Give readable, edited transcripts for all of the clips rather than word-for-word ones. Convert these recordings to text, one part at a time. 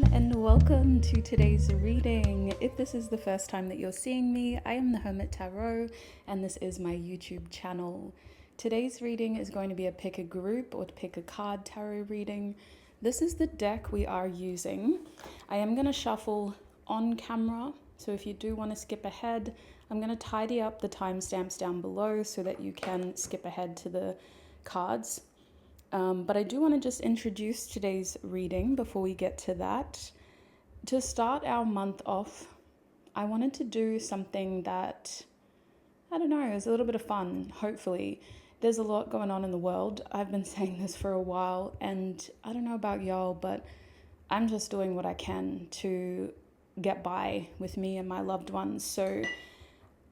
everyone, and welcome to today's reading. If this is the first time that you're seeing me, I am the Hermit Tarot, and this is my YouTube channel. Today's reading is going to be a pick a group or pick a card tarot reading. This is the deck we are using. I am going to shuffle on camera, so if you do want to skip ahead, I'm going to tidy up the timestamps down below so that you can skip ahead to the cards. But I do want to just introduce today's reading before we get to that. To start our month off, I wanted to do something that, I don't know, is a little bit of fun, hopefully. There's a lot going on in the world. I've been saying this for a while, and I don't know about y'all, but I'm just doing what I can to get by with me and my loved ones. So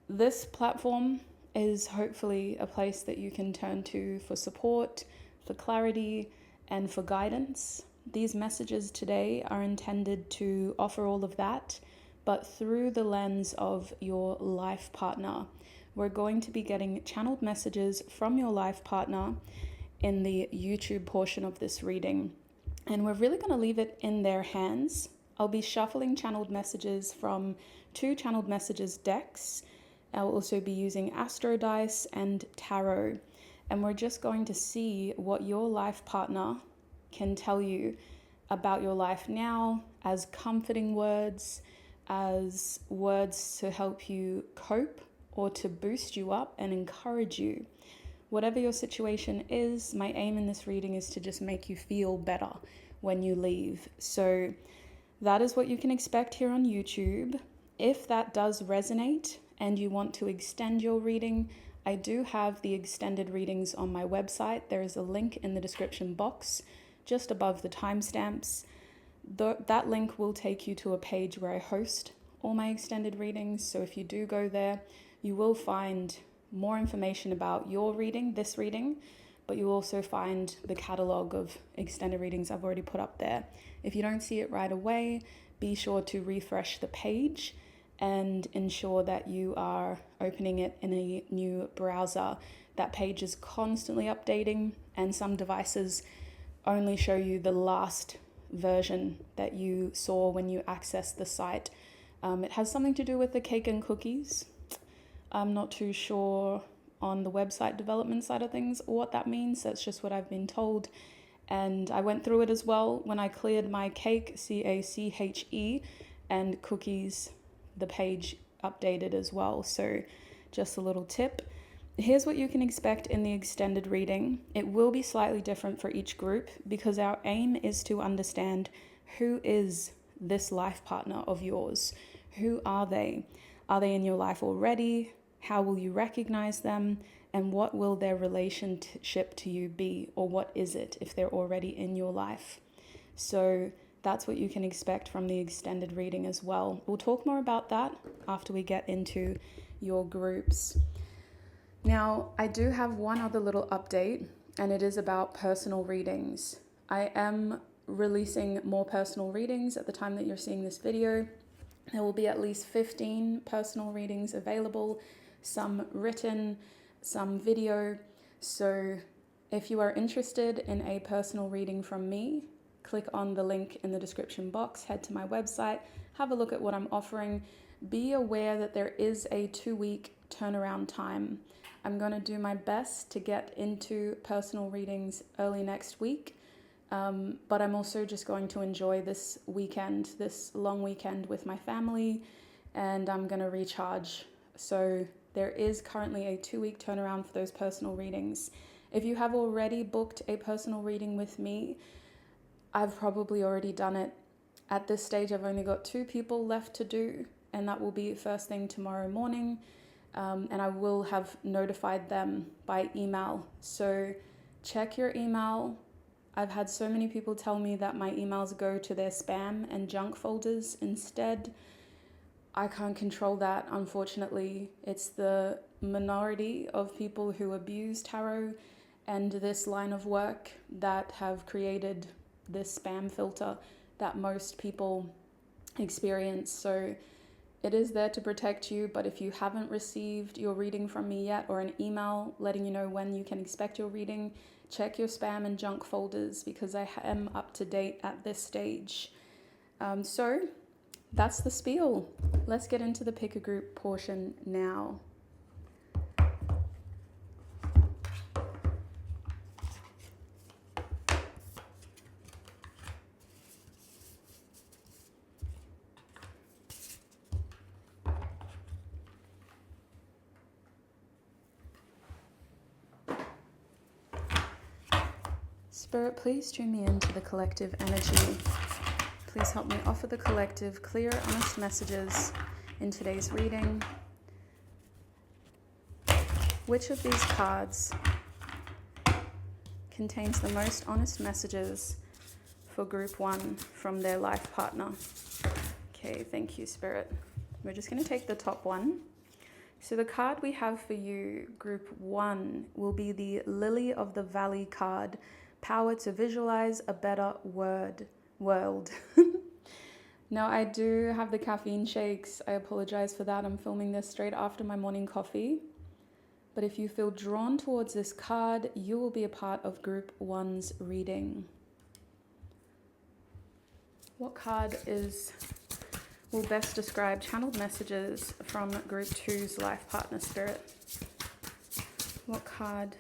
this platform is hopefully a place that you can turn to for support, for clarity, and for guidance. These messages today are intended to offer all of that, but through the lens of your life partner. We're going to be getting channeled messages from your life partner in the YouTube portion of this reading, and we're really going to leave it in their hands. I'll be shuffling channeled messages from 2 channeled messages decks. I'll also be using Astro Dice and Tarot. And we're just going to see what your life partner can tell you about your life now as comforting words, as words to help you cope or to boost you up and encourage you. Whatever your situation is, my aim in this reading is to just make you feel better when you leave. So that is what you can expect here on YouTube. If that does resonate and you want to extend your reading, I do have the extended readings on my website. There is a link in the description box just above the timestamps. That link will take you to a page where I host all my extended readings. So if you do go there, you will find more information about your reading, this reading, but you'll also find the catalog of extended readings I've already put up there. If you don't see it right away, be sure to refresh the page and ensure that you are opening it in a new browser. That page is constantly updating, and some devices only show you the last version that you saw when you accessed the site. It has something to do with the cake and cookies. I'm not too sure on the website development side of things what that means. That's just what I've been told. And I went through it as well when I cleared my cake, CACHE, and cookies, the page updated as well. So just a little tip. Here's what you can expect in the extended reading. It will be slightly different for each group because our aim is to understand who is this life partner of yours. Who are they? Are they in your life already? How will you recognize them? And what will their relationship to you be? Or what is it if they're already in your life? So that's what you can expect from the extended reading as well. We'll talk more about that after we get into your groups. Now, I do have one other little update, and it is about personal readings. I am releasing more personal readings at the time that you're seeing this video. There will be at least 15 personal readings available, some written, some video. So if you are interested in a personal reading from me, click on the link in the description box, head to my website, have a look at what I'm offering. Be aware that there is a 2-week turnaround time. I'm going to do my best to get into personal readings early next week, but I'm also just going to enjoy this weekend, this long weekend with my family, and I'm going to recharge. So there is currently a 2-week turnaround for those personal readings. If you have already booked a personal reading with me, I've probably already done it. At this stage, I've only got 2 people left to do, and that will be first thing tomorrow morning. And I will have notified them by email. So check your email. I've had so many people tell me that my emails go to their spam and junk folders instead. I can't control that, unfortunately. It's the minority of people who abuse tarot and this line of work that have created this spam filter that most people experience. So it is there to protect you, but if you haven't received your reading from me yet, or an email letting you know when you can expect your reading, check your spam and junk folders because I am up to date at this stage. So that's the spiel. Let's get into the pick a group portion now. Spirit, please tune me into the collective energy. Please help me offer the collective clear, honest messages in today's reading. Which of these cards contains the most honest messages for group 1 from their life partner? Okay, thank you, Spirit. We're just going to take the top one. So the card we have for you, group 1, will be the Lily of the Valley card. Power to visualize a better world. Now, I do have the caffeine shakes. I apologize for that. I'm filming this straight after my morning coffee. But if you feel drawn towards this card, you will be a part of group 1's reading. What card will best describe channeled messages from group 2's life partner, Spirit? What card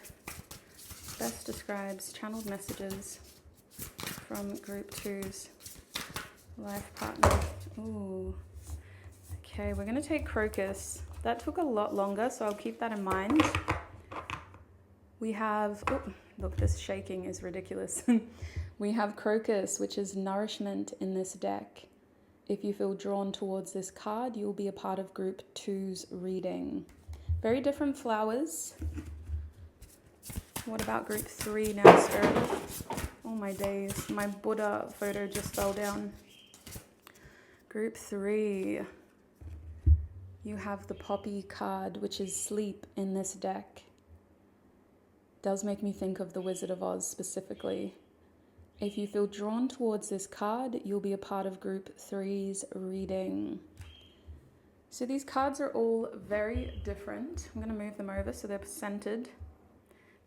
best describes channeled messages from group 2's life partner? Ooh. Okay, we're going to take Crocus. That took a lot longer, so I'll keep that in mind. We have, oh, look, this shaking is ridiculous. We have Crocus, which is nourishment in this deck. If you feel drawn towards this card, you'll be a part of group 2's reading. Very different flowers. What about group 3 now, Spirit? Oh my days, my Buddha photo just fell down. Group 3, you have the Poppy card, which is sleep in this deck. Does make me think of the Wizard of Oz specifically. If you feel drawn towards this card, you'll be a part of group 3's reading. So these cards are all very different. I'm going to move them over so they're centered.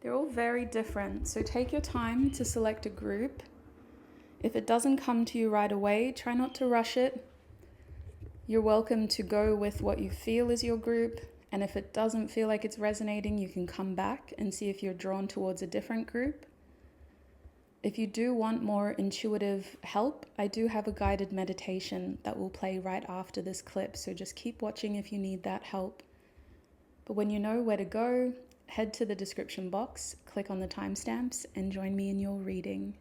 They're all very different. So take your time to select a group. If it doesn't come to you right away, try not to rush it. You're welcome to go with what you feel is your group. And if it doesn't feel like it's resonating, you can come back and see if you're drawn towards a different group. If you do want more intuitive help, I do have a guided meditation that will play right after this clip. So just keep watching if you need that help. But when you know where to go, head to the description box, click on the timestamps, and join me in your reading.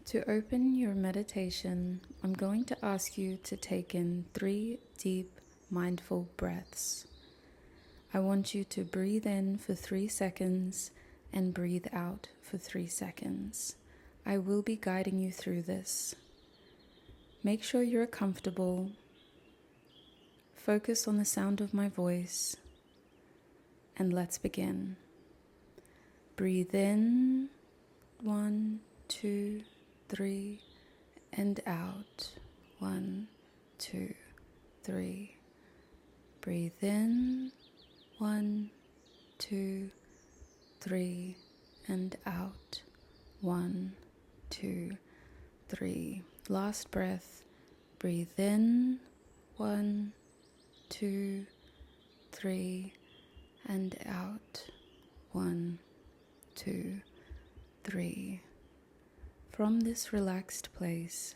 To open your meditation, I'm going to ask you to take in 3 deep, mindful breaths. I want you to breathe in for 3 seconds and breathe out for 3 seconds. I will be guiding you through this. Make sure you're comfortable. Focus on the sound of my voice. And let's begin. Breathe in, 1, 2, 3, and out, 1, 2, 3. Breathe in, 1, 2, 3, and out, 1, 2, 3. Last breath. Breathe in, 1, 2, 3, and out, 1, 2, 3. From this relaxed place,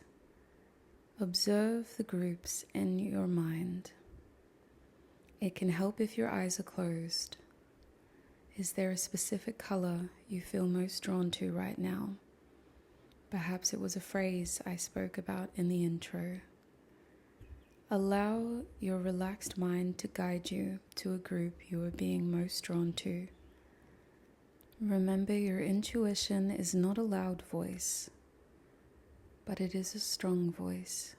observe the groups in your mind. It can help if your eyes are closed. Is there a specific color you feel most drawn to right now? Perhaps it was a phrase I spoke about in the intro. Allow your relaxed mind to guide you to a group you are being most drawn to. Remember, your intuition is not a loud voice, but it is a strong voice,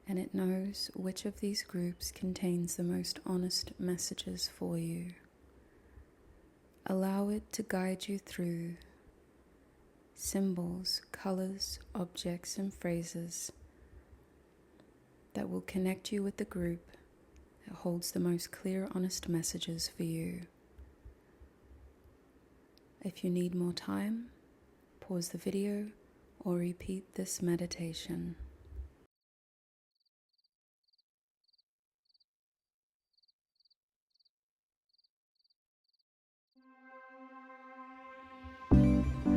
and it knows which of these groups contains the most honest messages for you. Allow it to guide you through symbols, colors, objects, and phrases that will connect you with the group that holds the most clear, honest messages for you. If you need more time, pause the video or repeat this meditation.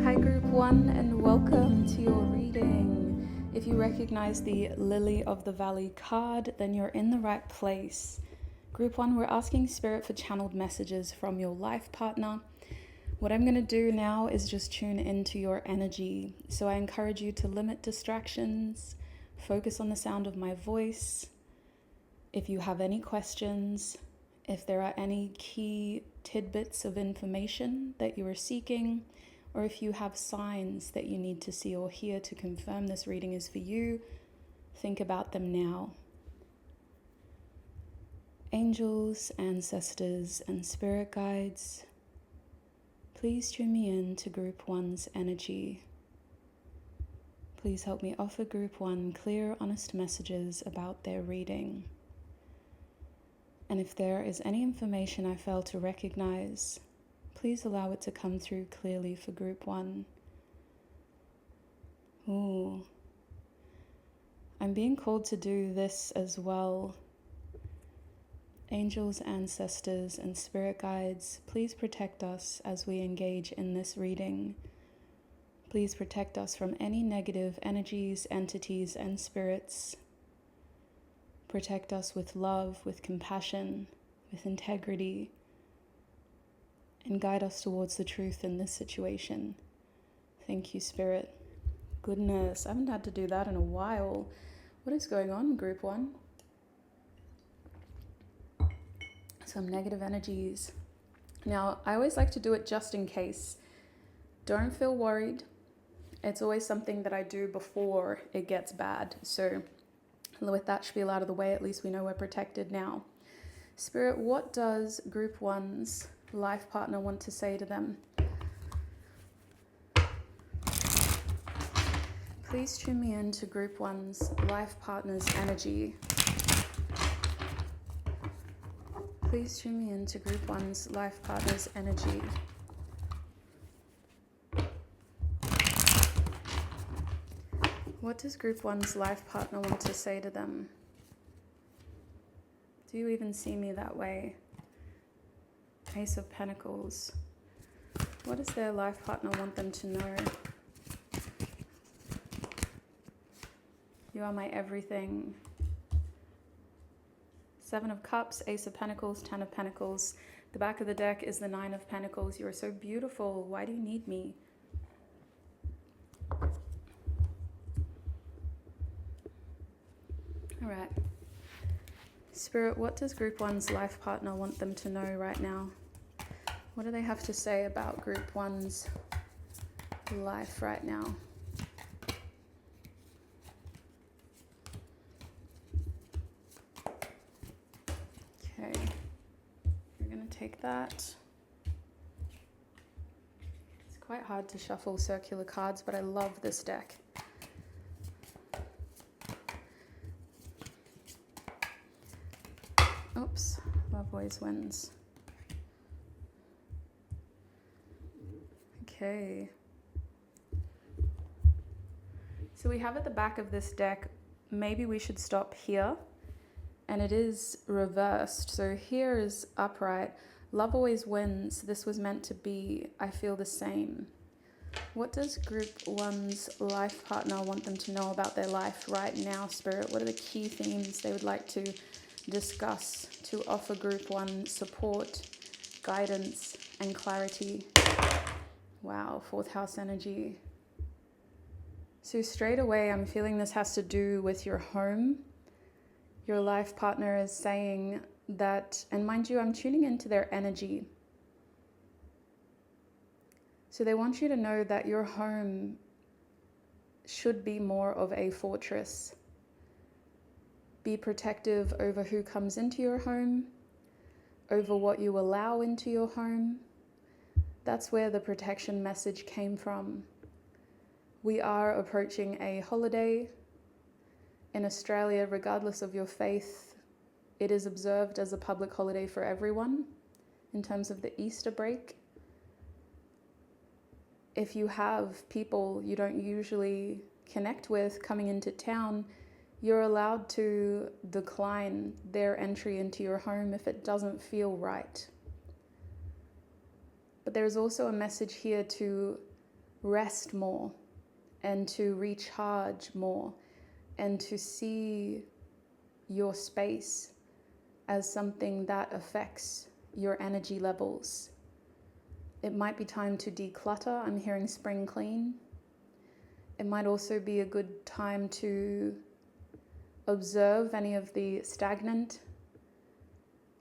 Hi Group 1 and welcome to your reading. If you recognize the Lily of the Valley card, then you're in the right place. Group 1, we're asking Spirit for channeled messages from your life partner. What I'm going to do now is just tune into your energy. So I encourage you to limit distractions, focus on the sound of my voice. If you have any questions, if there are any key tidbits of information that you are seeking, or if you have signs that you need to see or hear to confirm this reading is for you, think about them now. Angels, ancestors, and spirit guides, please tune me in to Group 1's energy. Please help me offer Group 1 clear, honest messages about their reading. And if there is any information I fail to recognize, please allow it to come through clearly for Group 1. Ooh. I'm being called to do this as well. Angels, ancestors, and spirit guides, please protect us as we engage in this reading. Please protect us from any negative energies, entities, and spirits. Protect us with love, with compassion, with integrity, and guide us towards the truth in this situation. Thank you, Spirit. Goodness, I haven't had to do that in a while. What is going on, Group 1? Some negative energies. Now, I always like to do it just in case. Don't feel worried. It's always something that I do before it gets bad. So with that spiel out of the way, at least we know we're protected now. Spirit, what does Group 1's life partner want to say to them? Please tune me in to Group 1's life partner's energy. Please tune me in to Group 1's life partner's energy. What does Group 1's life partner want to say to them? Do you even see me that way? Ace of Pentacles. What does their life partner want them to know? You are my everything. Seven of Cups, Ace of Pentacles, Ten of Pentacles. The back of the deck is the Nine of Pentacles. You are so beautiful. Why do you need me? All right. Spirit, what does Group 1's life partner want them to know right now? What do they have to say about Group 1's life right now? Okay, you're going to take that. It's quite hard to shuffle circular cards, but I love this deck. Oops, love always wins. Okay. So we have at the back of this deck, maybe we should stop here. And it is reversed. So here is upright. Love always wins. This was meant to be. I feel the same. What does Group 1's life partner want them to know about their life right now, Spirit? What are the key themes they would like to discuss to offer Group 1 support, guidance, and clarity? Wow, fourth house energy. So straight away, I'm feeling this has to do with your home. Your life partner is saying that, and mind you, I'm tuning into their energy. So they want you to know that your home should be more of a fortress. Be protective over who comes into your home, over what you allow into your home. That's where the protection message came from. We are approaching a holiday. In Australia, regardless of your faith, it is observed as a public holiday for everyone in terms of the Easter break. If you have people you don't usually connect with coming into town, you're allowed to decline their entry into your home if it doesn't feel right. But there's also a message here to rest more and to recharge more and to see your space as something that affects your energy levels. It might be time to declutter. I'm hearing spring clean. It might also be a good time to observe any of the stagnant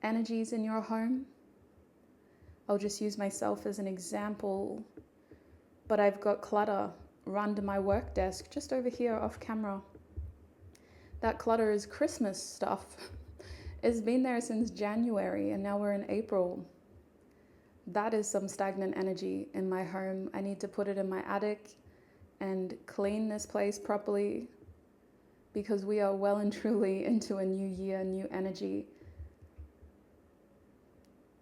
energies in your home. I'll just use myself as an example, but I've got clutter under my work desk just over here off camera. That clutter is Christmas stuff. It's been there since January and now we're in April. That is some stagnant energy in my home. I need to put it in my attic and clean this place properly, because we are well and truly into a new year, new energy.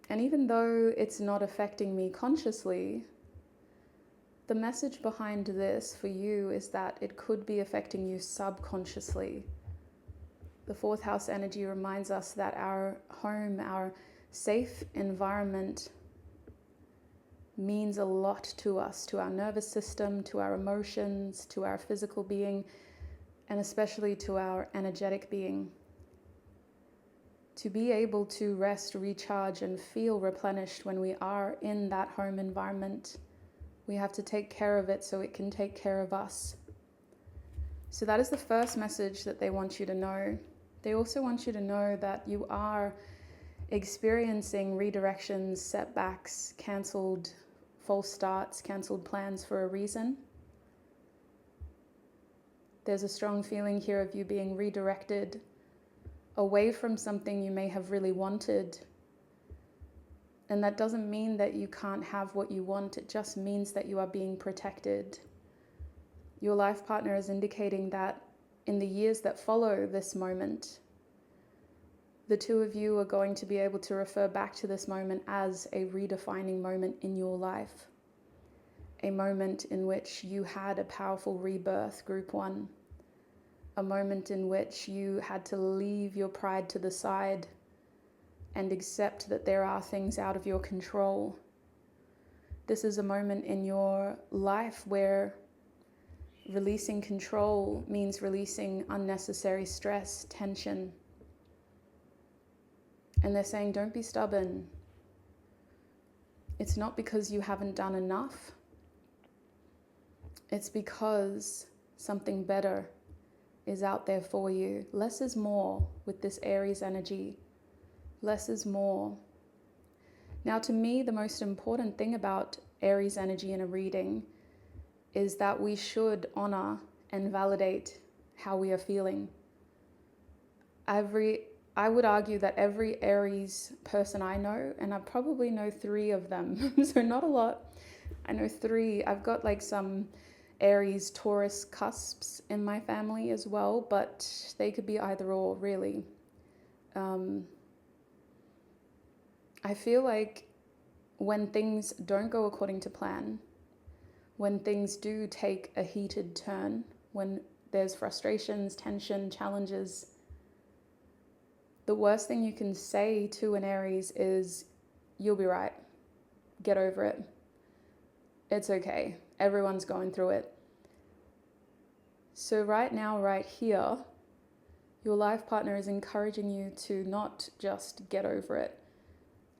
And even though it's not affecting me consciously, the message behind this for you is that it could be affecting you subconsciously. The fourth house energy reminds us that our home, our safe environment, means a lot to us, to our nervous system, to our emotions, to our physical being, and especially to our energetic being. To be able to rest, recharge, and feel replenished when we are in that home environment, we have to take care of it so it can take care of us. So that is the first message that they want you to know. They also want you to know that you are experiencing redirections, setbacks, cancelled false starts, cancelled plans for a reason. There's a strong feeling here of you being redirected away from something you may have really wanted. And that doesn't mean that you can't have what you want. It just means that you are being protected. Your life partner is indicating that in the years that follow this moment, the two of you are going to be able to refer back to this moment as a redefining moment in your life. A moment in which you had a powerful rebirth, group one. A moment in which you had to leave your pride to the side and accept that there are things out of your control. This is a moment in your life where releasing control means releasing unnecessary stress, tension. And they're saying, don't be stubborn. It's not because you haven't done enough. It's because something better is out there for you. Less is more with this Aries energy. Less is more. Now, to me, the most important thing about Aries energy in a reading is that we should honor and validate how we are feeling. I would argue that every Aries person I know, and I probably know 3 of them, so not a lot. I know 3. I've got like some Aries Taurus cusps in my family as well, but they could be either or, really. I feel like when things don't go according to plan, when things do take a heated turn, when there's frustrations, tension, challenges, the worst thing you can say to an Aries is, you'll be right. Get over it. It's okay. Everyone's going through it. So right now, right here, your life partner is encouraging you to not just get over it.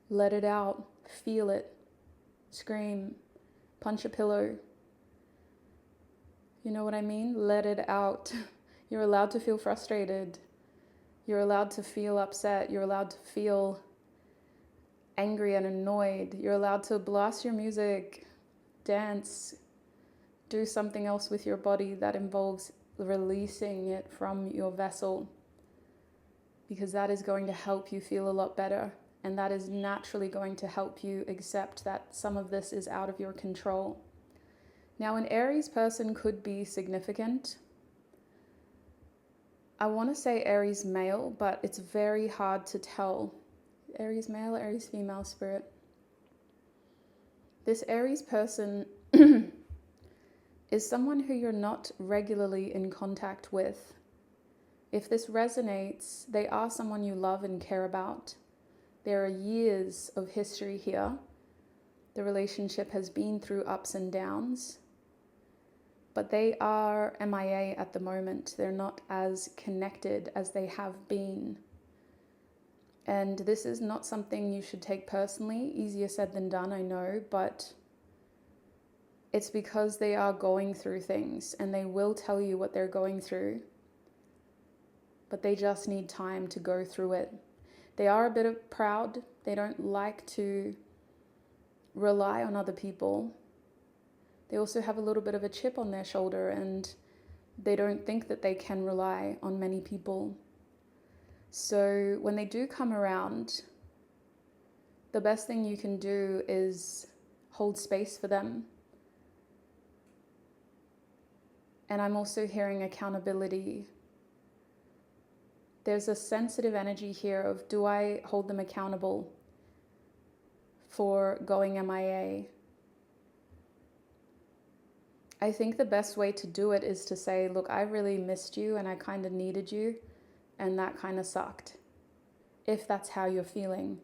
Let it out. Feel it. Scream. Punch a pillow. You know what I mean? Let it out. You're allowed to feel frustrated. You're allowed to feel upset. You're allowed to feel angry and annoyed. You're allowed to blast your music, dance, do something else with your body that involves releasing it from your vessel, because that is going to help you feel a lot better. And that is naturally going to help you accept that some of this is out of your control. Now, an Aries person could be significant. I want to say Aries male, but it's very hard to tell. Aries male, Aries female, spirit. This Aries person is someone who you're not regularly in contact with. If this resonates, they are someone you love and care about. There are years of history here. The relationship has been through ups and downs, but they are MIA at the moment. They're not as connected as they have been. And this is not something you should take personally. Easier said than done, I know, but it's because they are going through things and they will tell you what they're going through, but they just need time to go through it. They are a bit proud. They don't like to rely on other people. They also have a little bit of a chip on their shoulder and they don't think that they can rely on many people. So when they do come around, the best thing you can do is hold space for them. And I'm also hearing accountability. There's a sensitive energy here of, do I hold them accountable for going MIA? I think the best way to do it is to say, look, I really missed you and I kind of needed you and that kind of sucked, if that's how you're feeling.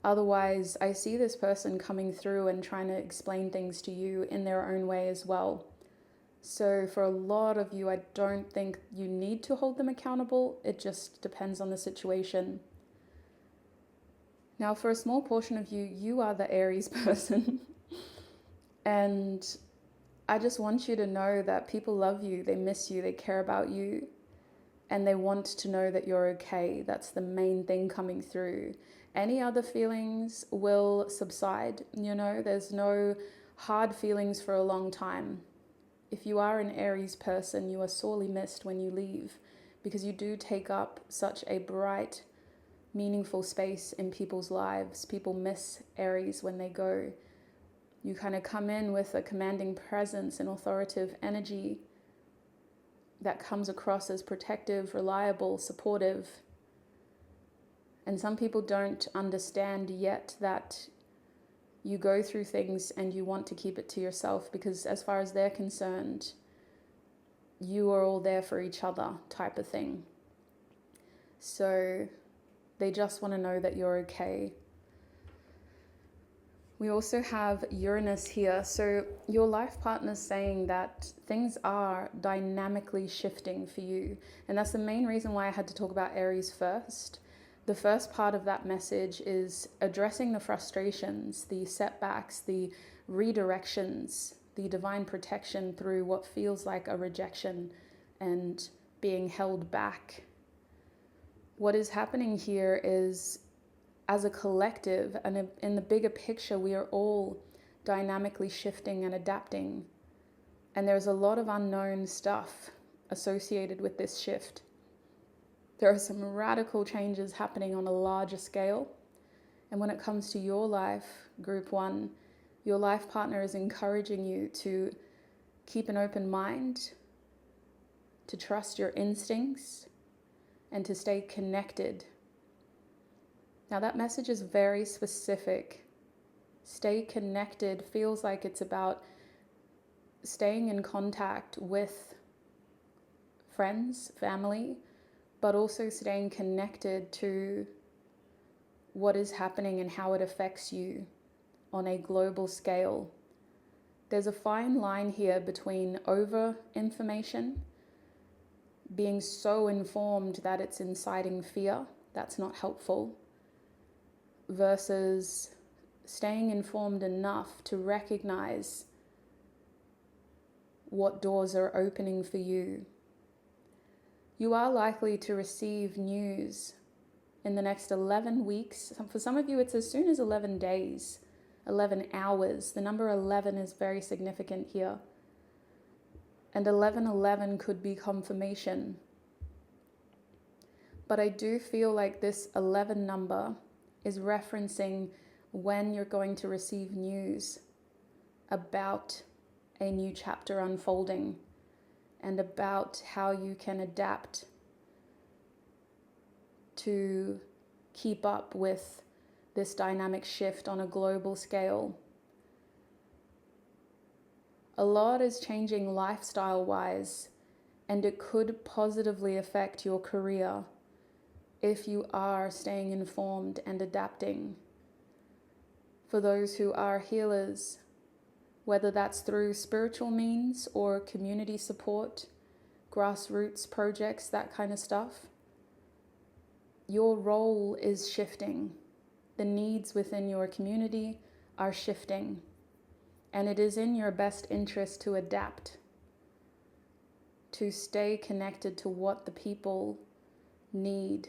Otherwise, I see this person coming through and trying to explain things to you in their own way as well. So for a lot of you, I don't think you need to hold them accountable. It just depends on the situation. Now, for a small portion of you, you are the Aries person. And I just want you to know that people love you, they miss you, they care about you, and they want to know that you're okay. That's the main thing coming through. Any other feelings will subside. There's no hard feelings for a long time. If you are an Aries person, you are sorely missed when you leave, because you do take up such a bright, meaningful space in people's lives. People miss Aries when they go. You kind of come in with a commanding presence and authoritative energy that comes across as protective, reliable, supportive. And some people don't understand yet that you go through things and you want to keep it to yourself, because as far as they're concerned, you are all there for each other type of thing. So they just want to know that you're okay. We also have Uranus here. So your life partner's saying that things are dynamically shifting for you. And that's the main reason why I had to talk about Aries first. The first part of that message is addressing the frustrations, the setbacks, the redirections, the divine protection through what feels like a rejection and being held back. What is happening here is, as a collective and in the bigger picture, we are all dynamically shifting and adapting. And there's a lot of unknown stuff associated with this shift. There are some radical changes happening on a larger scale. And when it comes to your life, group one, your life partner is encouraging you to keep an open mind, to trust your instincts, and to stay connected. Now that message is very specific. Stay connected feels like it's about staying in contact with friends, family, but also staying connected to what is happening and how it affects you on a global scale. There's a fine line here between over information, being so informed that it's inciting fear, that's not helpful, versus staying informed enough to recognize what doors are opening for you. You are likely to receive news in the next 11 weeks. For some of you, it's as soon as 11 days, 11 hours. The number 11 is very significant here. And 1111 could be confirmation. But I do feel like this 11 number is referencing when you're going to receive news about a new chapter unfolding and about how you can adapt to keep up with this dynamic shift on a global scale. A lot is changing lifestyle-wise, and it could positively affect your career if you are staying informed and adapting. For those who are healers, whether that's through spiritual means or community support, grassroots projects, that kind of stuff, your role is shifting. The needs within your community are shifting, and it is in your best interest to adapt, to stay connected to what the people need.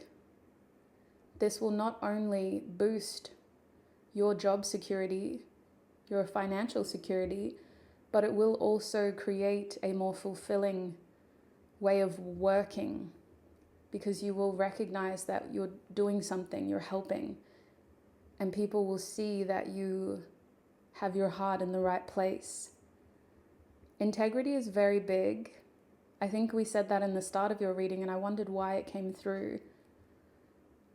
This will not only boost your job security, your financial security, but it will also create a more fulfilling way of working, because you will recognize that you're doing something, you're helping, and people will see that you have your heart in the right place. Integrity is very big. I think we said that in the start of your reading, and I wondered why it came through.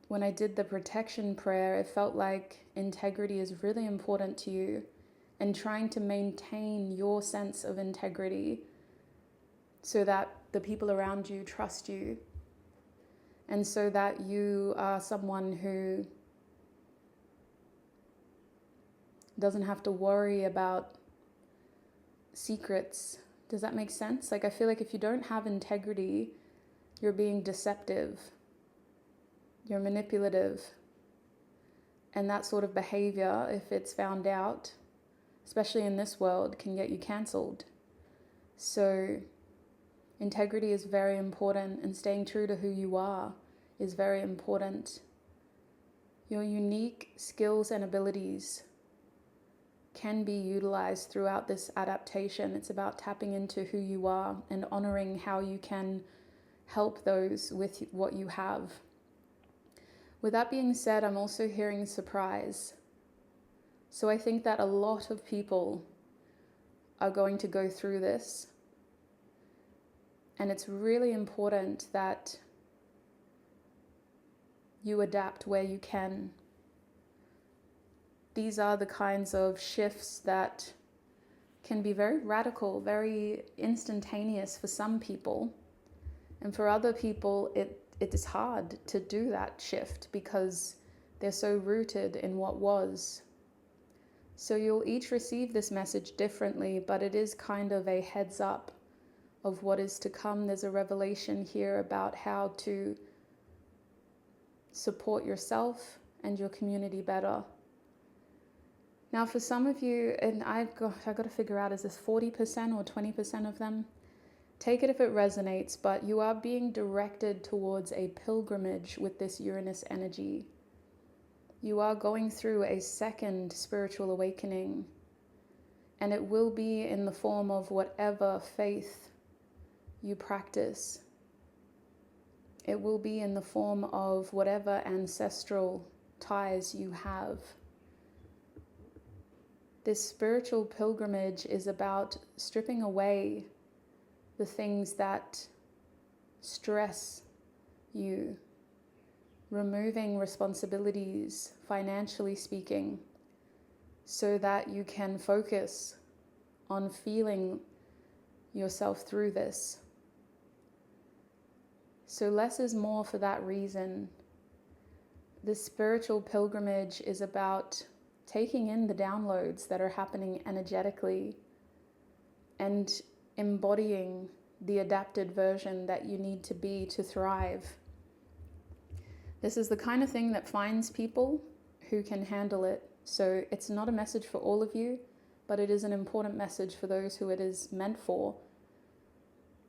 When I did the protection prayer, it felt like integrity is really important to you, and trying to maintain your sense of integrity so that the people around you trust you, and so that you are someone who doesn't have to worry about secrets. Does that make sense? Like, I feel like if you don't have integrity, you're being deceptive, you're manipulative, and that sort of behavior, if it's found out, especially in this world, can get you cancelled. So integrity is very important, and staying true to who you are is very important. Your unique skills and abilities can be utilized throughout this adaptation. It's about tapping into who you are and honoring how you can help those with what you have. With that being said, I'm also hearing surprise. So I think that a lot of people are going to go through this. And it's really important that you adapt where you can. These are the kinds of shifts that can be very radical, very instantaneous for some people. And for other people, it is hard to do that shift because they're so rooted in what was. So you'll each receive this message differently, but it is kind of a heads up of what is to come. There's a revelation here about how to support yourself and your community better. Now, for some of you, and I've got to figure out, is this 40% or 20% of them? Take it if it resonates, but you are being directed towards a pilgrimage with this Uranus energy. You are going through a second spiritual awakening, and it will be in the form of whatever faith you practice. It will be in the form of whatever ancestral ties you have. This spiritual pilgrimage is about stripping away the things that stress you, removing responsibilities, financially speaking, so that you can focus on feeling yourself through this. So less is more for that reason. This spiritual pilgrimage is about taking in the downloads that are happening energetically and embodying the adapted version that you need to be to thrive. This is the kind of thing that finds people who can handle it. So it's not a message for all of you, but it is an important message for those who it is meant for.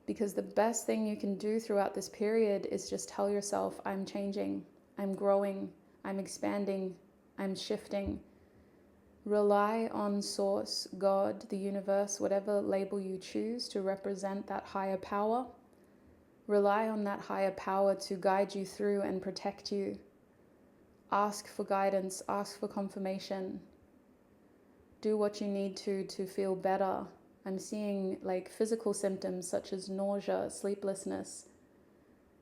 Because the best thing you can do throughout this period is just tell yourself, I'm changing, I'm growing, I'm expanding, I'm shifting. Rely on Source, God, the universe, whatever label you choose to represent that higher power. Rely on that higher power to guide you through and protect you. Ask for guidance, ask for confirmation. Do what you need to feel better. I'm seeing like physical symptoms such as nausea, sleeplessness,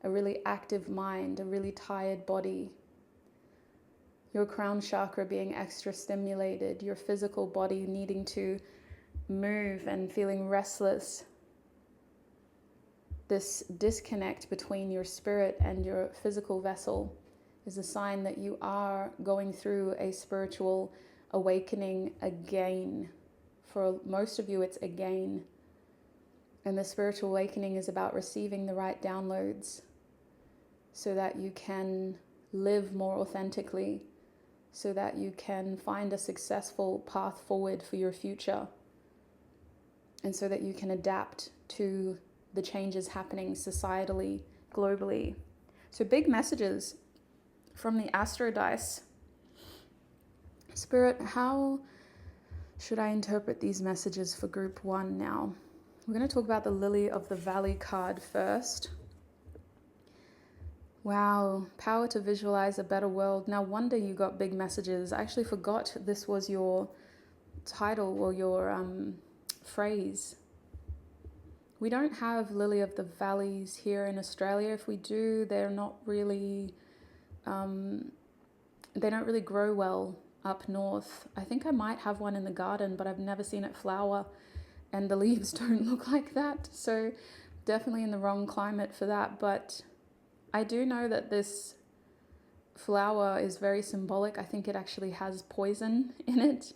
a really active mind, a really tired body. Your crown chakra being extra stimulated, your physical body needing to move and feeling restless, this disconnect between your spirit and your physical vessel is a sign that you are going through a spiritual awakening again. For most of you, it's again. And the spiritual awakening is about receiving the right downloads so that you can live more authentically, so that you can find a successful path forward for your future, and so that you can adapt to the changes happening societally, globally. So big messages from the Astro Dice. Spirit, how should I interpret these messages for group 1 now? We're going to talk about the Lily of the Valley card first. Wow, power to visualize a better world. No wonder you got big messages. I actually forgot this was your title or your phrase. We don't have Lily of the Valleys here in Australia. If we do, they're not really, they don't really grow well up north. I think I might have one in the garden, but I've never seen it flower, and the leaves don't look like that. So definitely in the wrong climate for that. But I do know that this flower is very symbolic. I think it actually has poison in it.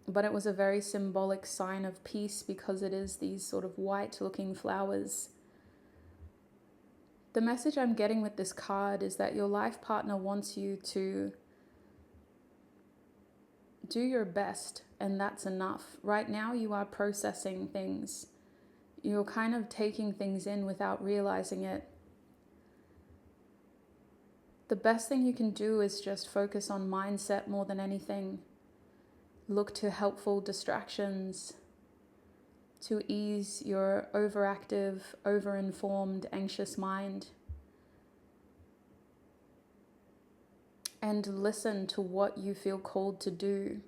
But it was a very symbolic sign of peace because it is these sort of white looking flowers. The message I'm getting with this card is that your life partner wants you to do your best, and that's enough. Right now you are processing things. You're kind of taking things in without realizing it. The best thing you can do is just focus on mindset more than anything. Look to helpful distractions to ease your overactive, overinformed, anxious mind. And listen to what you feel called to do,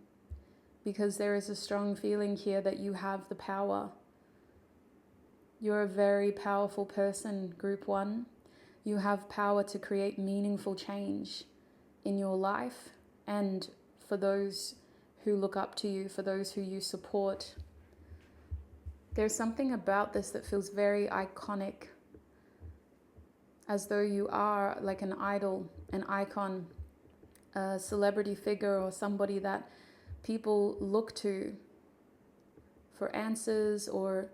because there is a strong feeling here that you have the power. You're a very powerful person, group 1. You have power to create meaningful change in your life and for those who look up to you, for those who you support. There's something about this that feels very iconic, as though you are like an idol, an icon, a celebrity figure, or somebody that people look to for answers, or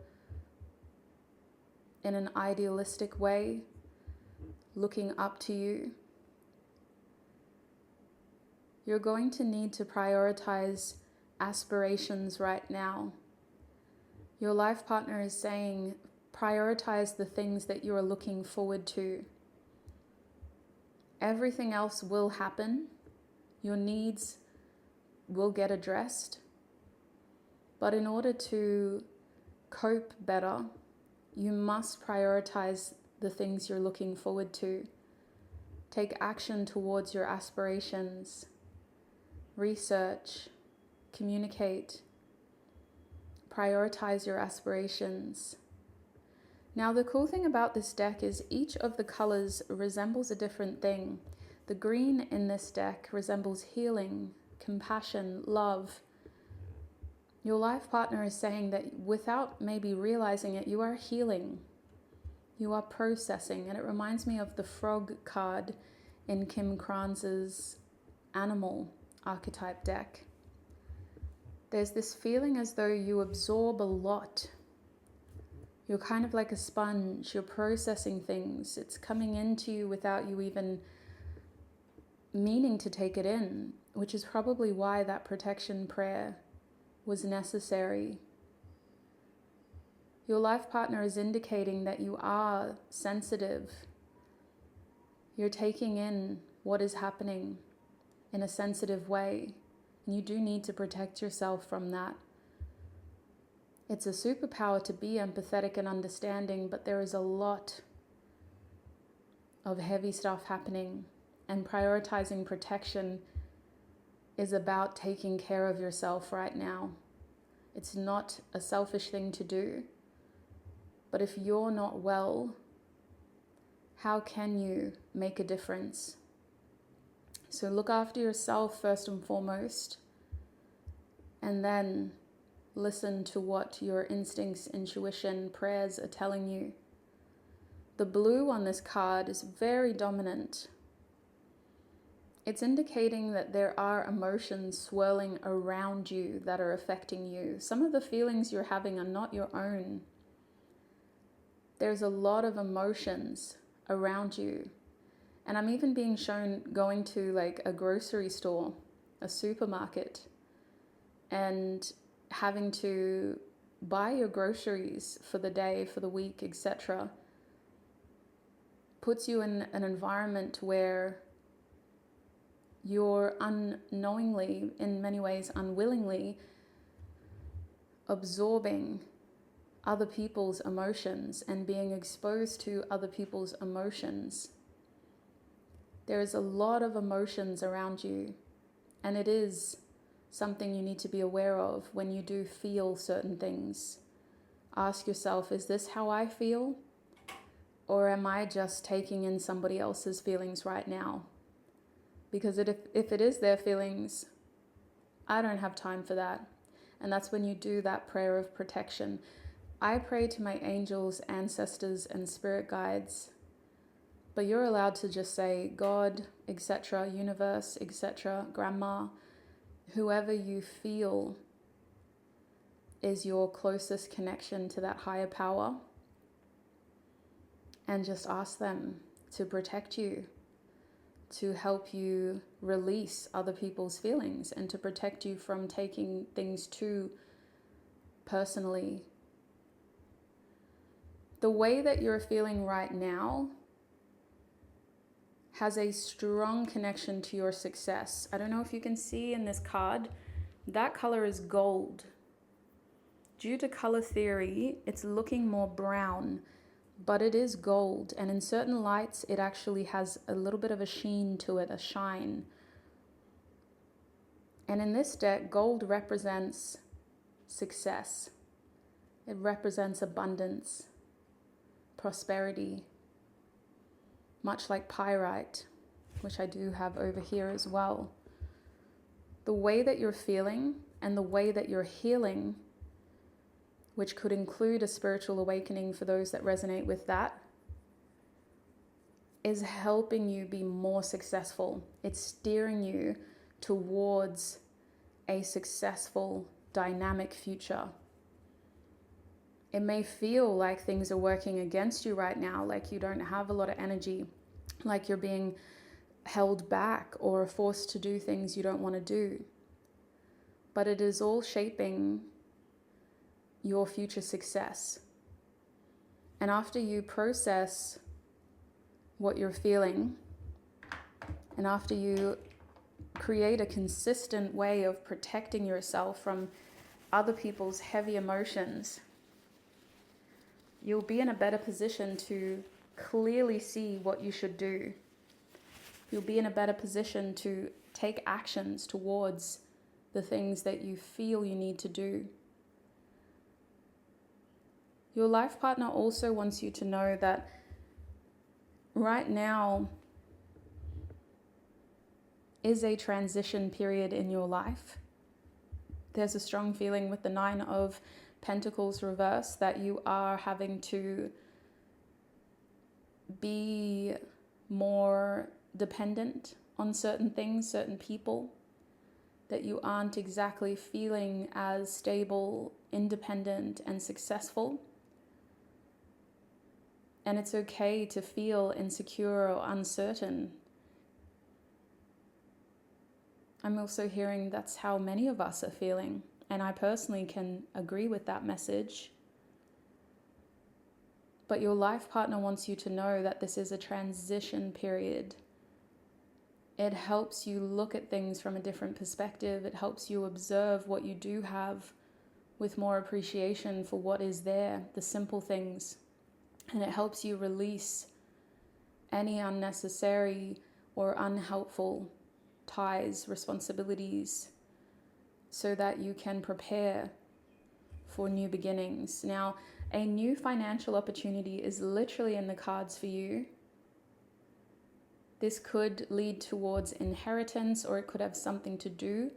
in an idealistic way, looking up to you. You're going to need to prioritize aspirations right now. Your life partner is saying, prioritize the things that you are looking forward to. Everything else will happen. Your needs will get addressed. But in order to cope better, you must prioritize the things you're looking forward to. Take action towards your aspirations. Research, communicate, prioritize your aspirations. Now, the cool thing about this deck is each of the colors resembles a different thing. The green in this deck resembles healing, compassion, love. Your life partner is saying that without maybe realizing it, you are healing. You are processing. And it reminds me of the frog card in Kim Kranz's Animal archetype deck. There's this feeling as though you absorb a lot. You're kind of like a sponge. You're processing things. It's coming into you without you even meaning to take it in, which is probably why that protection prayer was necessary. Your life partner is indicating that you are sensitive. You're taking in what is happening in a sensitive way, and you do need to protect yourself from that. It's a superpower to be empathetic and understanding, but there is a lot of heavy stuff happening, and prioritizing protection is about taking care of yourself right now. It's not a selfish thing to do, but if you're not well, how can you make a difference? So look after yourself first and foremost, and then Listen to what your instincts, intuition, prayers are telling you. The blue on this card is very dominant. It's indicating that there are emotions swirling around you that are affecting you. Some of the feelings you're having are not your own. There's a lot of emotions around you. And I'm even being shown going to like a grocery store, a supermarket, and having to buy your groceries for the day, for the week, etc. Puts you in an environment where you're unknowingly, in many ways unwillingly, absorbing other people's emotions and being exposed to other people's emotions. There is a lot of emotions around you, and it is something you need to be aware of when you do feel certain things. Ask yourself, is this how I feel? Or am I just taking in somebody else's feelings right now? Because if it is their feelings, I don't have time for that. And that's when you do that prayer of protection. I pray to my angels, ancestors, and spirit guides. But you're allowed to just say God, etc., universe, etc., grandma, whoever you feel is your closest connection to that higher power. And just ask them to protect you, to help you release other people's feelings, and to protect you from taking things too personally. The way that you're feeling right now has a strong connection to your success. I don't know if you can see in this card, that color is gold. Due to color theory, it's looking more brown, but it is gold. And in certain lights, it actually has a little bit of a sheen to it, a shine. And in this deck, gold represents success. It represents abundance, prosperity, much like pyrite, which I do have over here as well. The way that you're feeling and the way that you're healing, which could include a spiritual awakening for those that resonate with that, is helping you be more successful. It's steering you towards a successful, dynamic future. It may feel like things are working against you right now, like you don't have a lot of energy, like you're being held back or forced to do things you don't want to do. But it is all shaping your future success. And after you process what you're feeling, and after you create a consistent way of protecting yourself from other people's heavy emotions, you'll be in a better position to clearly see what you should do. You'll be in a better position to take actions towards the things that you feel you need to do. Your life partner also wants you to know that right now is a transition period in your life. There's a strong feeling with the 9 of Pentacles reverse that you are having to be more dependent on certain things, certain people, that you aren't exactly feeling as stable, independent, and successful. And it's okay to feel insecure or uncertain. I'm also hearing that's how many of us are feeling. And I personally can agree with that message. But your life partner wants you to know that this is a transition period. It helps you look at things from a different perspective. It helps you observe what you do have with more appreciation for what is there, the simple things. And it helps you release any unnecessary or unhelpful ties, responsibilities, so that you can prepare for new beginnings. Now, a new financial opportunity is literally in the cards for you. This could lead towards inheritance, or it could have something to do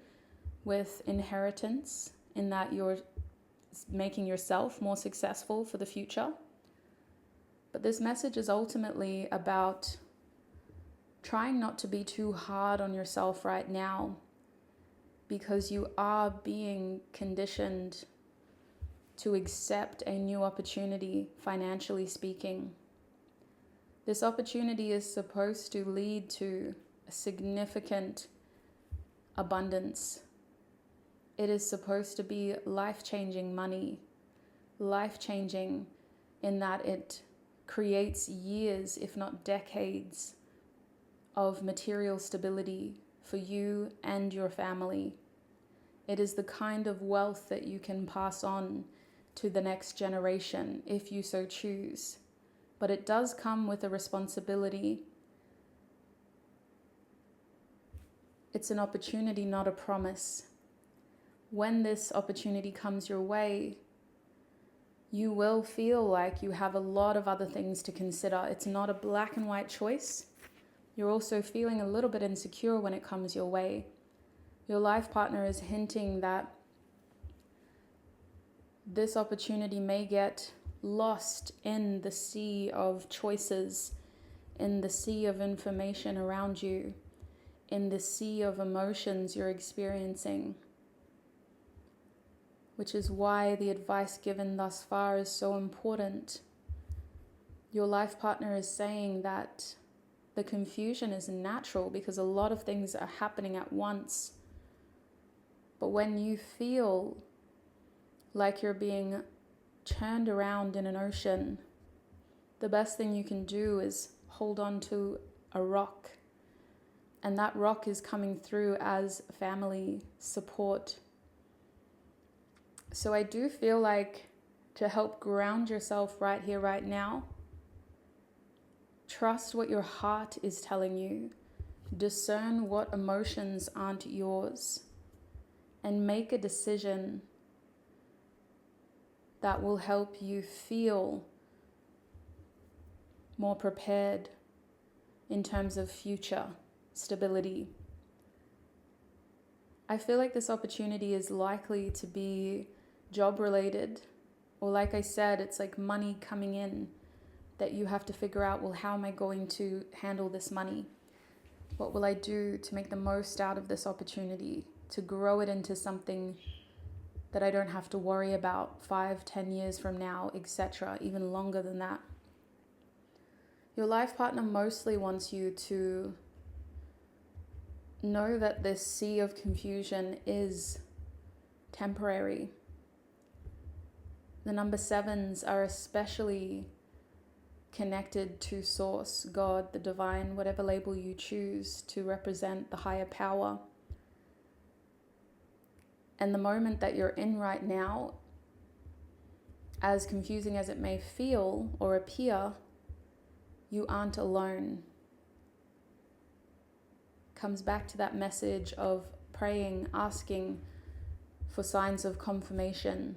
with inheritance, in that you're making yourself more successful for the future. But this message is ultimately about trying not to be too hard on yourself right now, because you are being conditioned to accept a new opportunity, financially speaking. This opportunity is supposed to lead to a significant abundance. It is supposed to be life-changing money, life-changing in that it creates years, if not decades, of material stability for you and your family. It is the kind of wealth that you can pass on to the next generation if you so choose. But it does come with a responsibility. It's an opportunity, not a promise. When this opportunity comes your way, you will feel like you have a lot of other things to consider. It's not a black and white choice. You're also feeling a little bit insecure when it comes your way. Your life partner is hinting that this opportunity may get lost in the sea of choices, in the sea of information around you, in the sea of emotions you're experiencing, which is why the advice given thus far is so important. Your life partner is saying that the confusion is natural because a lot of things are happening at once. But when you feel like you're being turned around in an ocean, the best thing you can do is hold on to a rock. And that rock is coming through as family support. So I do feel like to help ground yourself right here, right now, trust what your heart is telling you. Discern what emotions aren't yours. And make a decision that will help you feel more prepared in terms of future stability. I feel like this opportunity is likely to be job related, or like I said, it's like money coming in that you have to figure out, well, how am I going to handle this money? What will I do to make the most out of this opportunity, to grow it into something that I don't have to worry about 5-10 years from now, etc., even longer than that. Your life partner mostly wants you to know that this sea of confusion is temporary. The number 7s are especially connected to Source, God, the divine, whatever label you choose to represent the higher power. And the moment that you're in right now, as confusing as it may feel or appear, you aren't alone. Comes back to that message of praying, asking for signs of confirmation.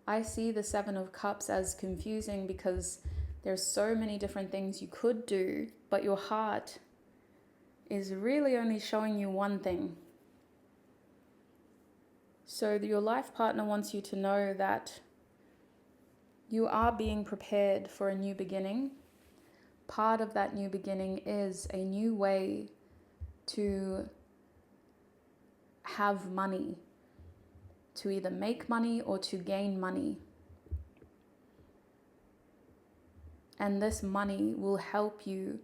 I see the 7 of Cups as confusing because there's so many different things you could do, but your heart is really only showing you one thing. So your life partner wants you to know that you are being prepared for a new beginning. Part of that new beginning is a new way to have money, to either make money or to gain money. And this money will help you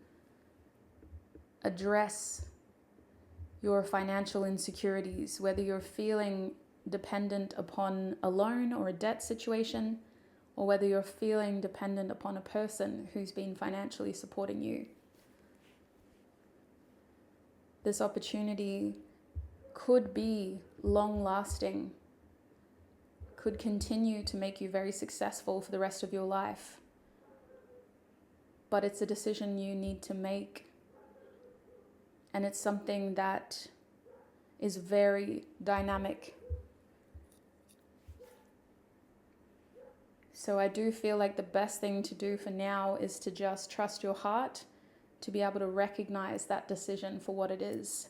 address your financial insecurities, whether you're feeling dependent upon a loan or a debt situation, or whether you're feeling dependent upon a person who's been financially supporting you. This opportunity could be long-lasting, could continue to make you very successful for the rest of your life. But it's a decision you need to make. And it's something that is very dynamic. So I do feel like the best thing to do for now is to just trust your heart, to be able to recognize that decision for what it is.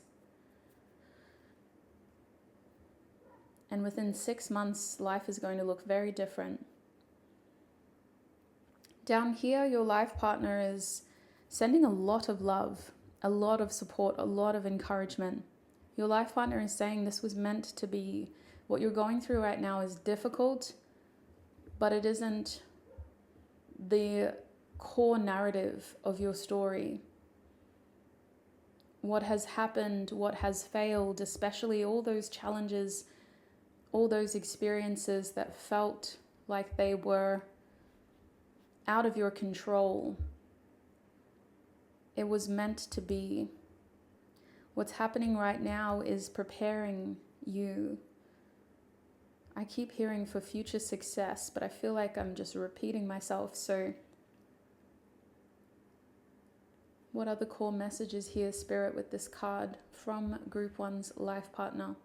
And within 6 months, life is going to look very different. Down here, your life partner is sending a lot of love, a lot of support, a lot of encouragement. Your life partner is saying this was meant to be. What you're going through right now is difficult, but it isn't the core narrative of your story. What has happened, what has failed, especially all those challenges, all those experiences that felt like they were out of your control. It was meant to be. What's happening right now is preparing you. I keep hearing for future success, but I feel like I'm just repeating myself. So what are the core messages here, Spirit, with this card from Group 1's life partner?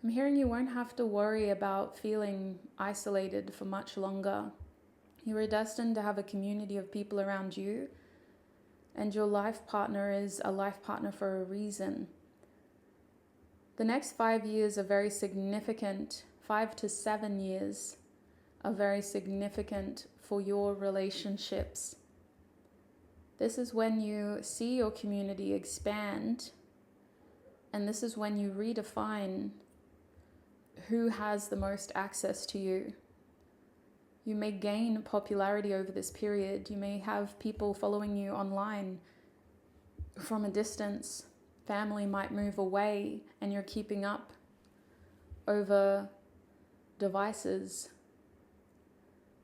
I'm hearing you won't have to worry about feeling isolated for much longer. You are destined to have a community of people around you, and your life partner is a life partner for a reason. The next 5 years are very significant. 5 to 7 years are very significant for your relationships. This is when you see your community expand, and this is when you redefine who has the most access to you. You may gain popularity over this period. You may have people following you online from a distance. Family might move away and you're keeping up over devices.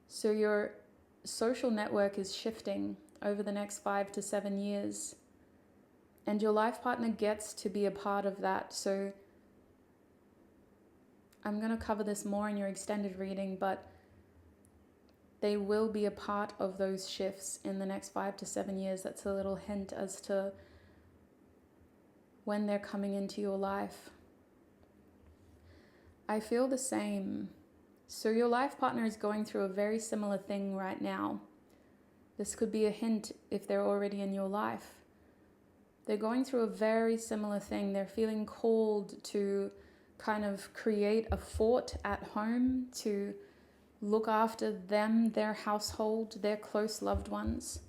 So your social network is shifting over the next 5 to 7 years. And your life partner gets to be a part of that. So I'm going to cover this more in your extended reading, but they will be a part of those shifts in the next 5 to 7 years. That's a little hint as to when they're coming into your life. I feel the same. So your life partner is going through a very similar thing right now. This could be a hint if they're already in your life. They're going through a very similar thing. They're feeling called to kind of create a fort at home, to look after them, their household, their close loved ones.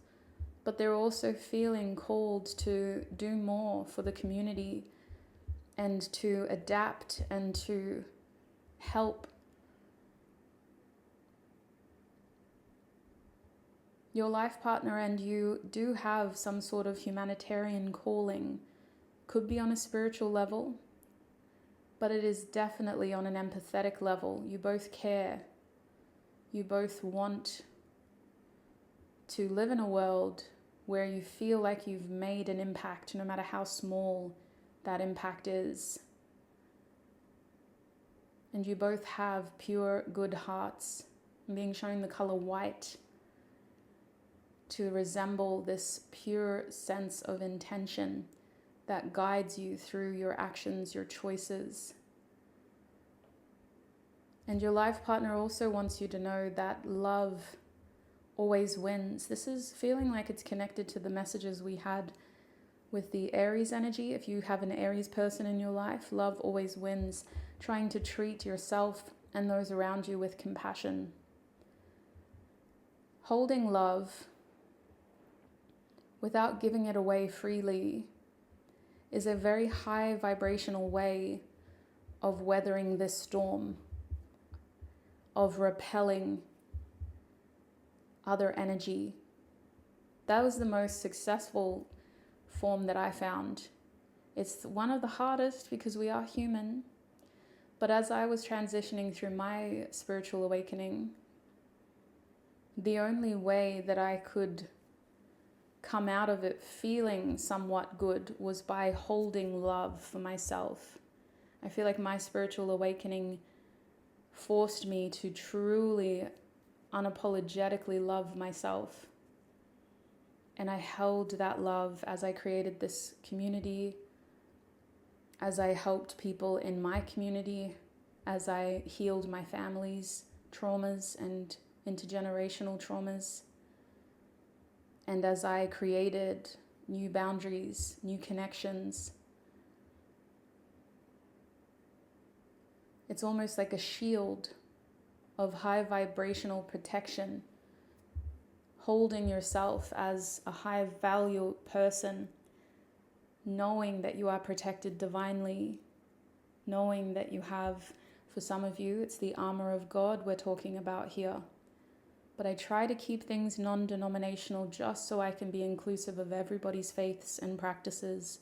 But they're also feeling called to do more for the community and to adapt and to help. Your life partner and you do have some sort of humanitarian calling. Could be on a spiritual level, but it is definitely on an empathetic level. You both care. You both want to live in a world where you feel like you've made an impact, no matter how small that impact is. And you both have pure, good hearts. I'm being shown the color white to resemble this pure sense of intention that guides you through your actions, your choices. And your life partner also wants you to know that love always wins. This is feeling like it's connected to the messages we had with the Aries energy. If you have an Aries person in your life, love always wins. Trying to treat yourself and those around you with compassion. Holding love without giving it away freely is a very high vibrational way of weathering this storm, of repelling other energy. That was the most successful form that I found. It's one of the hardest because we are human. But as I was transitioning through my spiritual awakening, the only way that I could come out of it feeling somewhat good was by holding love for myself. I feel like my spiritual awakening forced me to truly, unapologetically love myself. And I held that love as I created this community, as I helped people in my community, as I healed my family's traumas and intergenerational traumas, and as I created new boundaries, new connections. It's almost like a shield of high vibrational protection, holding yourself as a high value person, knowing that you are protected divinely, knowing that you have, for some of you, it's the armor of God we're talking about here. But I try to keep things non-denominational just so I can be inclusive of everybody's faiths and practices.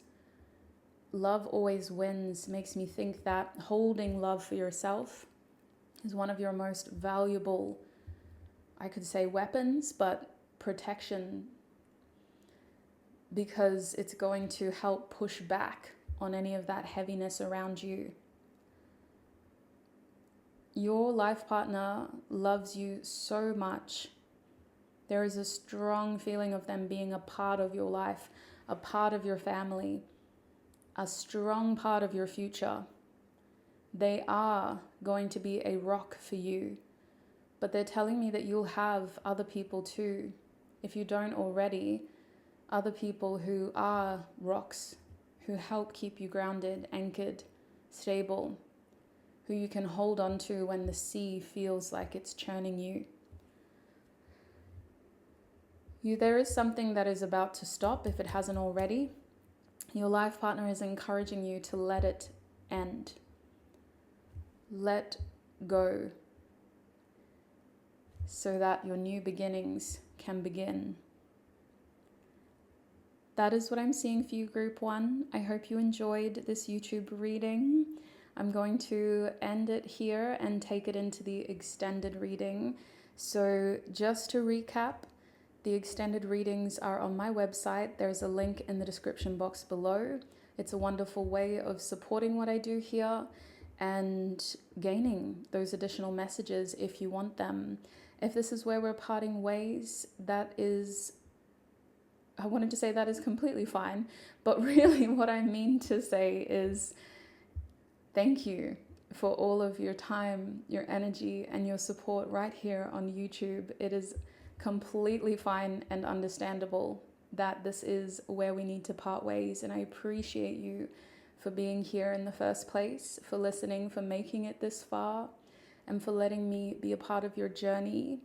Love always wins makes me think that holding love for yourself is one of your most valuable, I could say weapons, but protection, because it's going to help push back on any of that heaviness around you. Your life partner loves you so much. There is a strong feeling of them being a part of your life, a part of your family, a strong part of your future. They are going to be a rock for you, but they're telling me that you'll have other people too, if you don't already, other people who are rocks, who help keep you grounded, anchored, stable, who you can hold on to when the sea feels like it's churning you. There is something that is about to stop if it hasn't already. Your life partner is encouraging you to let it end. Let go, so that your new beginnings can begin. That is what I'm seeing for you, Group 1. I hope you enjoyed this YouTube reading. I'm going to end it here and take it into the extended reading. So just to recap, the extended readings are on my website. There's a link in the description box below. It's a wonderful way of supporting what I do here and gaining those additional messages if you want them. If this is where we're parting ways, I wanted to say that is completely fine, but really what I mean to say is thank you for all of your time, your energy, and your support right here on YouTube. It is completely fine and understandable that this is where we need to part ways, and I appreciate you for being here in the first place, for listening, for making it this far, and for letting me be a part of your journey.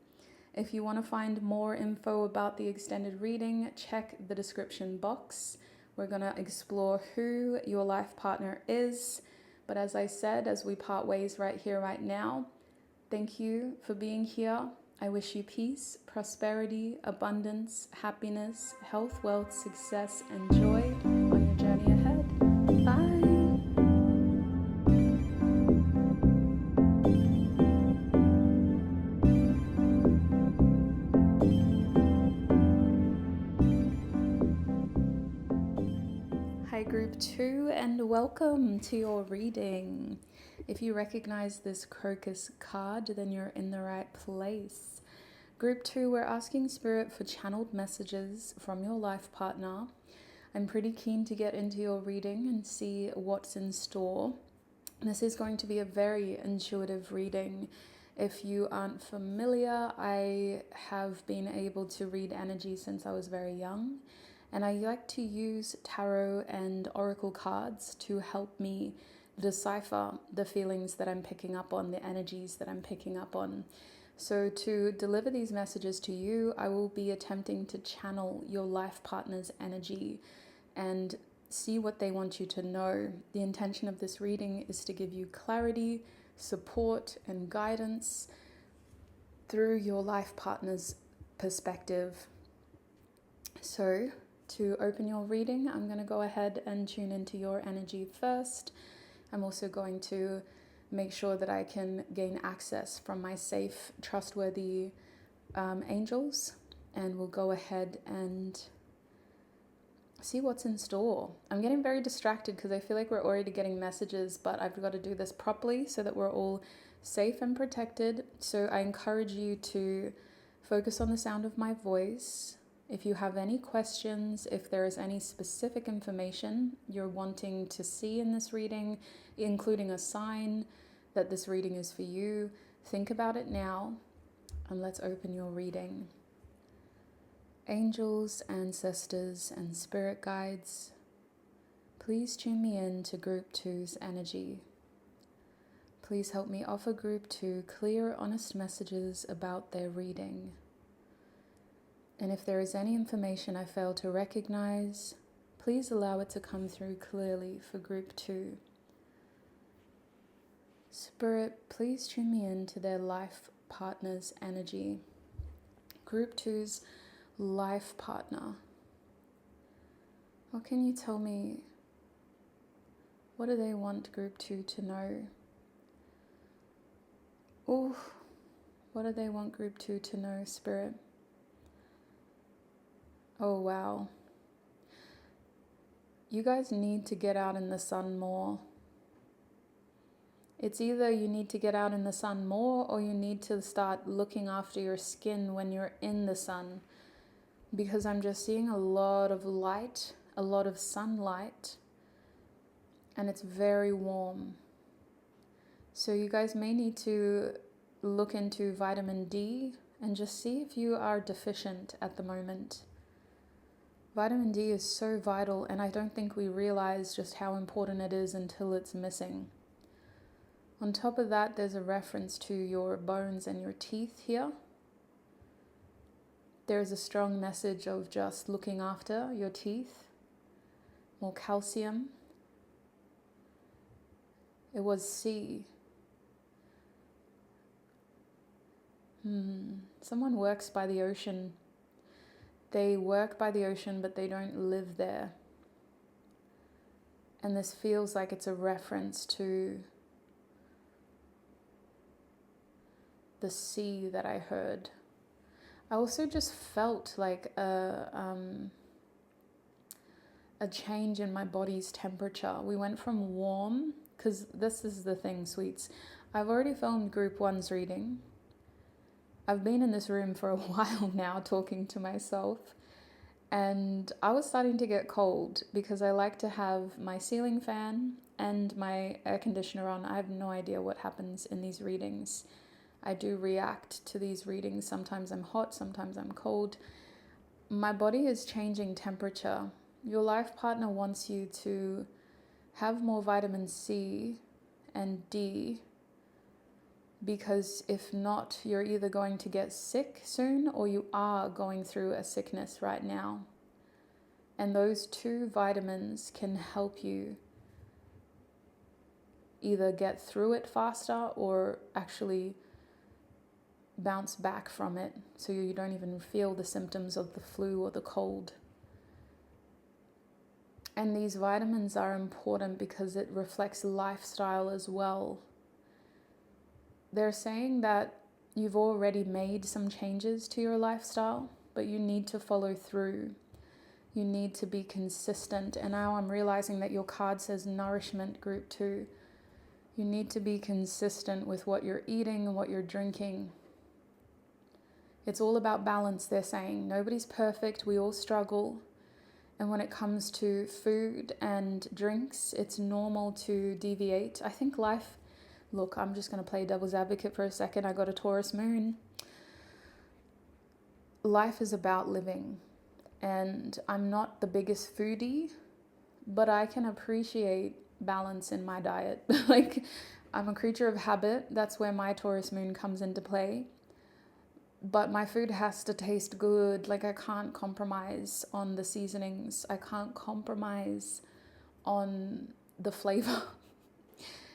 If you want to find more info about the extended reading, check the description box. We're going to explore who your life partner is. But as I said, as we part ways right here, right now, thank you for being here. I wish you peace, prosperity, abundance, happiness, health, wealth, success, and joy on your journey ahead. Bye. Hi Group 2, and welcome to your reading. If you recognize this crocus card, then you're in the right place. Group 2, we're asking Spirit for channeled messages from your life partner. I'm pretty keen to get into your reading and see what's in store. This is going to be a very intuitive reading. If you aren't familiar, I have been able to read energy since I was very young. And I like to use tarot and oracle cards to help me decipher the feelings that I'm picking up on, the energies that I'm picking up on. So to deliver these messages to you, I will be attempting to channel your life partner's energy and see what they want you to know. The intention of this reading is to give you clarity, support, and guidance through your life partner's perspective. So to open your reading, I'm going to go ahead and tune into your energy first. I'm also going to make sure that I can gain access from my safe, trustworthy angels, and we'll go ahead and see what's in store. I'm getting very distracted because I feel like we're already getting messages, but I've got to do this properly so that we're all safe and protected. So I encourage you to focus on the sound of my voice. If you have any questions, if there is any specific information you're wanting to see in this reading, including a sign that this reading is for you, think about it now, and let's open your reading. Angels, ancestors, and spirit guides, please tune me in to Group 2's energy. Please help me offer group 2 clear, honest messages about their reading. And if there is any information I fail to recognize, please allow it to come through clearly for group 2. Spirit, please tune me into their life partner's energy. Group 2's life partner. What can you tell me? What do they want group 2 to know? Ooh, what do they want group 2 to know, Spirit? Oh, wow. You guys need to get out in the sun more. It's either you need to get out in the sun more or you need to start looking after your skin when you're in the sun. Because I'm just seeing a lot of light, a lot of sunlight, and it's very warm. So you guys may need to look into vitamin D and just see if you are deficient at the moment. Vitamin D is so vital, and I don't think we realize just how important it is until it's missing. On top of that, there's a reference to your bones and your teeth here. There's a strong message of just looking after your teeth, more calcium. It was C. Someone works by the ocean. They work by the ocean, but they don't live there. And this feels like it's a reference to the sea that I heard. I also just felt like a change in my body's temperature. We went from warm, because this is the thing, sweets. I've already filmed group 1's reading. I've been in this room for a while now talking to myself, and I was starting to get cold because I like to have my ceiling fan and my air conditioner on. I have no idea what happens in these readings. I do react to these readings. Sometimes I'm hot, sometimes I'm cold. My body is changing temperature. Your life partner wants you to have more vitamin C and D, because if not, you're either going to get sick soon or you are going through a sickness right now. And those 2 vitamins can help you either get through it faster or actually bounce back from it, so you don't even feel the symptoms of the flu or the cold. And these vitamins are important because it reflects lifestyle as well. They're saying that you've already made some changes to your lifestyle, but you need to follow through. You need to be consistent. And now I'm realizing that your card says nourishment group 2. You need to be consistent with what you're eating and what you're drinking. It's all about balance, they're saying. Nobody's perfect, we all struggle. And when it comes to food and drinks, it's normal to deviate. I think life, look, I'm just going to play devil's advocate for a second. I got a Taurus moon. Life is about living. And I'm not the biggest foodie, but I can appreciate balance in my diet. Like, I'm a creature of habit. That's where my Taurus moon comes into play. But my food has to taste good. Like, I can't compromise on the seasonings. I can't compromise on the flavor.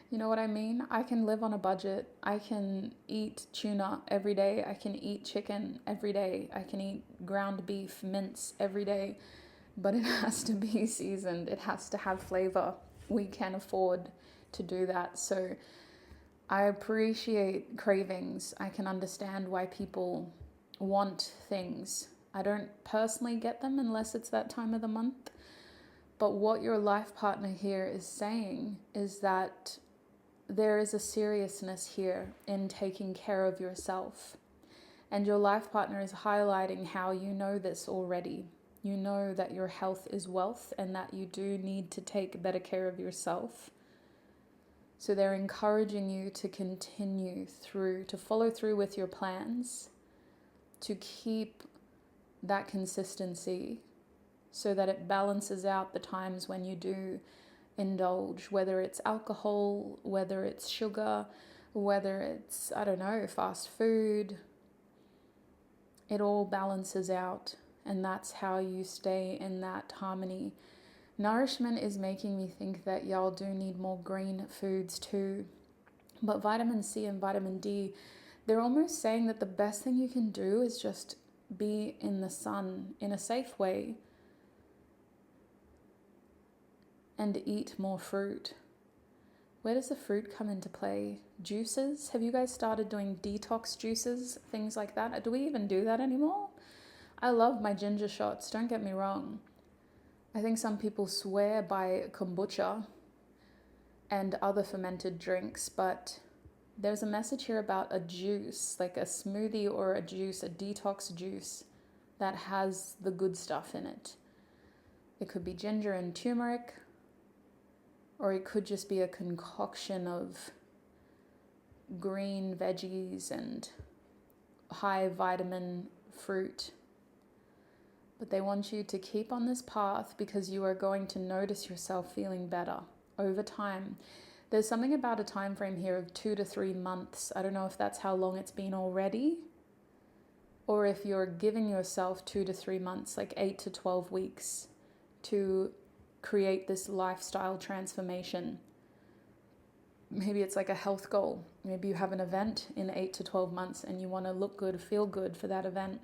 You know what I mean? I can live on a budget. I can eat tuna every day. I can eat chicken every day. I can eat ground beef, mince every day. But it has to be seasoned. It has to have flavor. We can afford to do that. So I appreciate cravings. I can understand why people want things. I don't personally get them unless it's that time of the month. But what your life partner here is saying is that there is a seriousness here in taking care of yourself. And your life partner is highlighting how you know this already. You know that your health is wealth and that you do need to take better care of yourself. So they're encouraging you to continue through, to follow through with your plans, to keep that consistency so that it balances out the times when you do indulge, whether it's alcohol, whether it's sugar, whether it's, I don't know, fast food. It all balances out, and that's how you stay in that harmony. Nourishment is making me think that y'all do need more green foods too. But vitamin C and vitamin D, they're almost saying that the best thing you can do is just be in the sun in a safe way and eat more fruit. Where does the fruit come into play? Juices? Have you guys started doing detox juices? Things like that? Do we even do that anymore? I love my ginger shots, don't get me wrong. I think some people swear by kombucha and other fermented drinks, but there's a message here about a juice, like a smoothie or a juice, a detox juice that has the good stuff in it. It could be ginger and turmeric, or it could just be a concoction of green veggies and high vitamin fruit. But they want you to keep on this path because you are going to notice yourself feeling better over time. There's something about a time frame here of 2 to 3 months. I don't know if that's how long it's been already, or if you're giving yourself 2 to 3 months, like 8 to 12 weeks, to create this lifestyle transformation. Maybe it's like a health goal. Maybe you have an event in 8 to 12 months and you want to look good, feel good for that event.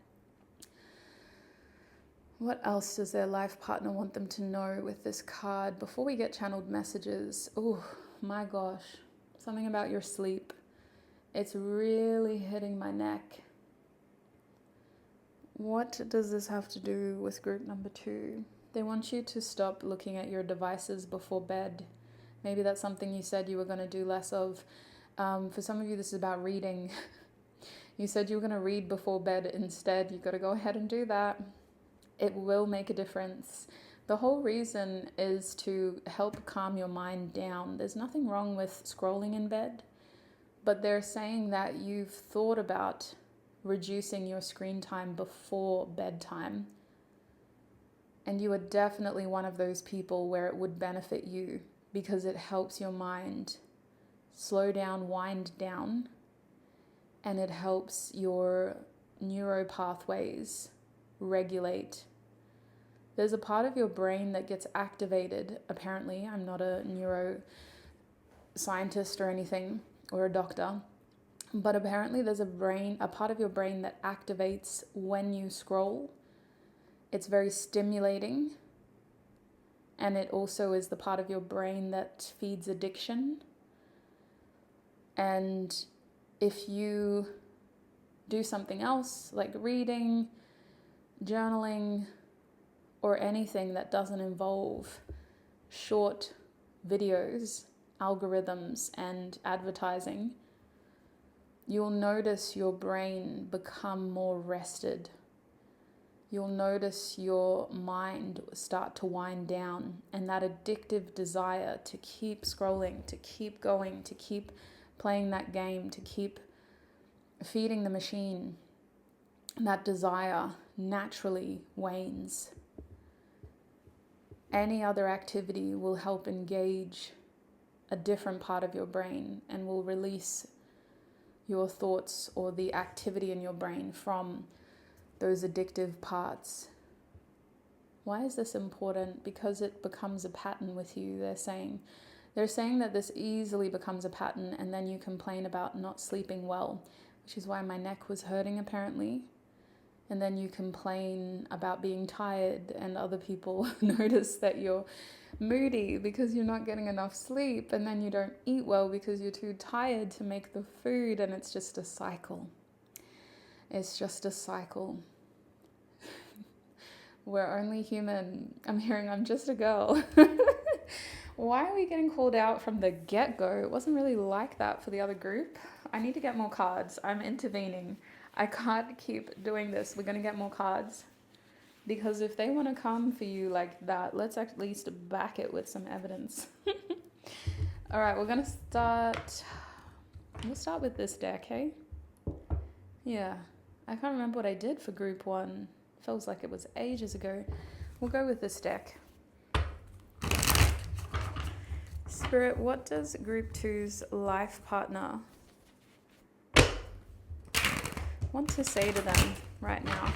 What else does their life partner want them to know with this card? Before we get channeled messages, oh my gosh, something about your sleep. It's really hitting my neck. What does this have to do with group number 2? They want you to stop looking at your devices before bed. Maybe that's something you said you were going to do less of. For some of you, this is about reading. You said you were going to read before bed instead. You've got to go ahead and do that. It will make a difference. The whole reason is to help calm your mind down. There's nothing wrong with scrolling in bed, but they're saying that you've thought about reducing your screen time before bedtime. And you are definitely one of those people where it would benefit you because it helps your mind slow down, wind down, and it helps your neuro pathways regulate. There's a part of your brain that gets activated, apparently. I'm not a neuroscientist or anything, or a doctor, but apparently there's a part of your brain that activates when you scroll. It's very stimulating, and it also is the part of your brain that feeds addiction. And if you do something else, like reading, journaling, or anything that doesn't involve short videos, algorithms, and advertising, you'll notice your brain become more rested. You'll notice your mind start to wind down, and that addictive desire to keep scrolling, to keep going, to keep playing that game, to keep feeding the machine, that desire naturally wanes. Any other activity will help engage a different part of your brain and will release your thoughts or the activity in your brain from those addictive parts. Why is this important? Because it becomes a pattern with you, they're saying. They're saying that this easily becomes a pattern, and then you complain about not sleeping well, which is why my neck was hurting apparently. And then you complain about being tired, and other people notice that you're moody because you're not getting enough sleep, and then you don't eat well because you're too tired to make the food, and it's just a cycle. It's just a cycle. We're only human. I'm hearing I'm just a girl. Why are we getting called out from the get-go? It wasn't really like that for the other group. I need to get more cards. I'm intervening. I can't keep doing this. We're going to get more cards. Because if they want to come for you like that, let's at least back it with some evidence. All right, we're going to start. We'll start with this deck, hey? Yeah. I can't remember what I did for group 1. Feels like it was ages ago. We'll go with this deck. Spirit, what does group two's life partner want to say to them right now?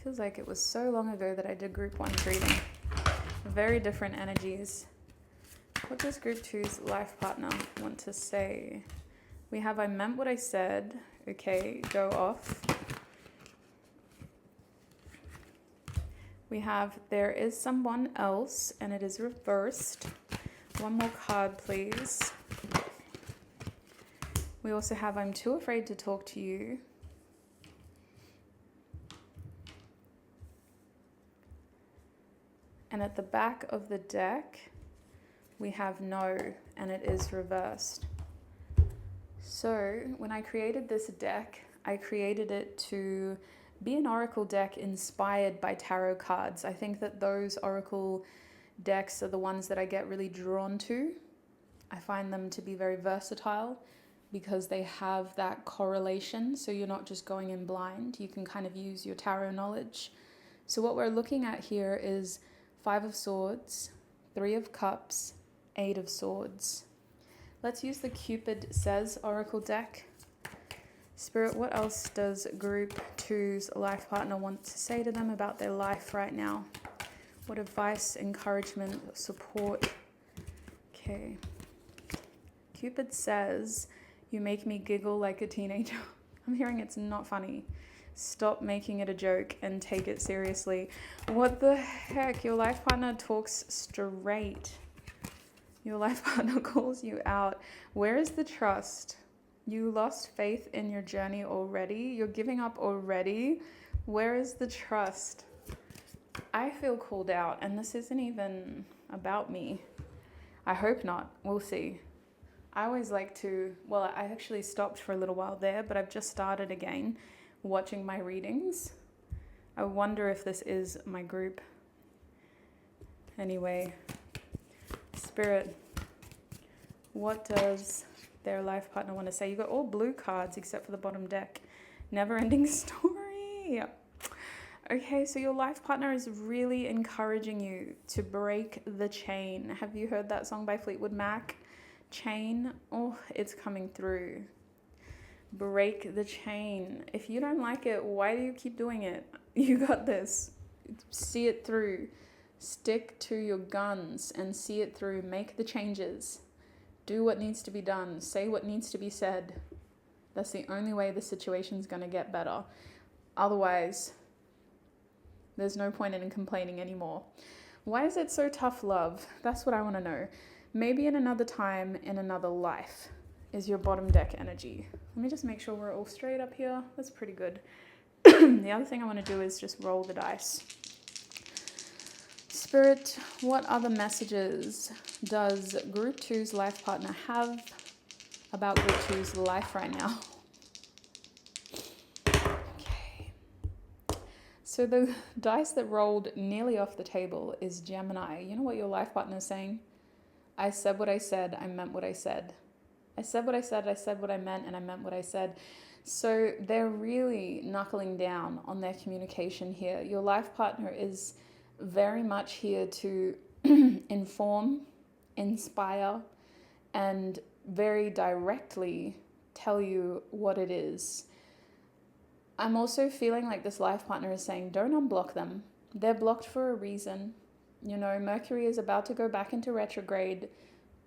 Feels like it was so long ago that I did group one's reading. Very different energies. What does group two's life partner want to say? We have I meant what I said. Okay, go off. We have there is someone else and it is reversed. One more card, please. We also have I'm too afraid to talk to you. And at the back of the deck, we have no, and it is reversed. So when I created this deck, I created it to be an oracle deck inspired by tarot cards. I think that those oracle decks are the ones that I get really drawn to. I find them to be very versatile because they have that correlation. So you're not just going in blind. You can kind of use your tarot knowledge. So what we're looking at here is 5 of Swords, 3 of Cups, 8 of Swords. Let's use the Cupid Says Oracle deck. Spirit, what else does group two's life partner want to say to them about their life right now? What advice, encouragement, support? Okay. Cupid says, you make me giggle like a teenager. I'm hearing it's not funny. Stop making it a joke and take it seriously. What the heck? Your life partner talks straight. Your life partner calls you out. Where is the trust? You lost faith in your journey already. You're giving up already. Where is the trust? I feel called out, and this isn't even about me. I hope not. We'll see. I always like to, well, I actually stopped for a little while there, but I've just started again watching my readings. I wonder if this is my group. Anyway, Spirit, what does their life partner want to say? You got all blue cards except for the bottom deck. Never ending story. Okay, so your life partner is really encouraging you to break the chain. Have you heard that song by Fleetwood Mac? Chain. Oh, it's coming through. Break the chain. If you don't like it, why do you keep doing it? You got this. See it through. Stick to your guns and see it through. Make the changes. Do what needs to be done. Say what needs to be said. That's the only way the situation's going to get better. Otherwise, there's no point in complaining anymore. Why is it so tough, love? That's what I want to know. Maybe in another time, in another life, is your bottom deck energy. Let me just make sure we're all straight up here. That's pretty good. The other thing I want to do is just roll the dice. Spirit, what other messages does group two's life partner have about group two's life right now? Okay. So the dice that rolled nearly off the table is Gemini. You know what your life partner is saying? I said what I said, I meant what I said. I said what I said what I meant, and I meant what I said. So they're really knuckling down on their communication here. Your life partner is very much here to inform, inspire, and very directly tell you what it is. I'm also feeling like this life partner is saying, don't unblock them. They're blocked for a reason. You know, Mercury is about to go back into retrograde.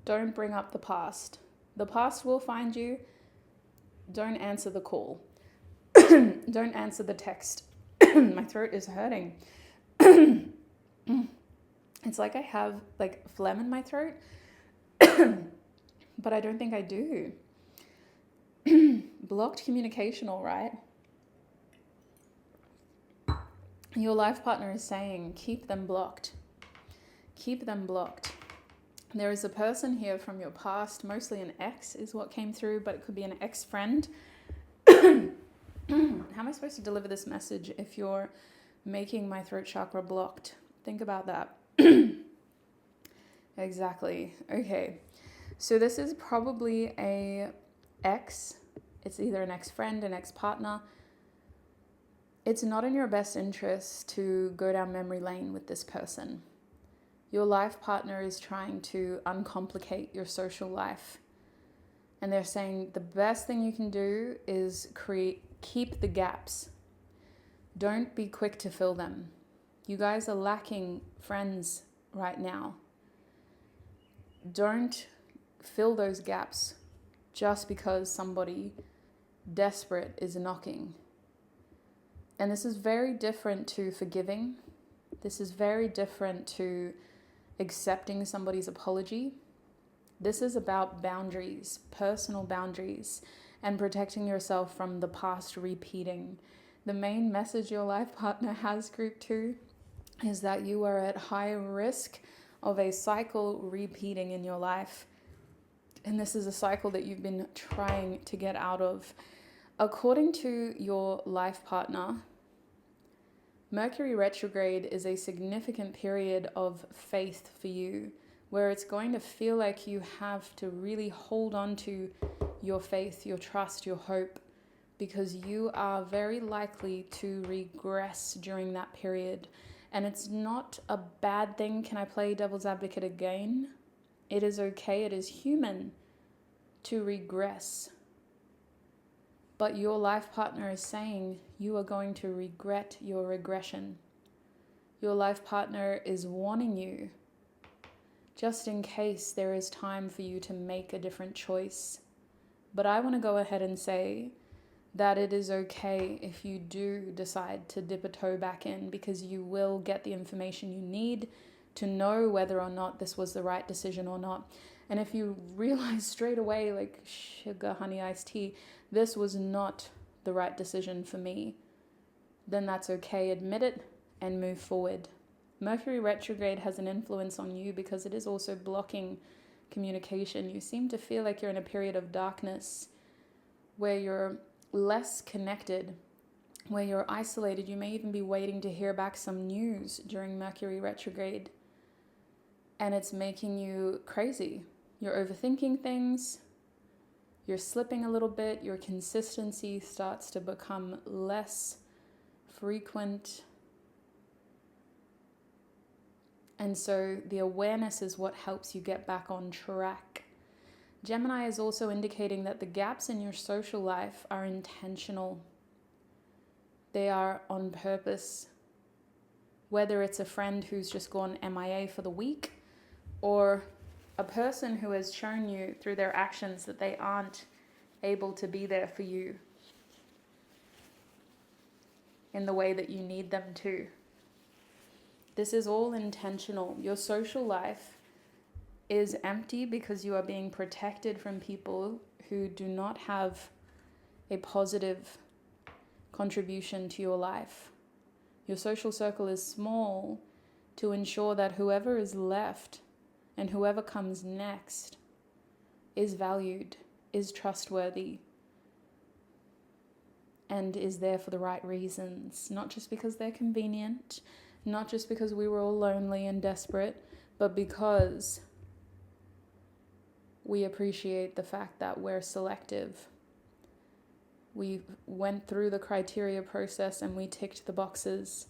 Don't bring up the past. The past will find you. Don't answer the call. Don't answer the text. My throat is hurting. It's like I have like phlegm in my throat, but I don't think I do. Blocked communication, all right. Your life partner is saying, keep them blocked. Keep them blocked. There is a person here from your past, mostly an ex is what came through, but it could be an ex-friend. How am I supposed to deliver this message if you're making my throat chakra blocked? Think about that. Exactly. Okay. So this is probably a ex. It's either an ex-friend, an ex-partner. It's not in your best interest to go down memory lane with this person. Your life partner is trying to uncomplicate your social life. And they're saying the best thing you can do is keep the gaps. Don't be quick to fill them. You guys are lacking friends right now. Don't fill those gaps just because somebody desperate is knocking. And this is very different to forgiving. This is very different to accepting somebody's apology. This is about boundaries, personal boundaries, and protecting yourself from the past repeating. The main message your life partner has, group 2, is that you are at high risk of a cycle repeating in your life. And this is a cycle that you've been trying to get out of. According to your life partner, Mercury retrograde is a significant period of faith for you, where it's going to feel like you have to really hold on to your faith, your trust, your hope, because you are very likely to regress during that period. And it's not a bad thing. Can I play devil's advocate again? It is okay. It is human to regress. But your life partner is saying you are going to regret your regression. Your life partner is warning you, just in case there is time for you to make a different choice. But I want to go ahead and say that it is okay if you do decide to dip a toe back in, because you will get the information you need to know whether or not this was the right decision or not. And if you realize straight away, like sugar, honey, iced tea, this was not the right decision for me, then that's okay. Admit it and move forward. Mercury retrograde has an influence on you because it is also blocking communication. You seem to feel like you're in a period of darkness where you're less connected, where you're isolated. You may even be waiting to hear back some news during Mercury retrograde, and it's making you crazy. You're overthinking things. You're slipping a little bit. Your consistency starts to become less frequent. And so the awareness is what helps you get back on track. Gemini is also indicating that the gaps in your social life are intentional. They are on purpose. Whether it's a friend who's just gone MIA for the week, or a person who has shown you through their actions that they aren't able to be there for you in the way that you need them to. This is all intentional. Your social life is empty because you are being protected from people who do not have a positive contribution to your life. Your social circle is small to ensure that whoever is left and whoever comes next is valued, is trustworthy, and is there for the right reasons. Not just because they're convenient, not just because we were all lonely and desperate, but because we appreciate the fact that we're selective. We went through the criteria process and we ticked the boxes.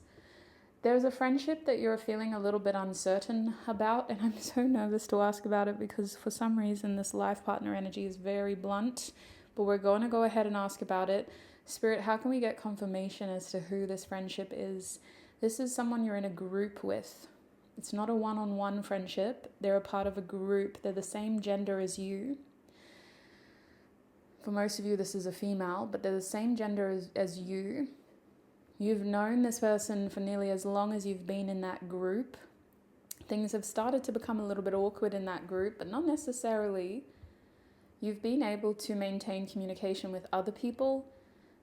There's a friendship that you're feeling a little bit uncertain about, and I'm so nervous to ask about it because for some reason this life partner energy is very blunt, but we're going to go ahead and ask about it. Spirit, how can we get confirmation as to who this friendship is? This is someone you're in a group with. It's not a one-on-one friendship. They're a part of a group. They're the same gender as you. For most of you, this is a female, but they're the same gender as you. You've known this person for nearly as long as you've been in that group. Things have started to become a little bit awkward in that group, but not necessarily. You've been able to maintain communication with other people,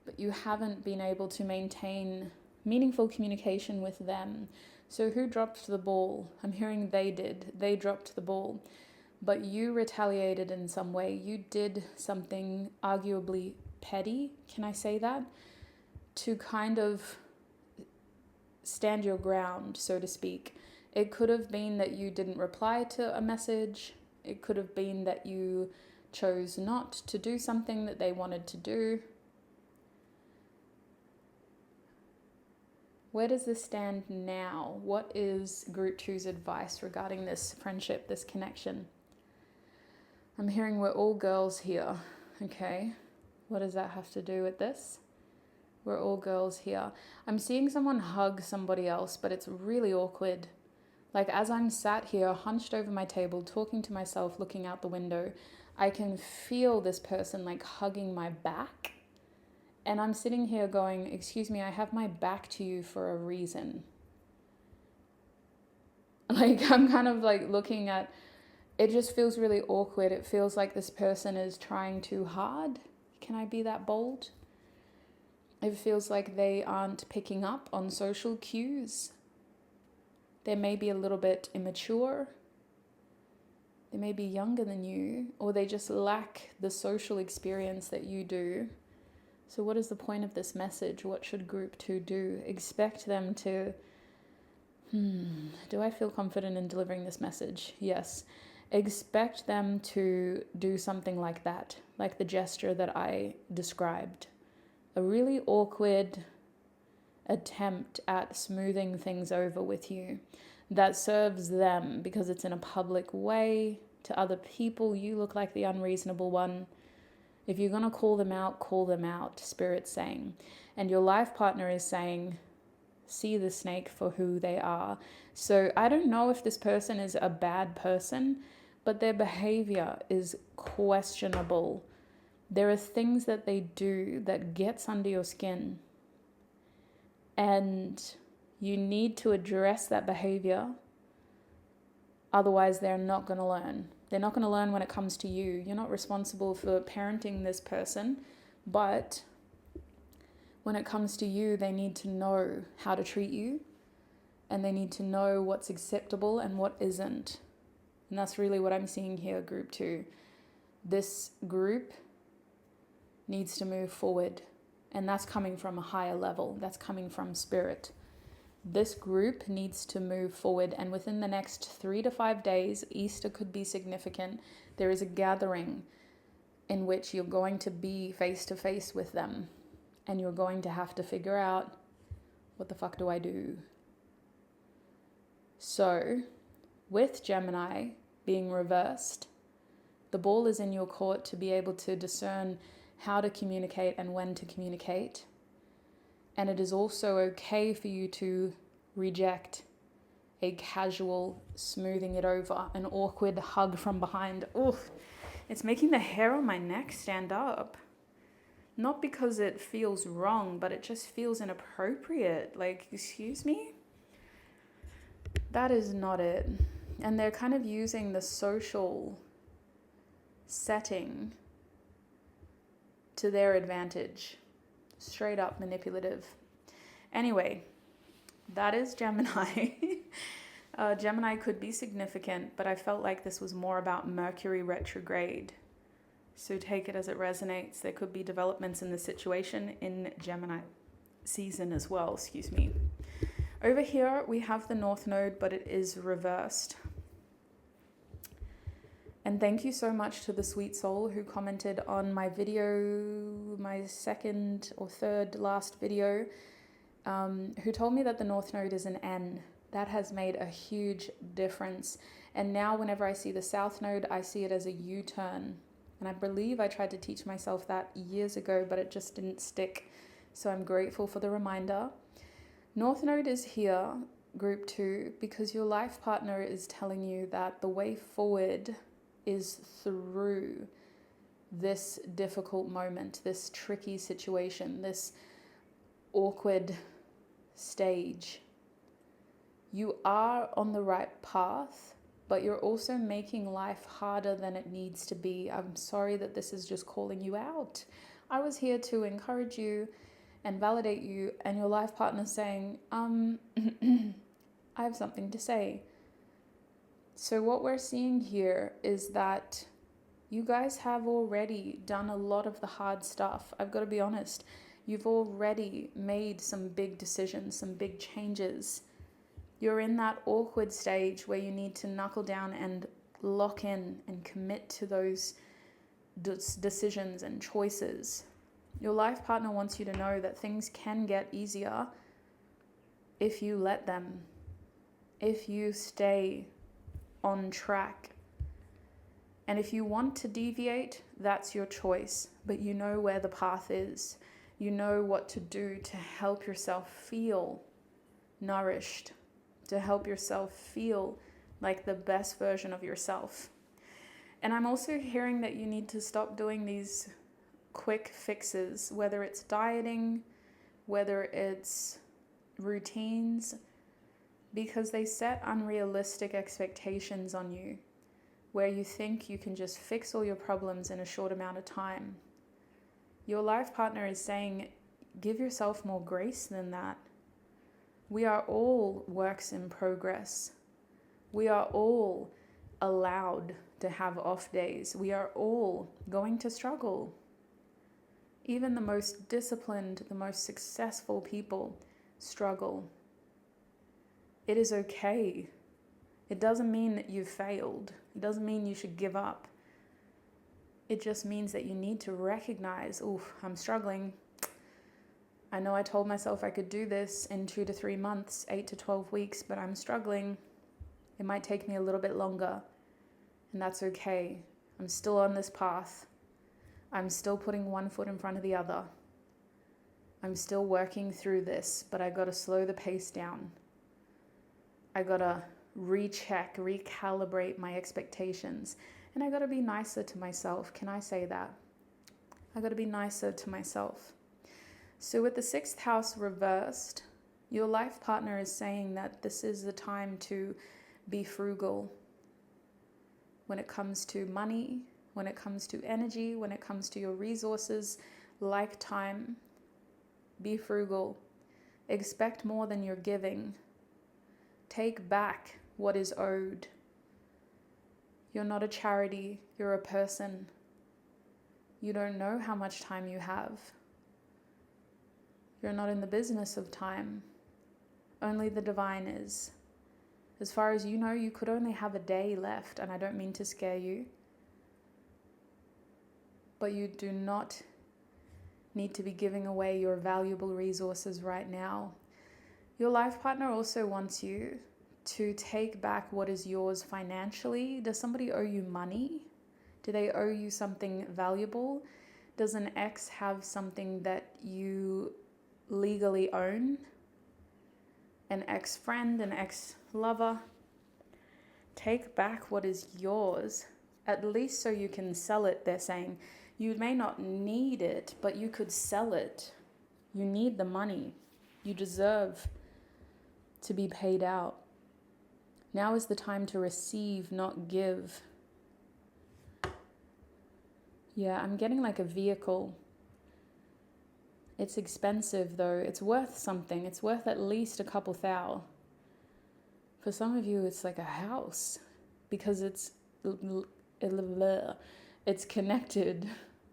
but you haven't been able to maintain meaningful communication with them. So who dropped the ball? I'm hearing they did. They dropped the ball. But you retaliated in some way. You did something arguably petty, can I say that? To kind of stand your ground, so to speak. It could have been that you didn't reply to a message. It could have been that you chose not to do something that they wanted to do. Where does this stand now? What is group two's advice regarding this friendship, this connection? I'm hearing we're all girls here. Okay. What does that have to do with this? We're all girls here. I'm seeing someone hug somebody else, but it's really awkward. Like as I'm sat here, hunched over my table, talking to myself, looking out the window, I can feel this person like hugging my back. And I'm sitting here going, excuse me, I have my back to you for a reason. Like I'm kind of like looking at, it just feels really awkward. It feels like this person is trying too hard. Can I be that bold? It feels like they aren't picking up on social cues. They may be a little bit immature. They may be younger than you, or they just lack the social experience that you do. So what is the point of this message? What should group two do? Expect them to, do I feel confident in delivering this message? Yes. Expect them to do something like that, like the gesture that I described. A really awkward attempt at smoothing things over with you that serves them because it's in a public way. To other people, you look like the unreasonable one. If you're going to call them out, Spirit's saying. And your life partner is saying, see the snake for who they are. So I don't know if this person is a bad person, but their behavior is questionable. There are things that they do that gets under your skin. And you need to address that behavior. Otherwise, they're not going to learn. They're not going to learn when it comes to you. You're not responsible for parenting this person, but when it comes to you, they need to know how to treat you, and they need to know what's acceptable and what isn't. And that's really what I'm seeing here, group two. This group needs to move forward, and that's coming from a higher level. That's coming from spirit. This group needs to move forward, and within the next 3 to 5 days, Easter could be significant. There is a gathering in which you're going to be face to face with them, and you're going to have to figure out, what the fuck do I do? So, with Gemini being reversed, the ball is in your court to be able to discern how to communicate and when to communicate. And it is also okay for you to reject a casual smoothing it over, an awkward hug from behind. Oof, it's making the hair on my neck stand up. Not because it feels wrong, but it just feels inappropriate. Like, excuse me? That is not it. And they're kind of using the social setting to their advantage. Straight up manipulative. Anyway, that is Gemini. Gemini could be significant, but I felt like this was more about Mercury retrograde. So take it as it resonates. There could be developments in the situation in Gemini season as well, excuse me. Over here, we have the North Node, but it is reversed. And thank you so much to the sweet soul who commented on my video, my second or third last video, who told me that the North Node is an N. That has made a huge difference. And now whenever I see the South Node, I see it as a U-turn. And I believe I tried to teach myself that years ago, but it just didn't stick. So I'm grateful for the reminder. North Node is here, group 2, because your life partner is telling you that the way forward is through this difficult moment, this tricky situation, this awkward stage. You are on the right path, but you're also making life harder than it needs to be. I'm sorry that this is just calling you out. I was here to encourage you and validate you, and your life partner's saying, I have something to say. So what we're seeing here is that you guys have already done a lot of the hard stuff. I've got to be honest. You've already made some big decisions, some big changes. You're in that awkward stage where you need to knuckle down and lock in and commit to those decisions and choices. Your life partner wants you to know that things can get easier if you let them, if you stay on track. And if you want to deviate, that's your choice, but you know where the path is. You know what to do to help yourself feel nourished, to help yourself feel like the best version of yourself. And I'm also hearing that you need to stop doing these quick fixes, whether it's dieting, whether it's routines, because they set unrealistic expectations on you, where you think you can just fix all your problems in a short amount of time. Your life partner is saying, give yourself more grace than that. We are all works in progress. We are all allowed to have off days. We are all going to struggle. Even the most disciplined, the most successful people struggle. It is okay. It doesn't mean that you've failed. It doesn't mean you should give up. It just means that you need to recognize, oof, I'm struggling. I know I told myself I could do this in 2 to 3 months, 8 to 12 weeks, but I'm struggling. It might take me a little bit longer, and that's okay. I'm still on this path. I'm still putting one foot in front of the other. I'm still working through this, but I gotta slow the pace down. I gotta recheck, recalibrate my expectations, and I gotta be nicer to myself. Can I say that? I gotta be nicer to myself. So with the 6th house reversed, your life partner is saying that this is the time to be frugal when it comes to money, when it comes to energy, when it comes to your resources, like time. Be frugal. Expect more than you're giving. Take back what is owed. You're not a charity, you're a person. You don't know how much time you have. You're not in the business of time. Only the divine is. As far as you know, you could only have a day left, and I don't mean to scare you. But you do not need to be giving away your valuable resources right now. Your life partner also wants you to take back what is yours financially. Does somebody owe you money? Do they owe you something valuable? Does an ex have something that you legally own? An ex-friend, an ex-lover? Take back what is yours, at least so you can sell it, they're saying. You may not need it, but you could sell it. You need the money. You deserve to be paid out. Now is the time to receive, not give. Yeah, I'm getting like a vehicle. It's expensive though. It's worth something. It's worth at least a couple thou. For some of you, it's like a house because it's connected.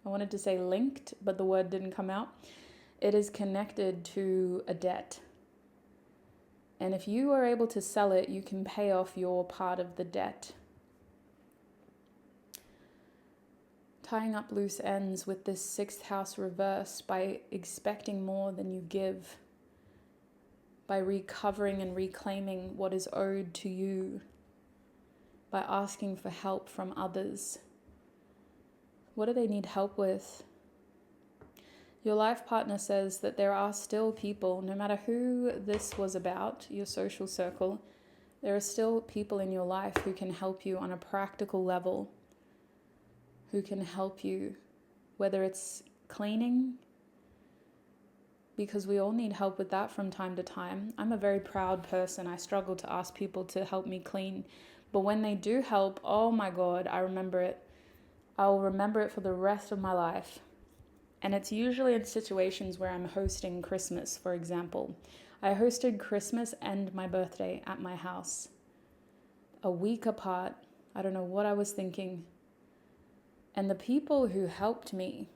I wanted to say linked, but the word didn't come out. It is connected to a debt. And if you are able to sell it, you can pay off your part of the debt. Tying up loose ends with this 6th house reversed by expecting more than you give, by recovering and reclaiming what is owed to you, by asking for help from others. What do they need help with? Your life partner says that there are still people, no matter who this was about, your social circle, there are still people in your life who can help you on a practical level, who can help you, whether it's cleaning, because we all need help with that from time to time. I'm a very proud person. I struggle to ask people to help me clean. But when they do help, oh my God, I remember it. I'll remember it for the rest of my life. And it's usually in situations where I'm hosting Christmas, for example. I hosted Christmas and my birthday at my house, a week apart. I don't know what I was thinking. And the people who helped me,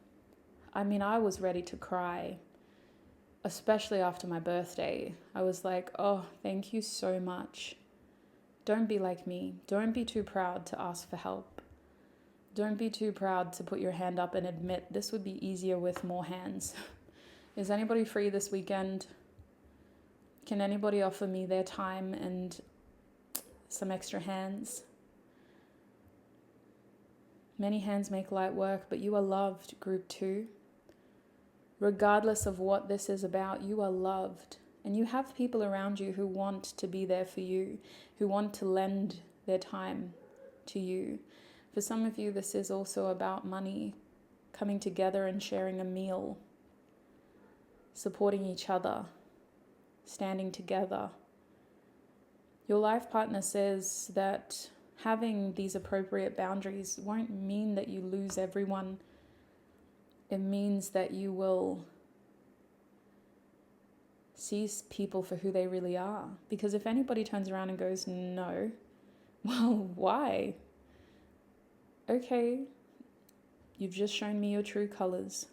I mean, I was ready to cry, especially after my birthday. I was like, oh, thank you so much. Don't be like me. Don't be too proud to ask for help. Don't be too proud to put your hand up and admit this would be easier with more hands. Is anybody free this weekend? Can anybody offer me their time and some extra hands? Many hands make light work, but you are loved, group 2. Regardless of what this is about, you are loved. And you have people around you who want to be there for you, who want to lend their time to you. For some of you, this is also about money, coming together and sharing a meal, supporting each other, standing together. Your life partner says that having these appropriate boundaries won't mean that you lose everyone. It means that you will see people for who they really are. Because if anybody turns around and goes, no, well, why? Okay, you've just shown me your true colors.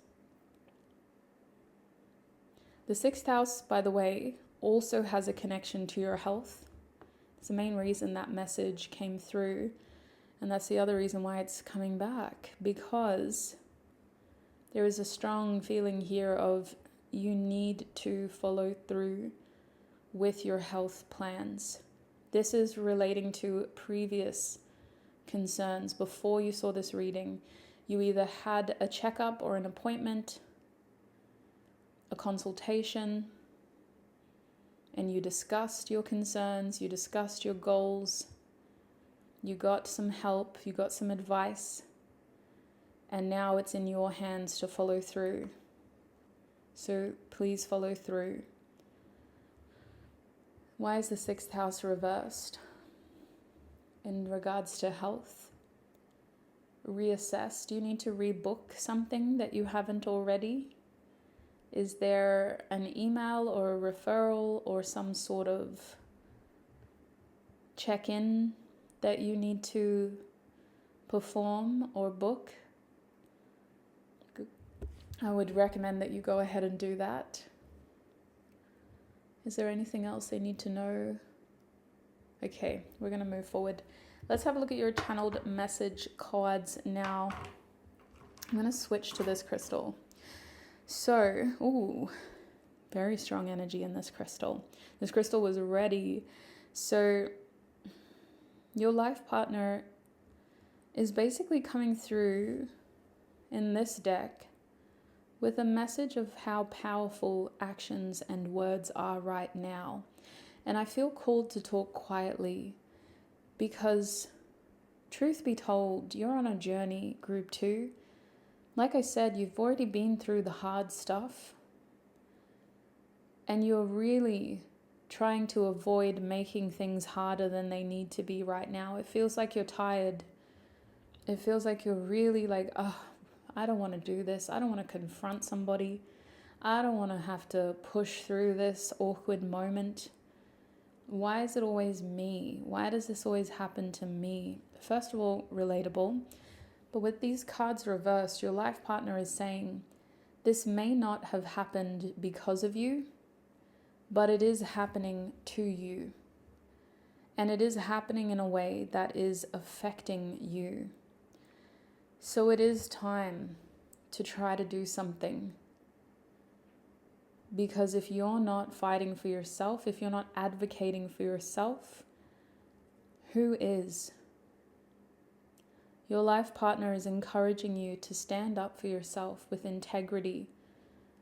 The 6th house, by the way, also has a connection to your health. It's the main reason that message came through. And that's the other reason why it's coming back. Because there is a strong feeling here of you need to follow through with your health plans. This is relating to previous concerns. Before you saw this reading, you either had a checkup or an appointment, a consultation, and you discussed your concerns, you discussed your goals, you got some help, you got some advice, and now it's in your hands to follow through. So please follow through. Why is the 6th house reversed? In regards to health, reassess. Do you need to rebook something that you haven't already? Is there an email or a referral or some sort of check-in that you need to perform or book? I would recommend that you go ahead and do that. Is there anything else they need to know? Okay, we're going to move forward. Let's have a look at your channeled message cards now. I'm going to switch to this crystal. So, very strong energy in this crystal. This crystal was ready. So, your life partner is basically coming through in this deck with a message of how powerful actions and words are right now. And I feel called to talk quietly because, truth be told, you're on a journey, group 2. Like I said, you've already been through the hard stuff and you're really trying to avoid making things harder than they need to be right now. It feels like you're tired. It feels like you're really like, I don't want to do this. I don't want to confront somebody. I don't want to have to push through this awkward moment. Why is it always me? Why does this always happen to me? First of all, relatable. But with these cards reversed, your life partner is saying, this may not have happened because of you, but it is happening to you. And it is happening in a way that is affecting you. So it is time to try to do something. Because if you're not fighting for yourself, if you're not advocating for yourself, who is? Your life partner is encouraging you to stand up for yourself with integrity,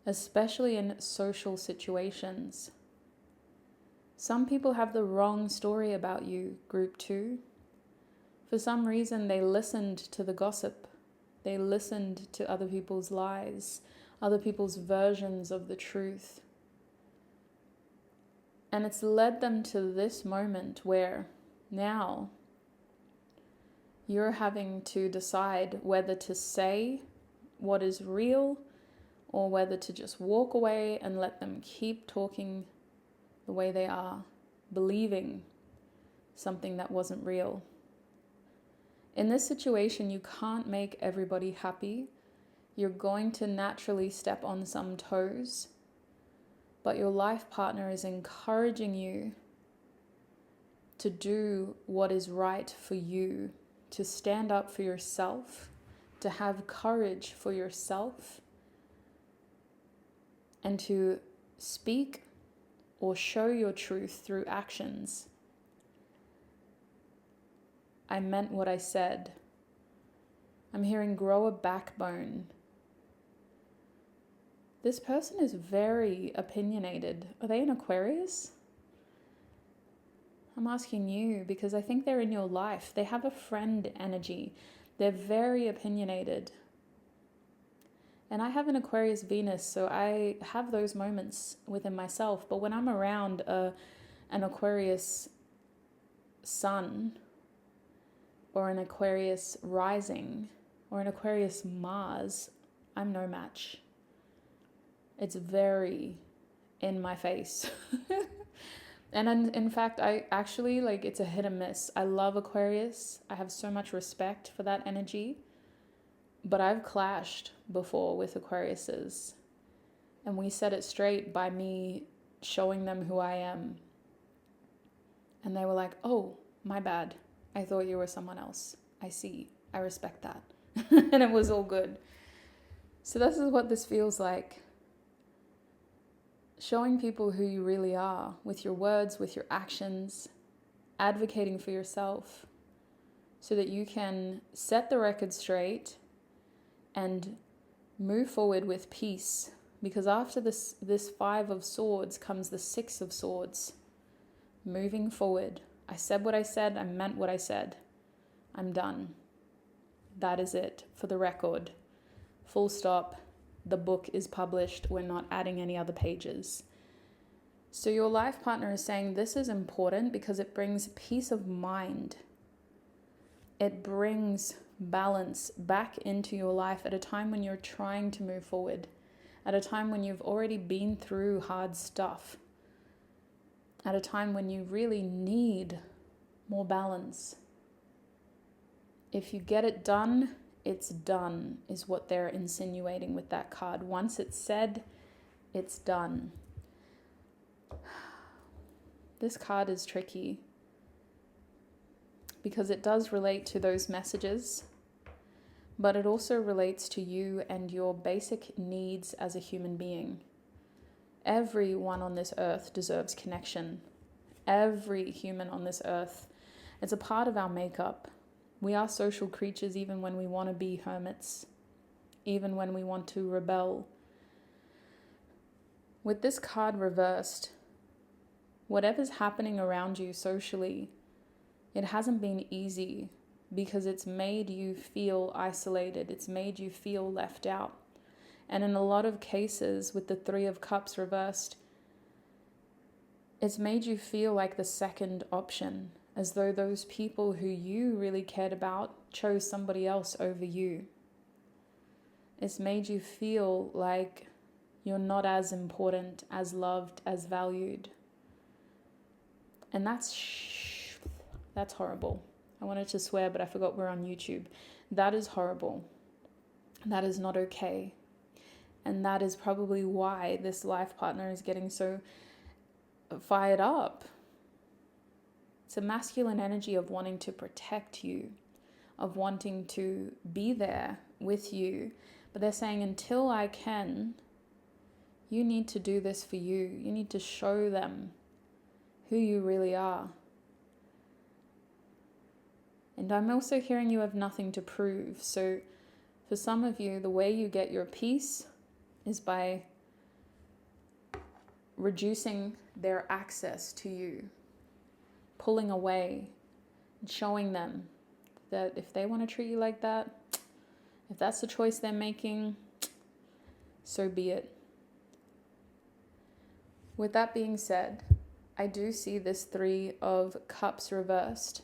especially in social situations. Some people have the wrong story about you, group 2. For some reason, they listened to the gossip. They listened to other people's lies, other people's versions of the truth. And it's led them to this moment where now you're having to decide whether to say what is real or whether to just walk away and let them keep talking the way they are, believing something that wasn't real. In this situation, you can't make everybody happy. You're going to naturally step on some toes, but your life partner is encouraging you to do what is right for you, to stand up for yourself, to have courage for yourself, and to speak or show your truth through actions. I meant what I said. I'm hearing grow a backbone. This person is very opinionated. Are they an Aquarius? I'm asking you because I think they're in your life. They have a friend energy. They're very opinionated. And I have an Aquarius Venus, so I have those moments within myself. But when I'm around an Aquarius Sun, or an Aquarius rising, or an Aquarius Mars, I'm no match. It's very in my face. And in fact, I actually, it's a hit and miss. I love Aquarius. I have so much respect for that energy. But I've clashed before with Aquariuses. And we set it straight by me showing them who I am. And they were like, oh, my bad. I thought you were someone else. I see. I respect that. And it was all good. So this is what this feels like. Showing people who you really are with your words, with your actions, advocating for yourself so that you can set the record straight and move forward with peace. Because after this 5 of Swords comes the 6 of Swords. Moving forward. I said what I said. I meant what I said. I'm done. That is it for the record. Full stop. The book is published. We're not adding any other pages. So your life partner is saying this is important because it brings peace of mind. It brings balance back into your life at a time when you're trying to move forward, at a time when you've already been through hard stuff, at a time when you really need more balance. If you get it done, it's done, is what they're insinuating with that card. Once it's said, it's done. This card is tricky because it does relate to those messages, but it also relates to you and your basic needs as a human being. Everyone on this earth deserves connection. Every human on this earth. It's a part of our makeup. We are social creatures even when we want to be hermits, even when we want to rebel. With this card reversed, whatever's happening around you socially, it hasn't been easy because it's made you feel isolated. It's made you feel left out. And in a lot of cases with the 3 of Cups reversed, it's made you feel like the second option, as though those people who you really cared about chose somebody else over you. It's made you feel like you're not as important, as loved, as valued. And that's horrible. I wanted to swear, but I forgot we're on YouTube. That is horrible. That is not okay. And that is probably why this life partner is getting so fired up. It's a masculine energy of wanting to protect you, of wanting to be there with you. But they're saying, until I can, you need to do this for you. You need to show them who you really are. And I'm also hearing you have nothing to prove. So for some of you, the way you get your peace is by reducing their access to you, pulling away, and showing them that if they want to treat you like that, if that's the choice they're making, so be it. With that being said, I do see this 3 of Cups reversed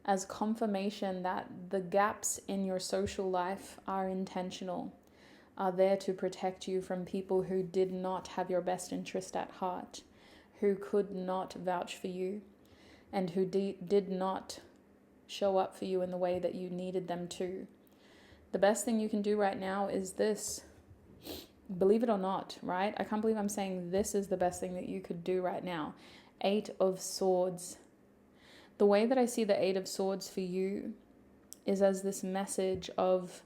as confirmation that the gaps in your social life are intentional, are there to protect you from people who did not have your best interest at heart, who could not vouch for you, and who did not show up for you in the way that you needed them to. The best thing you can do right now is this. Believe it or not, right? I can't believe I'm saying this is the best thing that you could do right now. 8 of Swords. The way that I see the 8 of Swords for you is as this message of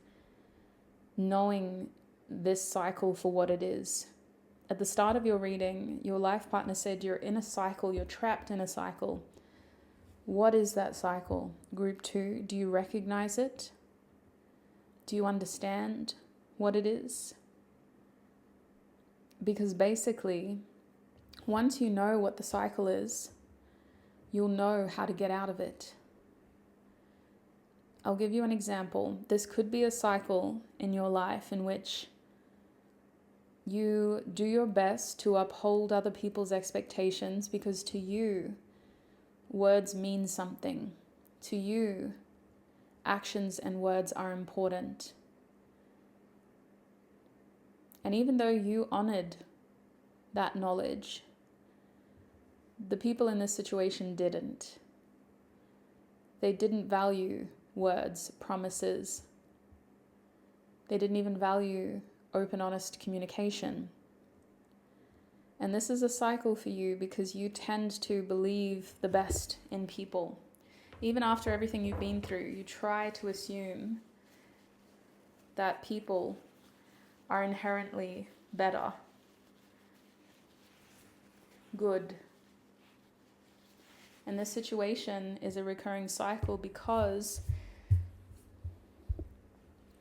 knowing this cycle for what it is, At the start of your reading, your life partner said you're in a cycle, you're trapped in a cycle. What is that cycle? Group 2, do you recognize it? Do you understand what it is? Because basically, once you know what the cycle is, you'll know how to get out of it. I'll give you an example. This could be a cycle in your life in which you do your best to uphold other people's expectations because to you, words mean something. To you, actions and words are important. And even though you honored that knowledge, the people in this situation didn't. They didn't value words, promises. They didn't even value open, honest communication. And this is a cycle for you because you tend to believe the best in people. Even after everything you've been through, you try to assume that people are inherently better, good. And this situation is a recurring cycle because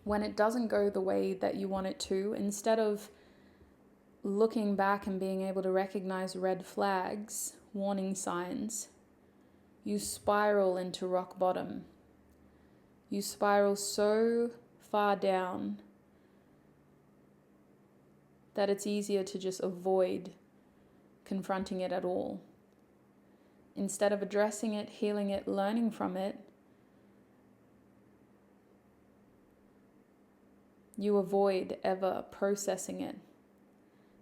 when it doesn't go the way that you want it to, instead of looking back and being able to recognize red flags, warning signs, you spiral into rock bottom. You spiral so far down that it's easier to just avoid confronting it at all. Instead of addressing it, healing it, learning from it, you avoid ever processing it.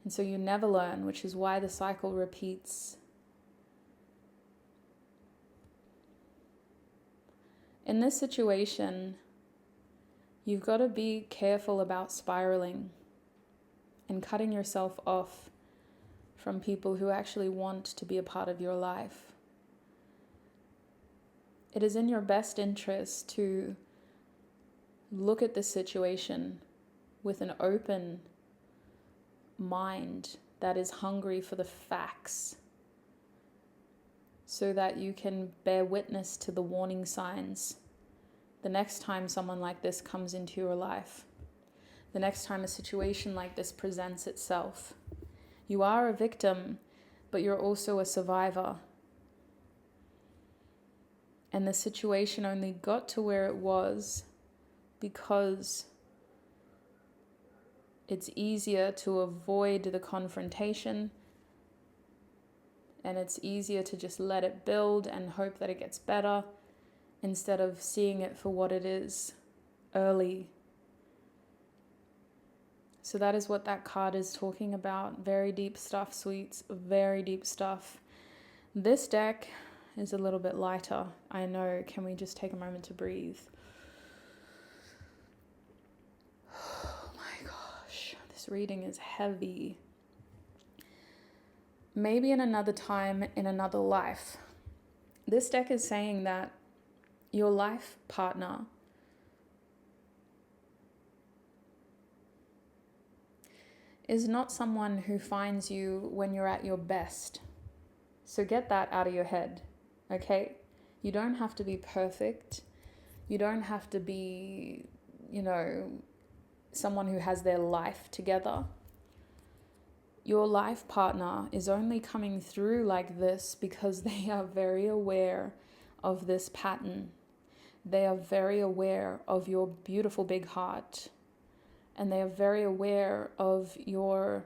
And so you never learn, which is why the cycle repeats. In this situation, you've got to be careful about spiraling and cutting yourself off from people who actually want to be a part of your life. It is in your best interest to look at this situation with an open mind that is hungry for the facts so that you can bear witness to the warning signs the next time someone like this comes into your life, the next time a situation like this presents itself. You are a victim, but you're also a survivor. And the situation only got to where it was because it's easier to avoid the confrontation and it's easier to just let it build and hope that it gets better instead of seeing it for what it is early. So that is what that card is talking about. Very deep stuff, sweets, very deep stuff. This deck is a little bit lighter. I know, can we just take a moment to breathe? Reading is heavy. Maybe in another time, in another life. This deck is saying that your life partner is not someone who finds you when you're at your best. So get that out of your head, okay? You don't have to be perfect. You don't have to be, someone who has their life together. Your life partner is only coming through like this because they are very aware of this pattern. They are very aware of your beautiful big heart. And they are very aware of your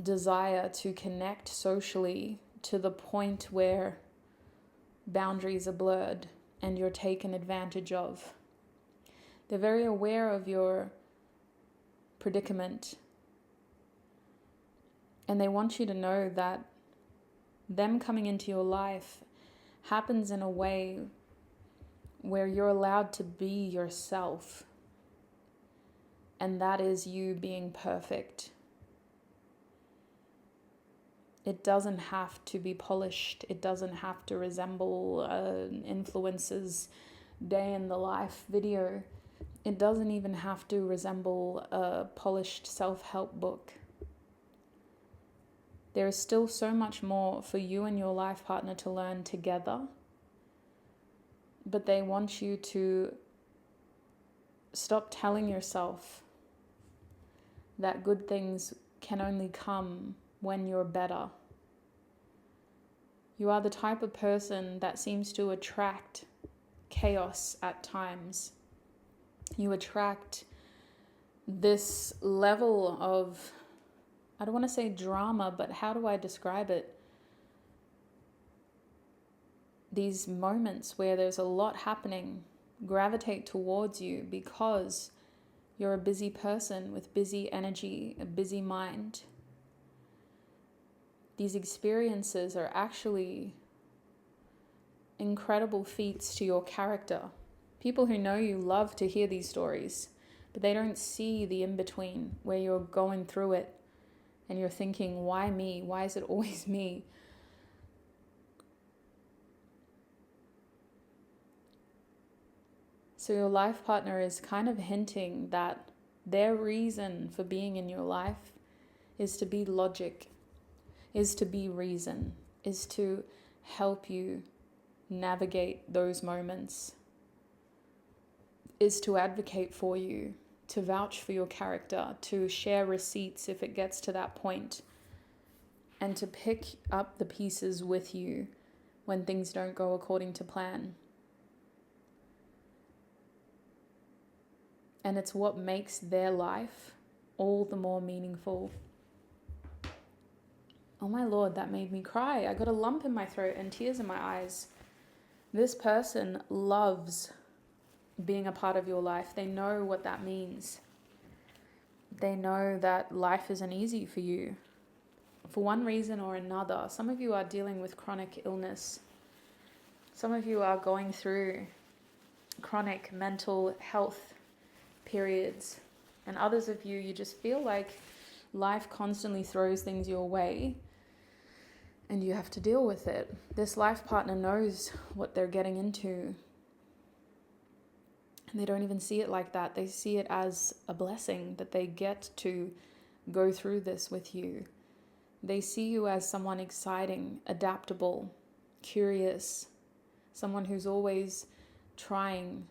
desire to connect socially to the point where boundaries are blurred and you're taken advantage of. They're very aware of your predicament. And they want you to know that them coming into your life happens in a way where you're allowed to be yourself. And that is you being perfect. It doesn't have to be polished. It doesn't have to resemble influencer's day in the life video. It doesn't even have to resemble a polished self-help book. There is still so much more for you and your life partner to learn together, but they want you to stop telling yourself that good things can only come when you're better. You are the type of person that seems to attract chaos at times. You attract this level of, I don't want to say drama, but how do I describe it? These moments where there's a lot happening gravitate towards you because you're a busy person with busy energy, a busy mind. These experiences are actually incredible feats to your character. People who know you love to hear these stories, but they don't see the in-between where you're going through it and you're thinking, why me? Why is it always me? So your life partner is kind of hinting that their reason for being in your life is to be logic, is to be reason, is to help you navigate those moments, is to advocate for you, to vouch for your character, to share receipts if it gets to that point, and to pick up the pieces with you when things don't go according to plan. And it's what makes their life all the more meaningful. Oh my Lord, that made me cry. I got a lump in my throat and tears in my eyes. This person loves being a part of your life. They know what that means. They know that life isn't easy for you for one reason or another. Some of you are dealing with chronic illness. Some of you are going through chronic mental health periods. And others of you, you just feel like life constantly throws things your way and you have to deal with it. This life partner knows what they're getting into. And they don't even see it like that. They see it as a blessing that they get to go through this with you. They see you as someone exciting, adaptable, curious, someone who's always trying,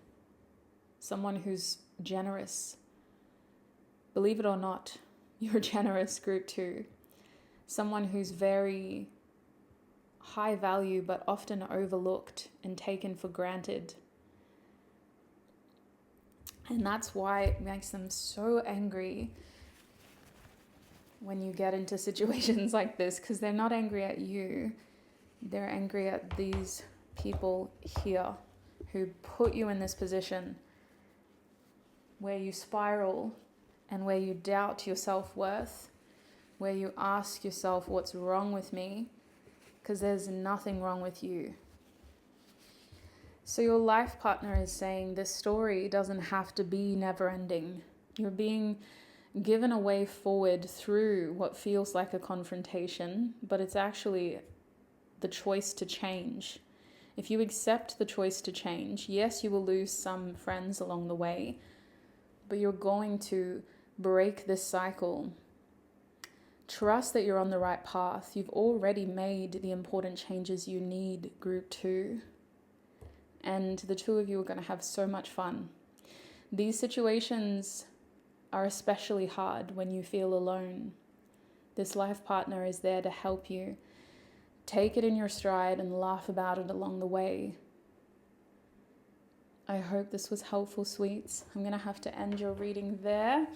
someone who's generous. Believe it or not, you're generous, group 2. Someone who's very high value but often overlooked and taken for granted. And that's why it makes them so angry when you get into situations like this, because they're not angry at you. They're angry at these people here who put you in this position where you spiral and where you doubt your self-worth, where you ask yourself, what's wrong with me? Because there's nothing wrong with you. So your life partner is saying this story doesn't have to be never-ending. You're being given a way forward through what feels like a confrontation, but it's actually the choice to change. If you accept the choice to change, yes, you will lose some friends along the way, but you're going to break this cycle. Trust that you're on the right path. You've already made the important changes you need, group 2. And the two of you are going to have so much fun. These situations are especially hard when you feel alone. This life partner is there to help you. Take it in your stride and laugh about it along the way. I hope this was helpful, sweets. I'm going to have to end your reading there.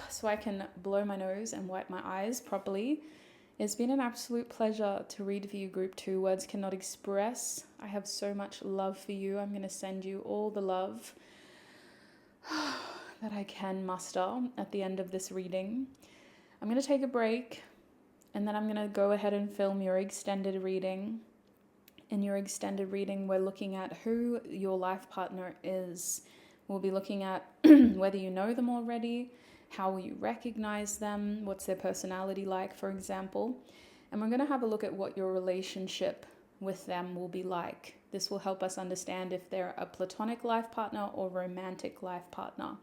So I can blow my nose and wipe my eyes properly. It's been an absolute pleasure to read for you, group 2. Words cannot express. I have so much love for you. I'm going to send you all the love that I can muster at the end of this reading. I'm going to take a break and then I'm going to go ahead and film your extended reading. In your extended reading, we're looking at who your life partner is. We'll be looking at whether you know them already, how will you recognize them, what's their personality like, for example. And we're going to have a look at what your relationship with them will be like. This will help us understand if they're a platonic life partner or romantic life partner.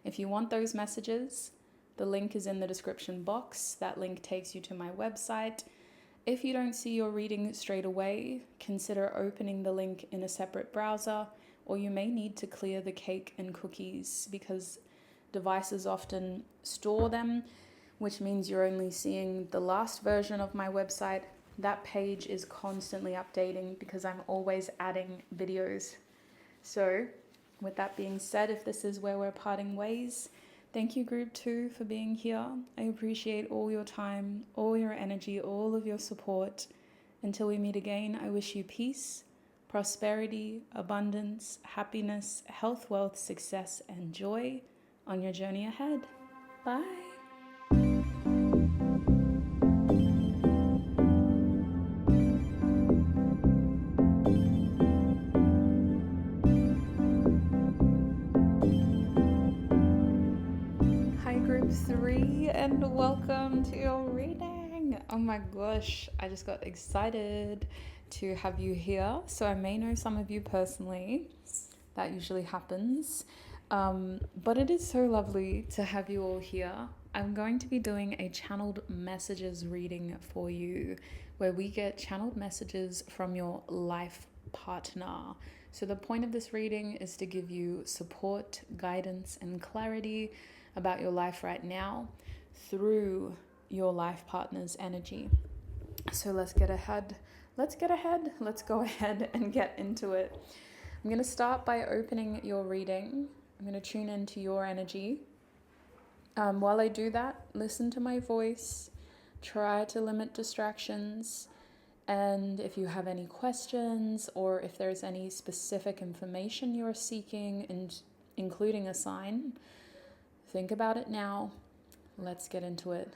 If you want those messages, The link is in the description box. That link takes you to my website. If you don't see your reading straight away, consider opening the link in a separate browser, or you may need to clear the cake and cookies because devices often store them, which means you're only seeing the last version of my website. That page is constantly updating because I'm always adding videos. So with that being said, if this is where we're parting ways, thank you, Group 2, for being here. I appreciate all your time, all your energy, all of your support. Until we meet again, I wish you peace, prosperity, abundance, happiness, health, wealth, success, and joy on your journey ahead. Bye. Group 3, and welcome to your reading. Oh my gosh, I just got excited to have you here. So I may know some of you personally. That usually happens. But it is so lovely to have you all here. I'm going to be doing a channeled messages reading for you, where we get channeled messages from your life partner. So the point of this reading is to give you support, guidance, and clarity about your life right now through your life partner's energy. So let's go ahead and get into it. I'm going to start by opening your reading. I'm going to tune into your energy. While I do that, listen to my voice, try to limit distractions, and if you have any questions or if there's any specific information you're seeking, including a sign, think about it now. Let's get into it.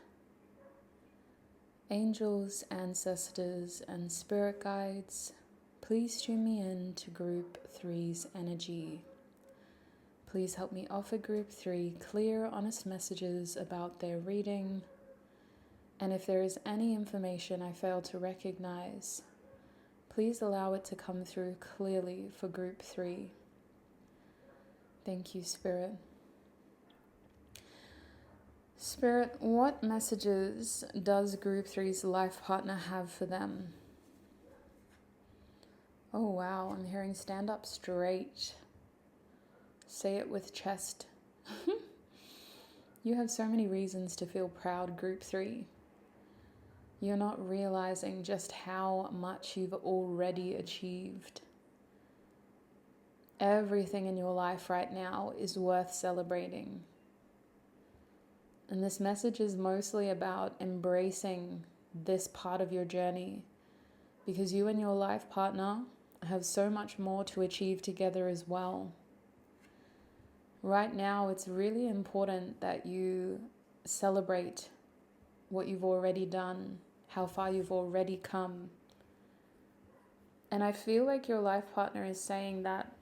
Angels, ancestors, and spirit guides, please tune me in to Group 3's energy. Please help me offer Group 3 clear, honest messages about their reading. And if there is any information I fail to recognize, please allow it to come through clearly for Group 3. Thank you, Spirit. Spirit, what messages does Group 3's life partner have for them? Oh wow, I'm hearing stand up straight. Say it with chest. You have so many reasons to feel proud, Group 3. You're not realizing just how much you've already achieved. Everything in your life right now is worth celebrating. And this message is mostly about embracing this part of your journey, because you and your life partner have so much more to achieve together as well. Right now, it's really important that you celebrate what you've already done, how far you've already come. And I feel like your life partner is saying that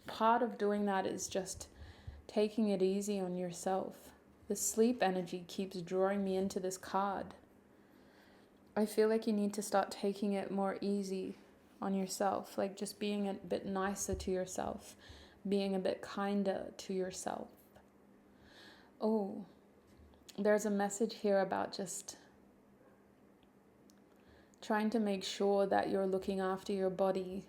part of doing that is just taking it easy on yourself. The sleep energy keeps drawing me into this card. I feel like you need to start taking it more easy on yourself, like just being a bit nicer to yourself, being a bit kinder to yourself. Oh, there's a message here about just trying to make sure that you're looking after your body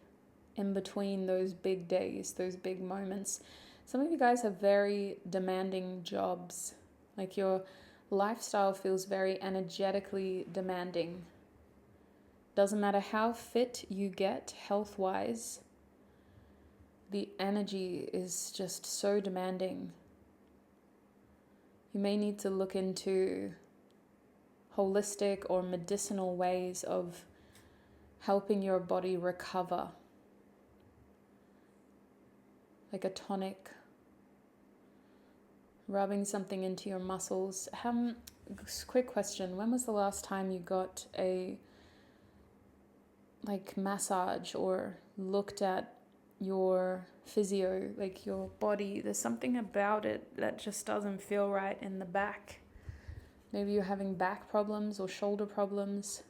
in between those big days, those big moments. Some of you guys have very demanding jobs. Like your lifestyle feels very energetically demanding. Doesn't matter how fit you get health-wise, the energy is just so demanding. You may need to look into holistic or medicinal ways of helping your body recover. Like a tonic, rubbing something into your muscles. Quick question, when was the last time you got a massage or looked at your physio, like your body? There's something about it that just doesn't feel right in the back. Maybe you're having back problems or shoulder problems,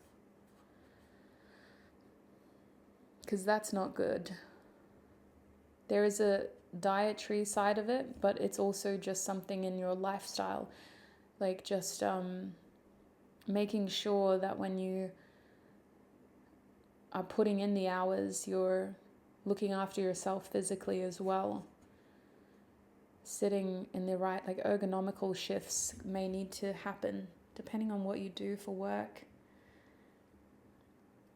because that's not good. There is a dietary side of it, but it's also just something in your lifestyle. Like just making sure that when you are putting in the hours, you're looking after yourself physically as well. Sitting in the right, like ergonomical shifts may need to happen depending on what you do for work.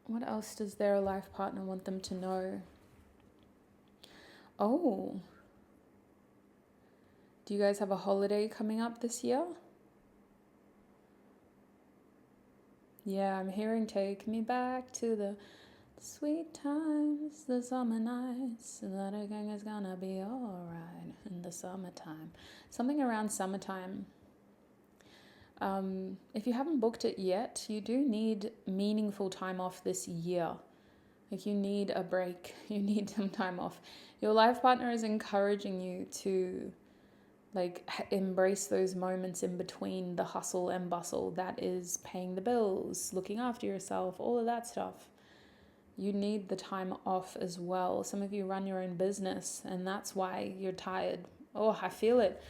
What else does their life partner want them to know? Oh, do you guys have a holiday coming up this year? Yeah, I'm hearing take me back to the sweet times, the summer nights, that everything is gonna be alright in the summertime. Something around summertime. If you haven't booked it yet, you do need meaningful time off this year. Like you need a break, you need some time off. Your life partner is encouraging you to like embrace those moments in between the hustle and bustle that is paying the bills, looking after yourself, all of that stuff. You need the time off as well. Some of you run your own business and that's why you're tired. Oh, I feel it.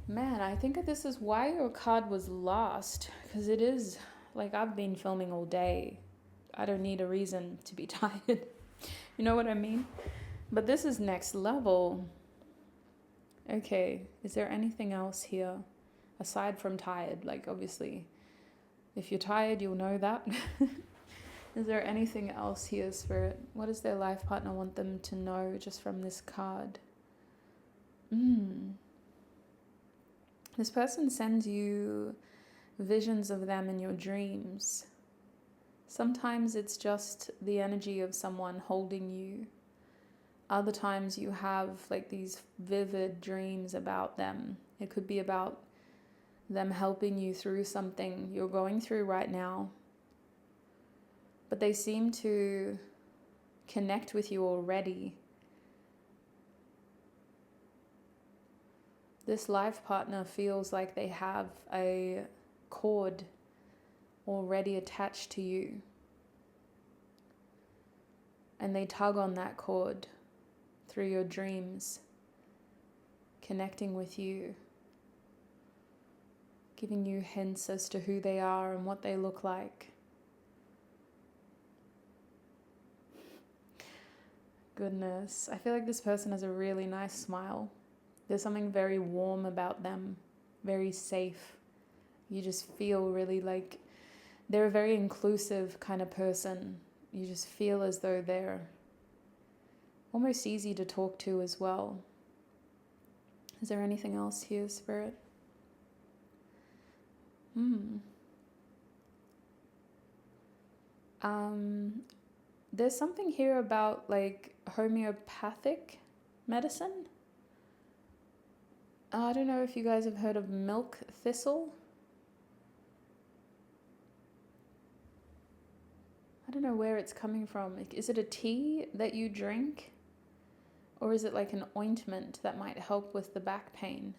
Man, I think this is why your card was last, because it is like I've been filming all day. I don't need a reason to be tired. You know what I mean? But this is next level. Okay, is there anything else here aside from tired? Like obviously, if you're tired, you'll know that. Is there anything else here, Spirit? What does their life partner want them to know just from this card? This person sends you visions of them in your dreams. Sometimes it's just the energy of someone holding you. Other times you have like these vivid dreams about them. It could be about them helping you through something you're going through right now. But they seem to connect with you already. This life partner feels like they have a cord already attached to you. And they tug on that cord through your dreams, connecting with you, giving you hints as to who they are and what they look like. Goodness, I feel like this person has a really nice smile. There's something very warm about them, very safe. You just feel really like they're a very inclusive kind of person. You just feel as though they're almost easy to talk to as well. Is there anything else here, Spirit? There's something here about like homeopathic medicine. I don't know if you guys have heard of milk thistle. I don't know where it's coming from. Like, is it a tea that you drink? Or is it like an ointment that might help with the back pain?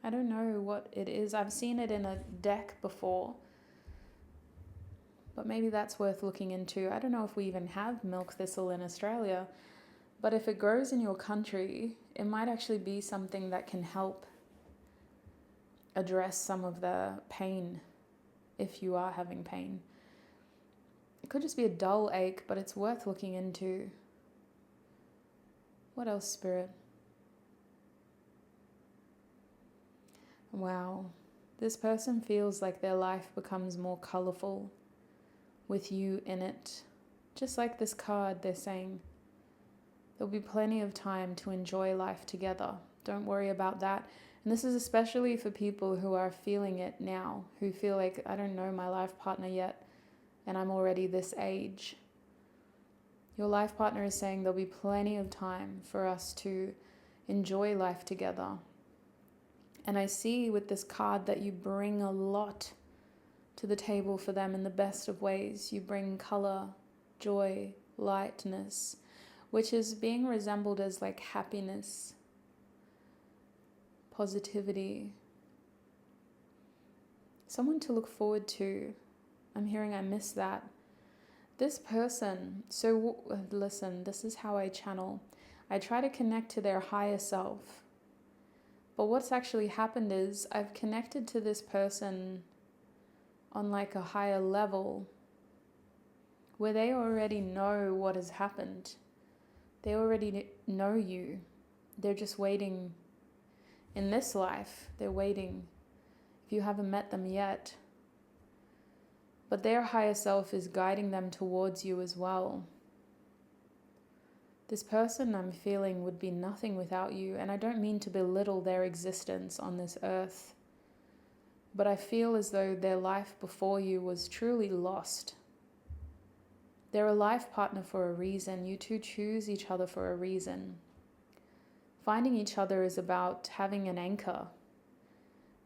I don't know what it is. I've seen it in a deck before. But maybe that's worth looking into. I don't know if we even have milk thistle in Australia. But if it grows in your country, it might actually be something that can help address some of the pain if you are having pain. It could just be a dull ache, but it's worth looking into. What else, Spirit? Wow. This person feels like their life becomes more colorful with you in it. Just like this card, they're saying there'll be plenty of time to enjoy life together. Don't worry about that. And this is especially for people who are feeling it now, who feel like, I don't know my life partner yet, and I'm already this age. Your life partner is saying there'll be plenty of time for us to enjoy life together. And I see with this card that you bring a lot to the table for them in the best of ways. You bring color, joy, lightness, which is being resembled as like happiness, positivity, someone to look forward to. I'm hearing I miss that. This person, so listen, this is how I channel. I try to connect to their higher self, But what's actually happened is I've connected to this person on like a higher level where they already know what has happened. They already know you. They're just waiting in this life. They're waiting if you haven't met them yet. But their higher self is guiding them towards you as well. This person I'm feeling would be nothing without you, and I don't mean to belittle their existence on this earth, but I feel as though their life before you was truly lost. They're a life partner for a reason. You two choose each other for a reason. Finding each other is about having an anchor.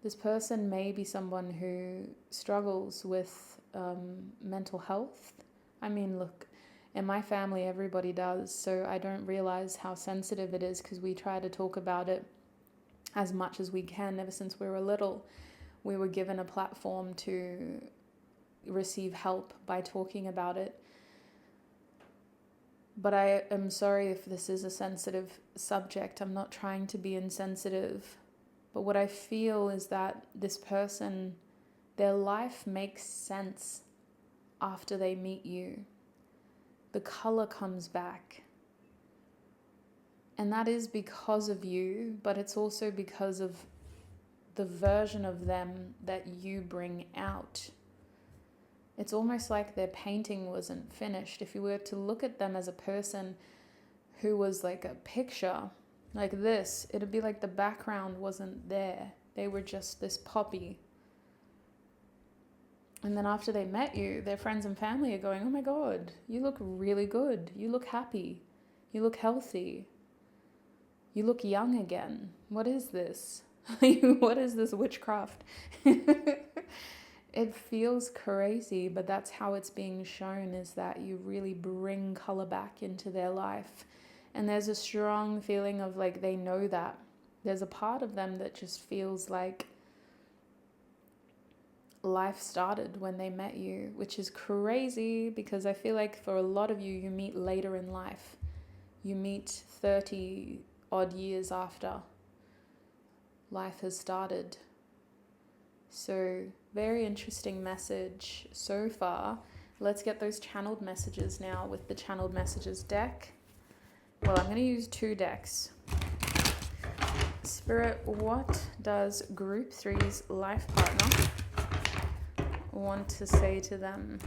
This person may be someone who struggles with mental health. I mean, look, in my family, everybody does, so I don't realize how sensitive it is because we try to talk about it as much as we can. Ever since we were little, we were given a platform to receive help by talking about it. But I am sorry if this is a sensitive subject. I'm not trying to be insensitive. But what I feel is that this person, their life makes sense after they meet you. The color comes back. And that is because of you, but it's also because of the version of them that you bring out. It's almost like their painting wasn't finished. If you were to look at them as a person who was like a picture, like this, it'd be like the background wasn't there. They were just this poppy. And then after they met you, their friends and family are going, oh my God, you look really good. You look happy. You look healthy. You look young again. What is this? What is this witchcraft? It feels crazy, but that's how it's being shown, is that you really bring color back into their life. And there's a strong feeling of like they know that. There's a part of them that just feels like life started when they met you, which is crazy because I feel like for a lot of you, you meet later in life. You meet 30 odd years after life has started. So very interesting message so far. Let's get those channeled messages now with the channeled messages deck. Well, I'm going to use 2 decks. Spirit, what does Group 3's life partner want to say to them?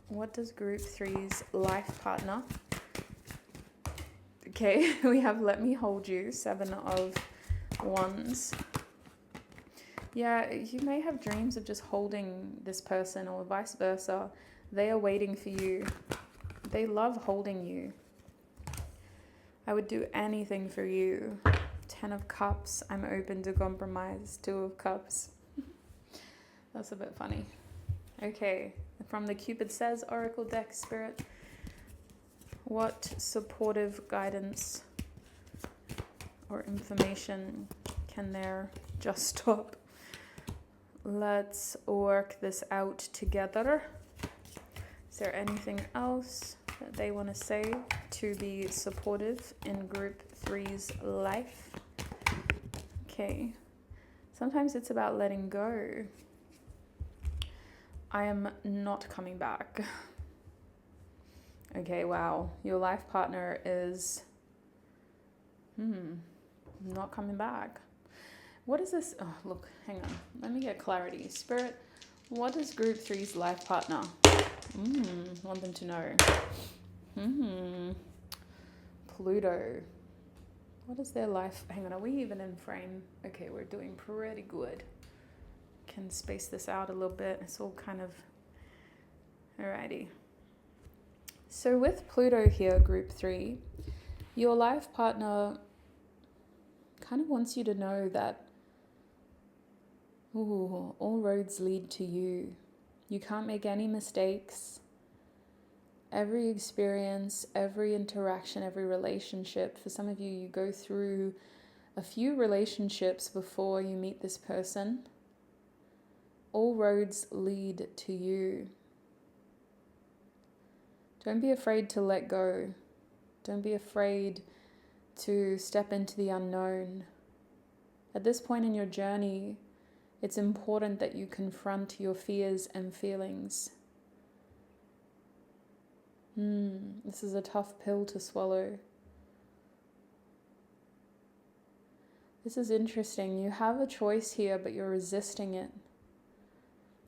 What does Group 3's life partner? Okay, we have Let Me Hold You, 7 of Wands. Yeah, you may have dreams of just holding this person or vice versa. They are waiting for you. They love holding you. I would do anything for you. 10 of Cups, I'm open to compromise. 2 of Cups. That's a bit funny. Okay, from the Cupid Says Oracle deck, Spirit, what supportive guidance or information can there just stop? Let's work this out together. Is there anything else that they want to say to be supportive in Group 3's life? Okay. Sometimes it's about letting go. I am not coming back. Okay, wow. Your life partner is not coming back. What is this? Oh, look, hang on. Let me get clarity. Spirit, what is Group 3's life partner? Want them to know. Pluto. What is their life? Hang on, are we even in frame? Okay, we're doing pretty good. Can space this out a little bit. It's all kind of... Alrighty. So with Pluto here, Group 3, your life partner kind of wants you to know that all roads lead to you. You can't make any mistakes. Every experience, every interaction, every relationship, for some of you, you go through a few relationships before you meet this person. All roads lead to you. Don't be afraid to let go. Don't be afraid to step into the unknown. At this point in your journey, it's important that you confront your fears and feelings. This is a tough pill to swallow. This is interesting. You have a choice here, but you're resisting it.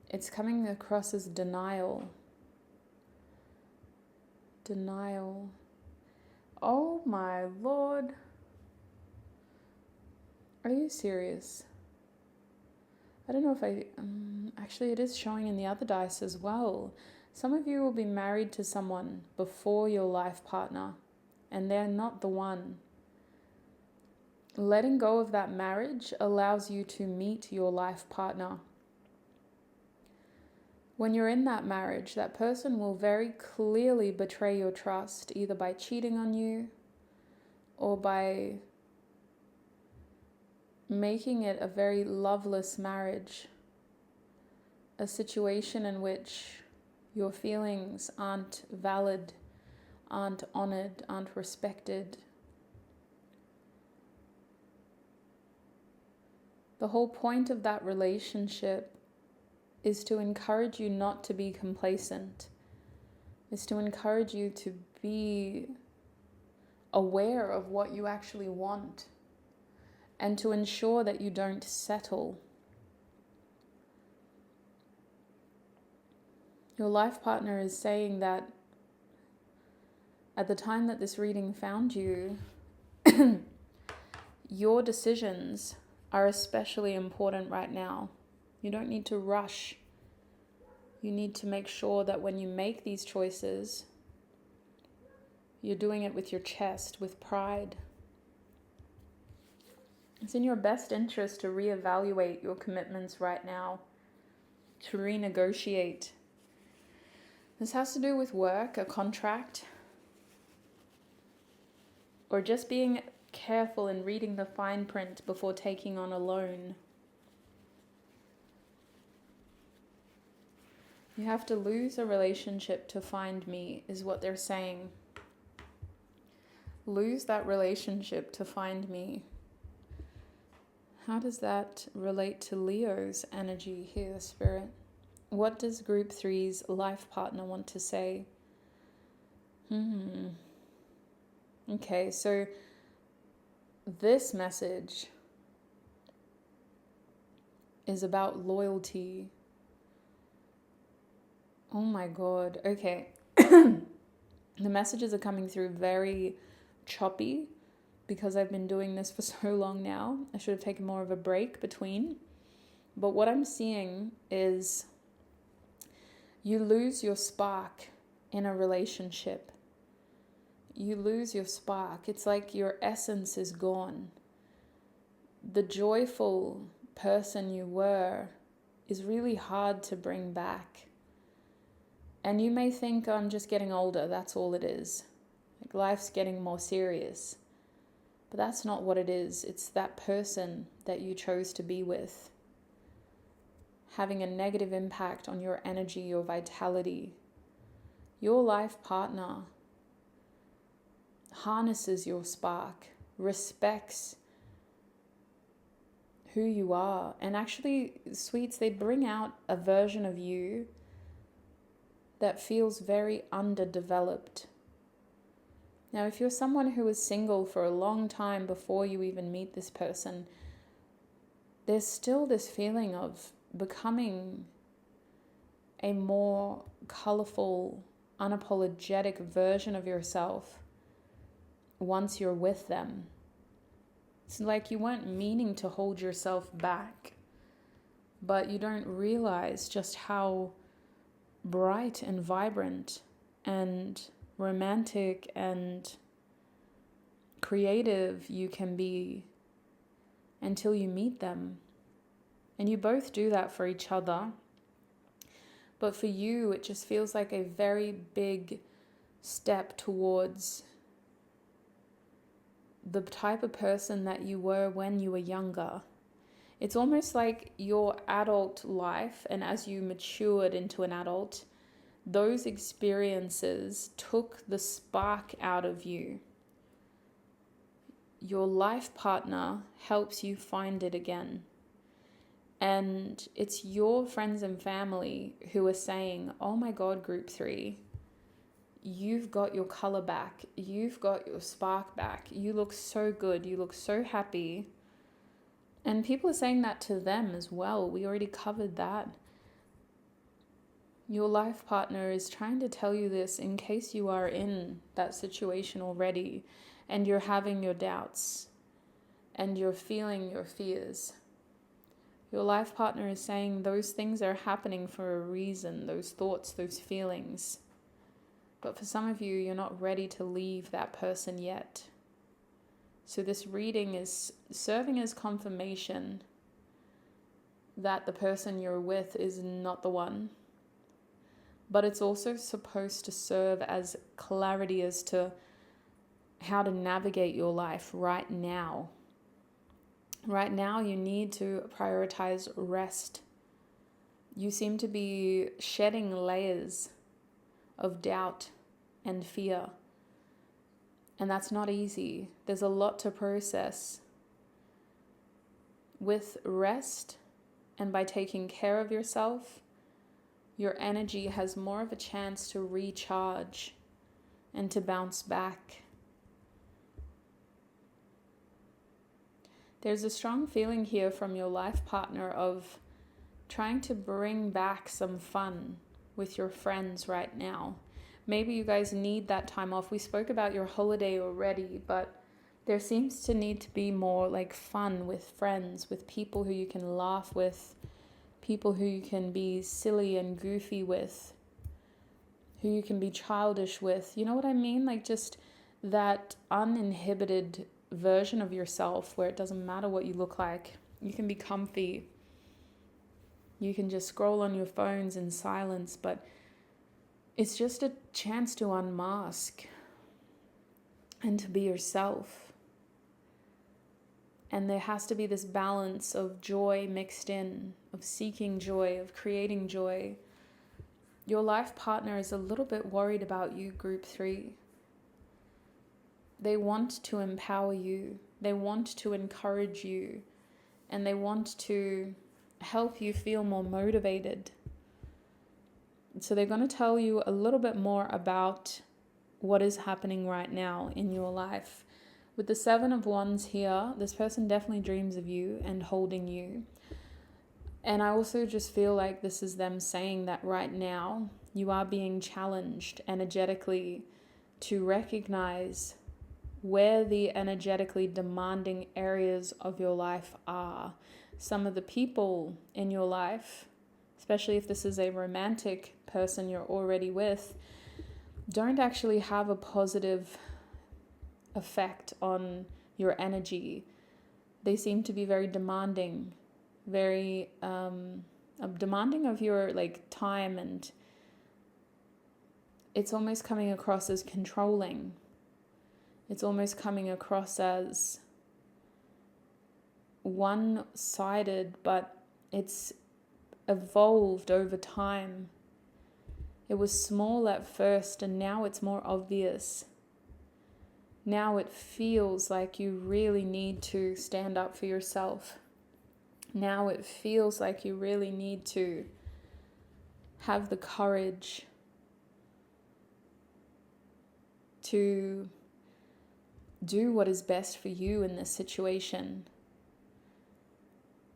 It's coming across as denial. Denial. Oh my Lord. Are you serious? I don't know if actually it is showing in the other dice as well. Some of you will be married to someone before your life partner, and they're not the one. Letting go of that marriage allows you to meet your life partner. When you're in that marriage, that person will very clearly betray your trust, either by cheating on you or by making it a very loveless marriage, a situation in which your feelings aren't valid, aren't honored, aren't respected. The whole point of that relationship is to encourage you not to be complacent, is to encourage you to be aware of what you actually want and to ensure that you don't settle. Your life partner is saying that at the time that this reading found you, your decisions are especially important right now. You don't need to rush. You need to make sure that when you make these choices, you're doing it with your chest, with pride. It's in your best interest to reevaluate your commitments right now, to renegotiate. This has to do with work, a contract, or just being careful in reading the fine print before taking on a loan. You have to lose a relationship to find me, is what they're saying. Lose that relationship to find me. How does that relate to Leo's energy here, Spirit? What does Group 3's life partner want to say? Okay, so this message is about loyalty. Oh my God. Okay. The messages are coming through very choppy because I've been doing this for so long now. I should have taken more of a break between. But what I'm seeing is you lose your spark in a relationship. You lose your spark. It's like your essence is gone. The joyful person you were is really hard to bring back. And you may think, I'm just getting older, that's all it is. Like life's getting more serious. But that's not what it is. It's that person that you chose to be with having a negative impact on your energy, your vitality. Your life partner harnesses your spark, respects who you are. And actually, sweets, they bring out a version of you that feels very underdeveloped. Now, if you're someone who was single for a long time before you even meet this person, there's still this feeling of becoming a more colorful, unapologetic version of yourself once you're with them. It's like you weren't meaning to hold yourself back, but you don't realize just how bright and vibrant and romantic and creative you can be until you meet them. And you both do that for each other. But for you, it just feels like a very big step towards the type of person that you were when you were younger. It's almost like your adult life, and as you matured into an adult, those experiences took the spark out of you. your life partner helps you find it again. And it's your friends and family who are saying, oh my God, group 3, you've got your color back. You've got your spark back. You look so good. You look so happy. And people are saying that to them as well. We already covered that. Your life partner is trying to tell you this in case you are in that situation already and you're having your doubts and you're feeling your fears. Your life partner is saying those things are happening for a reason, those thoughts, those feelings. But for some of you, you're not ready to leave that person yet. So this reading is serving as confirmation that the person you're with is not the one. But it's also supposed to serve as clarity as to how to navigate your life right now. Right now, you need to prioritize rest. You seem to be shedding layers of doubt and fear. And that's not easy. There's a lot to process. With rest and by taking care of yourself, your energy has more of a chance to recharge and to bounce back. There's a strong feeling here from your life partner of trying to bring back some fun with your friends right now. Maybe you guys need that time off. We spoke about your holiday already, but there seems to need to be more like fun with friends, with people who you can laugh with, people who you can be silly and goofy with, who you can be childish with. You know what I mean? Like just that uninhibited version of yourself where it doesn't matter what you look like. You can be comfy. You can just scroll on your phones in silence, but it's just a chance to unmask and to be yourself. And there has to be this balance of joy mixed in, of seeking joy, of creating joy. Your life partner is a little bit worried about you, group 3. They want to empower you. They want to encourage you. And they want to help you feel more motivated. So they're going to tell you a little bit more about what is happening right now in your life. With the 7 of Wands here, this person definitely dreams of you and holding you. And I also just feel like this is them saying that right now you are being challenged energetically to recognize where the energetically demanding areas of your life are. Some of the people in your life, especially if this is a romantic person you're already with, don't actually have a positive effect on your energy. They seem to be very demanding, very demanding of your time, and it's almost coming across as controlling. It's almost coming across as one-sided, but it's evolved over time. It was small at first, and now it's more obvious. Now it feels like you really need to stand up for yourself. Now it feels like you really need to have the courage to do what is best for you in this situation.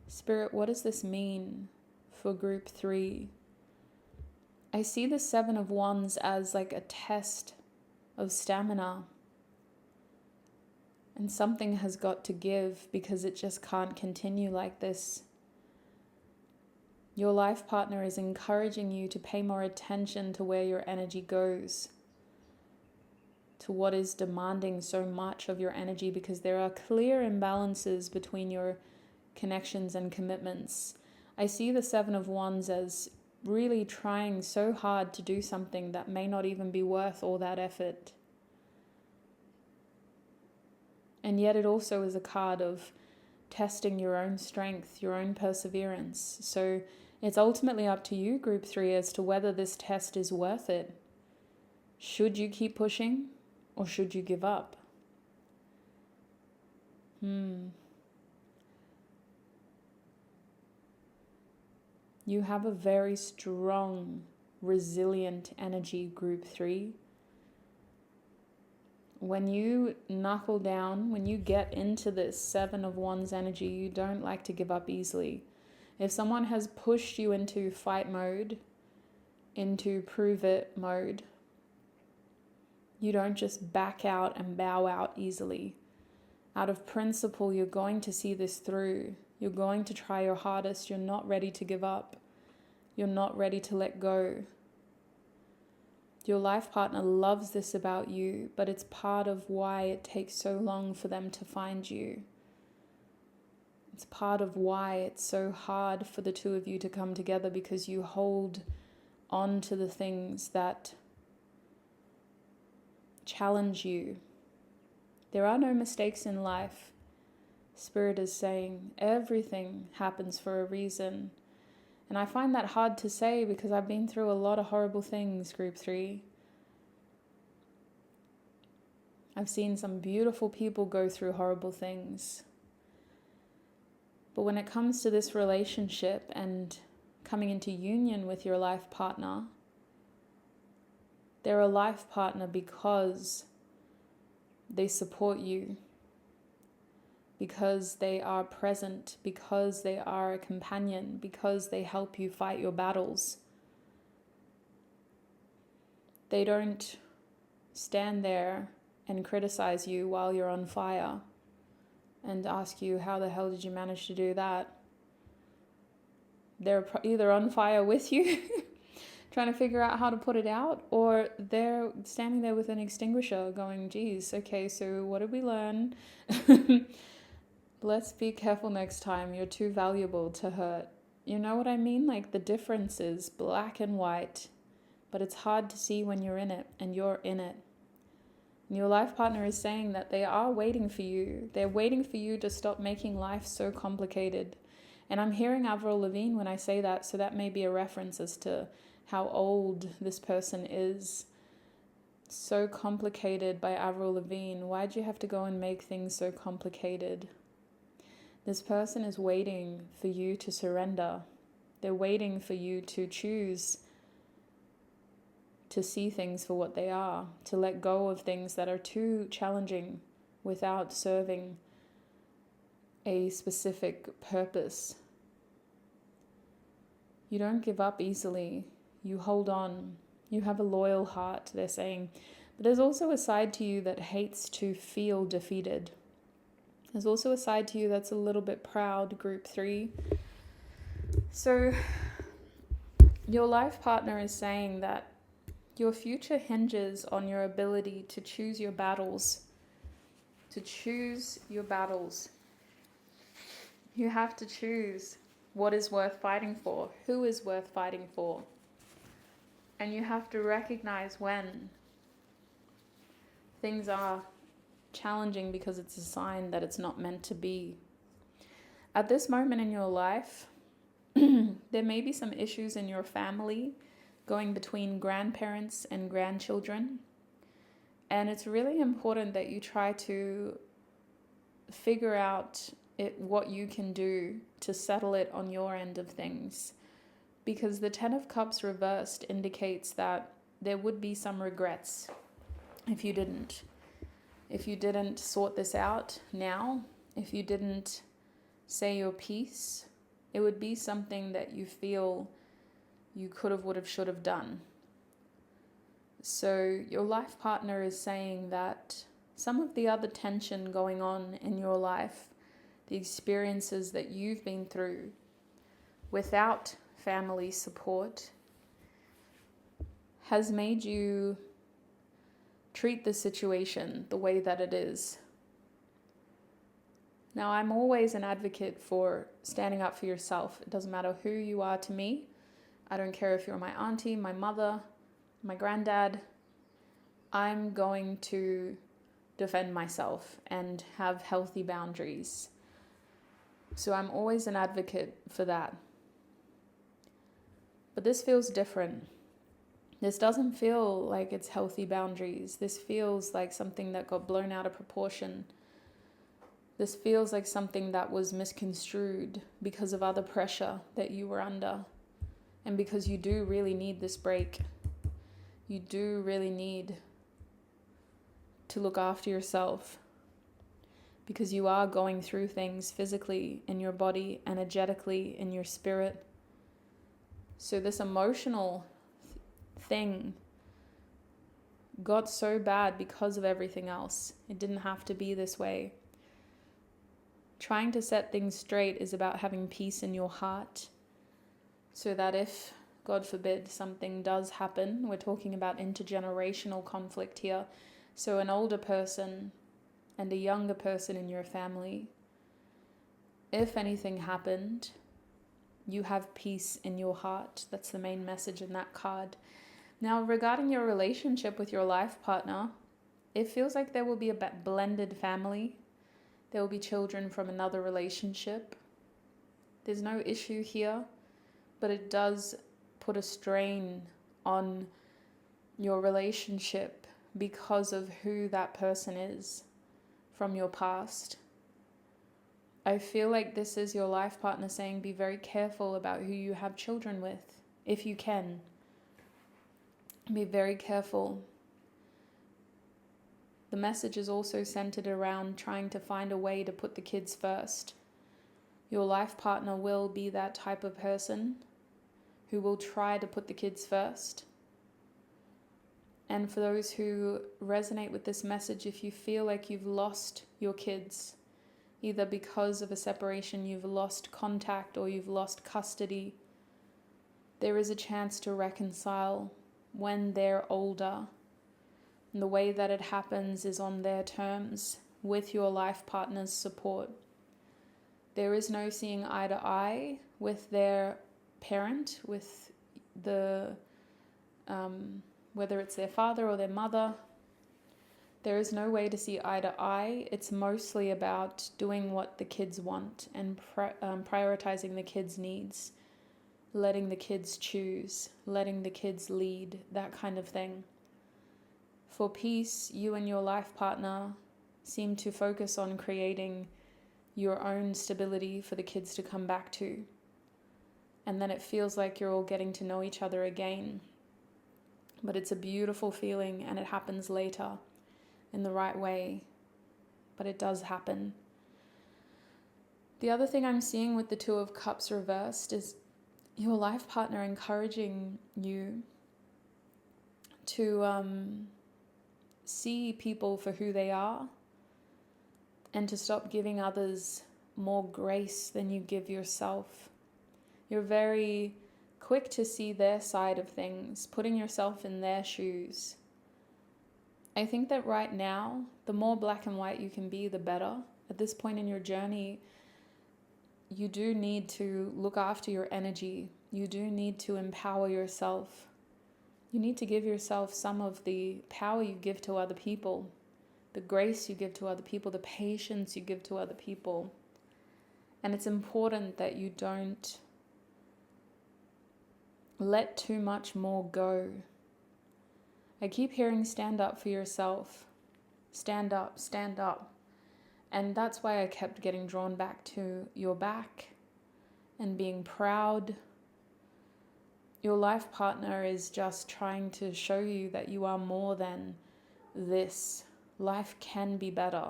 Spirit, what does this mean for group 3? I see the 7 of Wands as like a test of stamina. And something has got to give because it just can't continue like this. Your life partner is encouraging you to pay more attention to where your energy goes, to what is demanding so much of your energy, because there are clear imbalances between your connections and commitments. I see the 7 of Wands as really trying so hard to do something that may not even be worth all that effort. And yet it also is a card of testing your own strength, your own perseverance. So it's ultimately up to you, group 3, as to whether this test is worth it. Should you keep pushing or should you give up? You have a very strong, resilient energy, group 3. When you knuckle down, when you get into this 7 of Wands energy, you don't like to give up easily. If someone has pushed you into fight mode, into prove it mode, you don't just back out and bow out easily. Out of principle, you're going to see this through. You're going to try your hardest. You're not ready to give up. You're not ready to let go. Your life partner loves this about you, but it's part of why it takes so long for them to find you. It's part of why it's so hard for the two of you to come together, because you hold on to the things that challenge you. There are no mistakes in life. Spirit is saying everything happens for a reason. And I find that hard to say because I've been through a lot of horrible things, group 3. I've seen some beautiful people go through horrible things. But when it comes to this relationship and coming into union with your life partner, they're a life partner because they support you, because they are present, because they are a companion, because they help you fight your battles. They don't stand there and criticize you while you're on fire and ask you, how the hell did you manage to do that? They're either on fire with you, trying to figure out how to put it out, or they're standing there with an extinguisher going, geez, okay, so what did we learn? Let's be careful next time. You're too valuable to hurt. You know what I mean? Like, the difference is black and white, but it's hard to see when you're in it, and you're in it. And your life partner is saying that they are waiting for you. They're waiting for you to stop making life so complicated. And I'm hearing Avril Lavigne when I say that, so that may be a reference as to how old this person is. So complicated by Avril Lavigne. Why'd you have to go and make things so complicated? This person is waiting for you to surrender. They're waiting for you to choose to see things for what they are, to let go of things that are too challenging without serving a specific purpose. You don't give up easily. You hold on. You have a loyal heart, they're saying. But there's also a side to you that hates to feel defeated. There's also a side to you that's a little bit proud, group 3. So your life partner is saying that your future hinges on your ability to choose your battles. To choose your battles. You have to choose what is worth fighting for, who is worth fighting for. And you have to recognize when things are challenging because it's a sign that it's not meant to be. At this moment in your life, there may be some issues in your family going between grandparents and grandchildren. And it's really important that you try to figure out what you can do to settle it on your end of things. Because the 10 of Cups reversed indicates that there would be some regrets if you didn't. If you didn't sort this out now, if you didn't say your piece, it would be something that you feel you could have, would have, should have done. So your life partner is saying that some of the other tension going on in your life, the experiences that you've been through without family support, has made you treat the situation the way that it is. Now, I'm always an advocate for standing up for yourself. It doesn't matter who you are to me. I don't care if you're my auntie, my mother, my granddad. I'm going to defend myself and have healthy boundaries. So I'm always an advocate for that. But this feels different. This doesn't feel like it's healthy boundaries. This feels like something that got blown out of proportion. This feels like something that was misconstrued because of other pressure that you were under. And because you do really need this break. You do really need to look after yourself. Because you are going through things physically in your body, energetically in your spirit. So this emotional thing got so bad because of everything else. It didn't have to be this way. Trying to set things straight is about having peace in your heart, so that if, God forbid, something does happen, we're talking about intergenerational conflict here, so an older person and a younger person in your family, if anything happened, you have peace in your heart. That's the main message in that card. Now, regarding your relationship with your life partner, it feels like there will be a blended family. There will be children from another relationship. There's no issue here, but it does put a strain on your relationship because of who that person is from your past. I feel like this is your life partner saying, be very careful about who you have children with, if you can. Be very careful. The message is also centered around trying to find a way to put the kids first. Your life partner will be that type of person who will try to put the kids first. And for those who resonate with this message, if you feel like you've lost your kids, either because of a separation, you've lost contact, or you've lost custody, there is a chance to reconcile when they're older. And the way that it happens is on their terms, with your life partner's support. There is no seeing eye to eye with their parent, with the whether it's their father or their mother. There is no way to see eye to eye. It's mostly about doing what the kids want and prioritizing the kids' needs, letting the kids choose, letting the kids lead, that kind of thing. For peace, you and your life partner seem to focus on creating your own stability for the kids to come back to. And then it feels like you're all getting to know each other again. But it's a beautiful feeling, and it happens later in the right way. But it does happen. The other thing I'm seeing with the Two of Cups reversed is your life partner encouraging you to see people for who they are, and to stop giving others more grace than you give yourself. You're very quick to see their side of things, putting yourself in their shoes. I think that right now, the more black and white you can be, the better. At this point in your journey, you do need to look after your energy. You do need to empower yourself. You need to give yourself some of the power you give to other people, the grace you give to other people, the patience you give to other people. And it's important that you don't let too much more go. I keep hearing stand up for yourself. Stand up, stand up. And that's why I kept getting drawn back to your back and being proud. Your life partner is just trying to show you that you are more than this. Life can be better.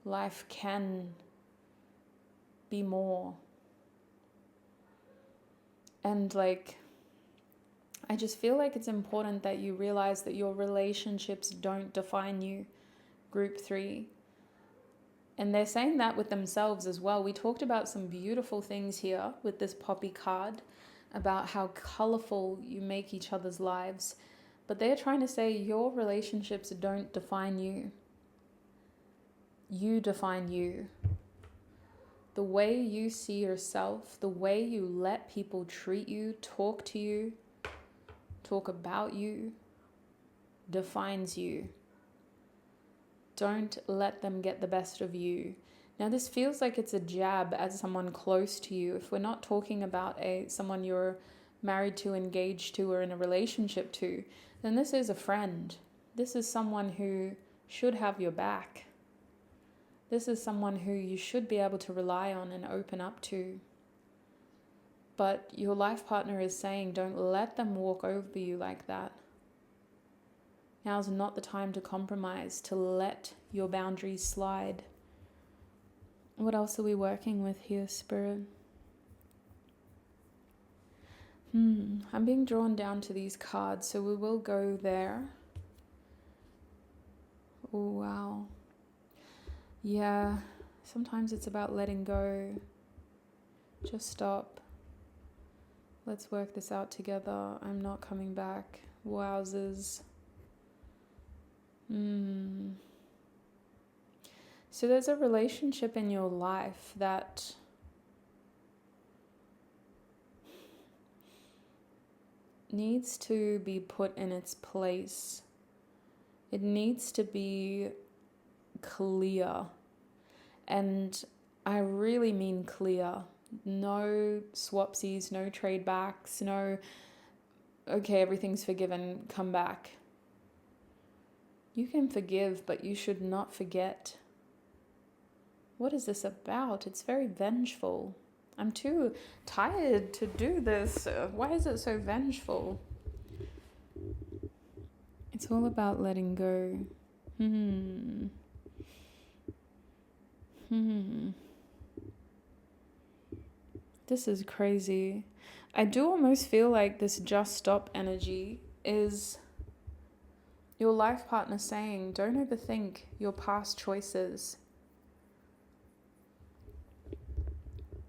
Life can be more. And I just feel like it's important that you realize that your relationships don't define you, group 3. And they're saying that with themselves as well. We talked about some beautiful things here with this poppy card about how colorful you make each other's lives. But they're trying to say your relationships don't define you. You define you. The way you see yourself, the way you let people treat you, talk to you, talk about you, defines you. Don't let them get the best of you. Now, this feels like it's a jab at someone close to you. If we're not talking about someone you're married to, engaged to, or in a relationship to, then this is a friend. This is someone who should have your back. This is someone who you should be able to rely on and open up to. But your life partner is saying, don't let them walk over you like that. Now's not the time to compromise, to let your boundaries slide. What else are we working with here, Spirit? I'm being drawn down to these cards, so we will go there. Oh, wow. Yeah, sometimes it's about letting go. Just stop. Let's work this out together. I'm not coming back. Wowzers. So there's a relationship in your life that needs to be put in its place. It needs to be clear. And I really mean clear. No swapsies, no trade backs, no, okay, everything's forgiven, come back. You can forgive, but you should not forget. What is this about? It's very vengeful. I'm too tired to do this. Why is it so vengeful? It's all about letting go. This is crazy. I do almost feel like this just stop energy is your life partner saying, don't overthink your past choices.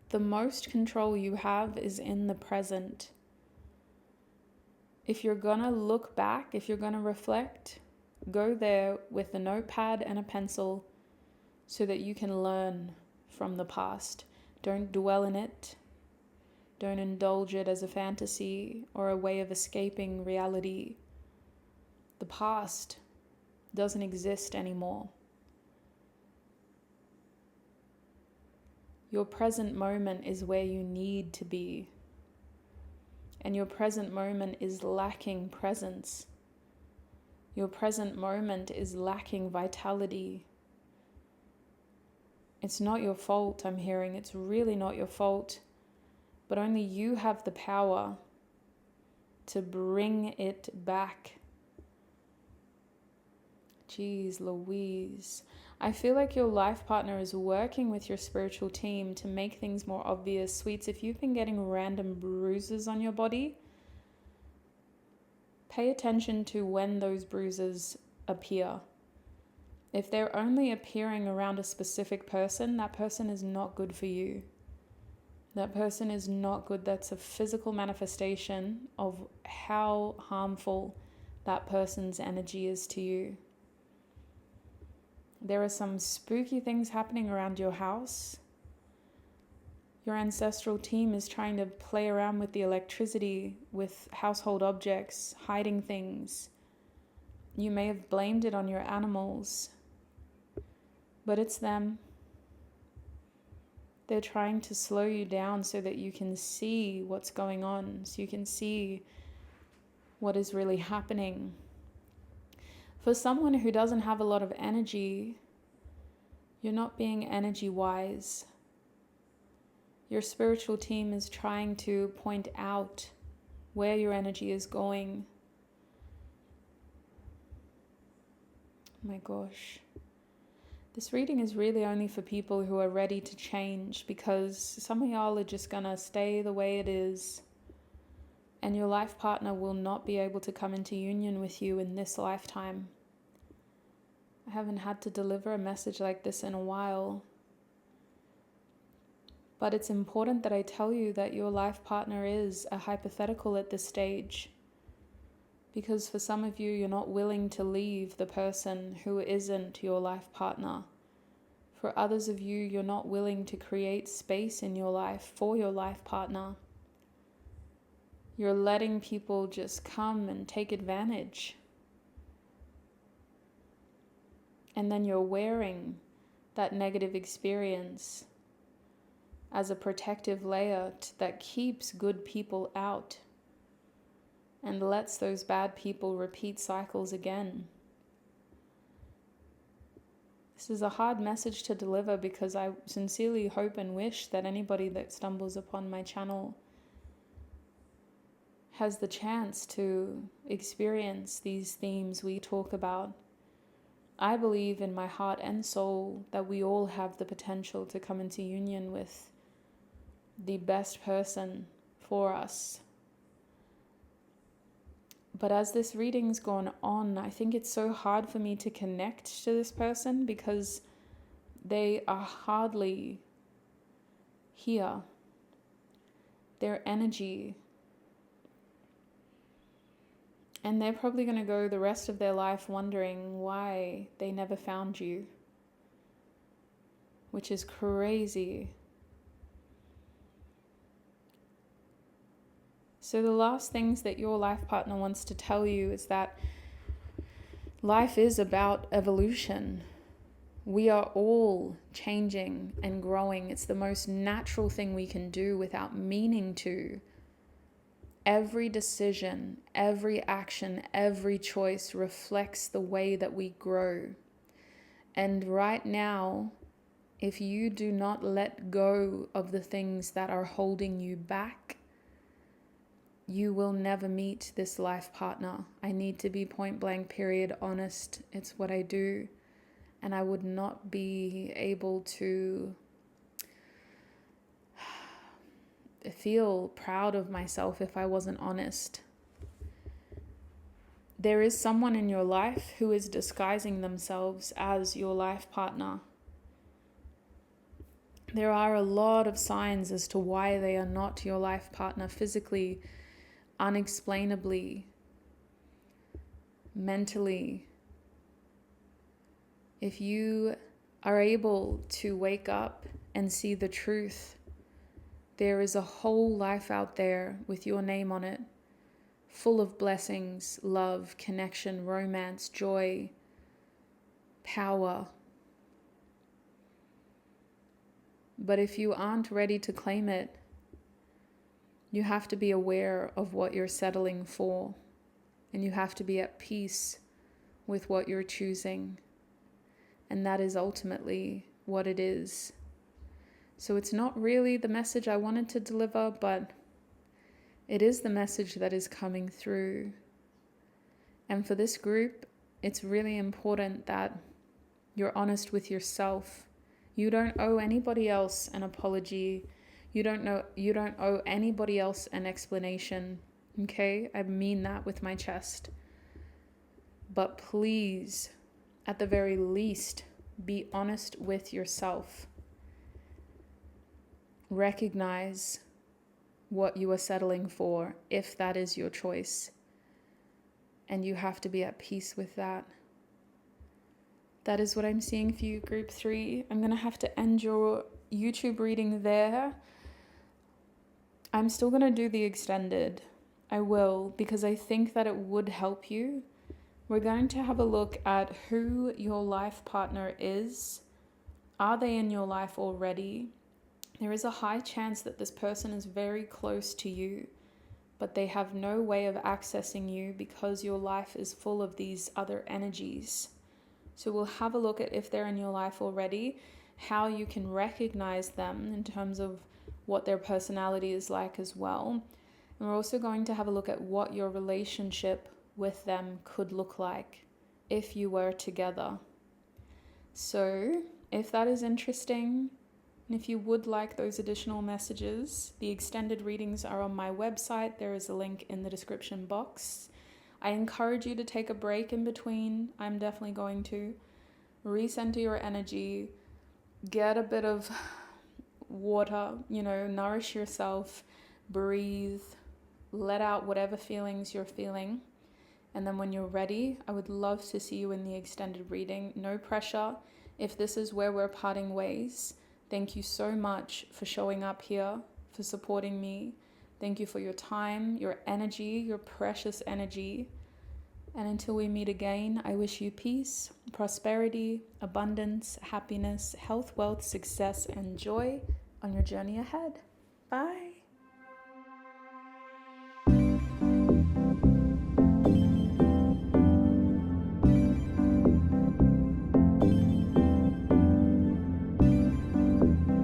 The most control you have is in the present. If you're gonna look back, if you're gonna reflect, go there with a notepad and a pencil so that you can learn from the past. Don't dwell in it. Don't indulge it as a fantasy or a way of escaping reality. The past doesn't exist anymore. Your present moment is where you need to be. And your present moment is lacking presence. Your present moment is lacking vitality. It's not your fault, I'm hearing. It's really not your fault. But only you have the power to bring it back. Jeez Louise. I feel like your life partner is working with your spiritual team to make things more obvious. Sweets, if you've been getting random bruises on your body, pay attention to when those bruises appear. If they're only appearing around a specific person, that person is not good for you. That person is not good. That's a physical manifestation of how harmful that person's energy is to you. There are some spooky things happening around your house. Your ancestral team is trying to play around with the electricity, with household objects, hiding things. You may have blamed it on your animals, but it's them. They're trying to slow you down so that you can see what's going on, so you can see what is really happening. For someone who doesn't have a lot of energy, you're not being energy wise. Your spiritual team is trying to point out where your energy is going. Oh my gosh. This reading is really only for people who are ready to change, because some of y'all are just gonna stay the way it is. And your life partner will not be able to come into union with you in this lifetime. I haven't had to deliver a message like this in a while. But it's important that I tell you that your life partner is a hypothetical at this stage. Because for some of you, you're not willing to leave the person who isn't your life partner. For others of you, you're not willing to create space in your life for your life partner. You're letting people just come and take advantage. And then you're wearing that negative experience as a protective layer that keeps good people out and lets those bad people repeat cycles again. This is a hard message to deliver because I sincerely hope and wish that anybody that stumbles upon my channel has the chance to experience these themes we talk about. I believe in my heart and soul that we all have the potential to come into union with the best person for us. But as this reading's gone on, I think it's so hard for me to connect to this person because they are hardly here. Their energy. And they're probably going to go the rest of their life wondering why they never found you. Which is crazy. So the last things that your life partner wants to tell you is that life is about evolution. We are all changing and growing. It's the most natural thing we can do without meaning to. Every decision, every action, every choice reflects the way that we grow. And right now, if you do not let go of the things that are holding you back, you will never meet this life partner. I need to be point blank, period, honest. It's what I do. And I would not be able to feel proud of myself if I wasn't honest. There is someone in your life who is disguising themselves as your life partner. There are a lot of signs as to why they are not your life partner physically, unexplainably, mentally. If you are able to wake up and see the truth, there is a whole life out there with your name on it, full of blessings, love, connection, romance, joy, power. But if you aren't ready to claim it, you have to be aware of what you're settling for, and you have to be at peace with what you're choosing. And that is ultimately what it is. So it's not really the message I wanted to deliver, but it is the message that is coming through. And for this group, it's really important that you're honest with yourself. You don't owe anybody else an apology. You don't owe anybody else an explanation. Okay? I mean that with my chest. But please, at the very least, be honest with yourself. Recognize what you are settling for, if that is your choice. And you have to be at peace with that. That is what I'm seeing for you, group 3. I'm going to have to end your YouTube reading there. I'm still going to do the extended. I will, because I think that it would help you. We're going to have a look at who your life partner is. Are they in your life already? There is a high chance that this person is very close to you, but they have no way of accessing you because your life is full of these other energies. So we'll have a look at if they're in your life already, how you can recognize them in terms of what their personality is like as well. And we're also going to have a look at what your relationship with them could look like if you were together. So if that is interesting, and if you would like those additional messages, the extended readings are on my website. There is a link in the description box. I encourage you to take a break in between. I'm definitely going to recenter your energy, get a bit of water, nourish yourself, breathe, let out whatever feelings you're feeling. And then when you're ready, I would love to see you in the extended reading. No pressure. If this is where we're parting ways, thank you so much for showing up here, for supporting me. Thank you for your time, your energy, your precious energy. And until we meet again, I wish you peace, prosperity, abundance, happiness, health, wealth, success, and joy on your journey ahead. Bye.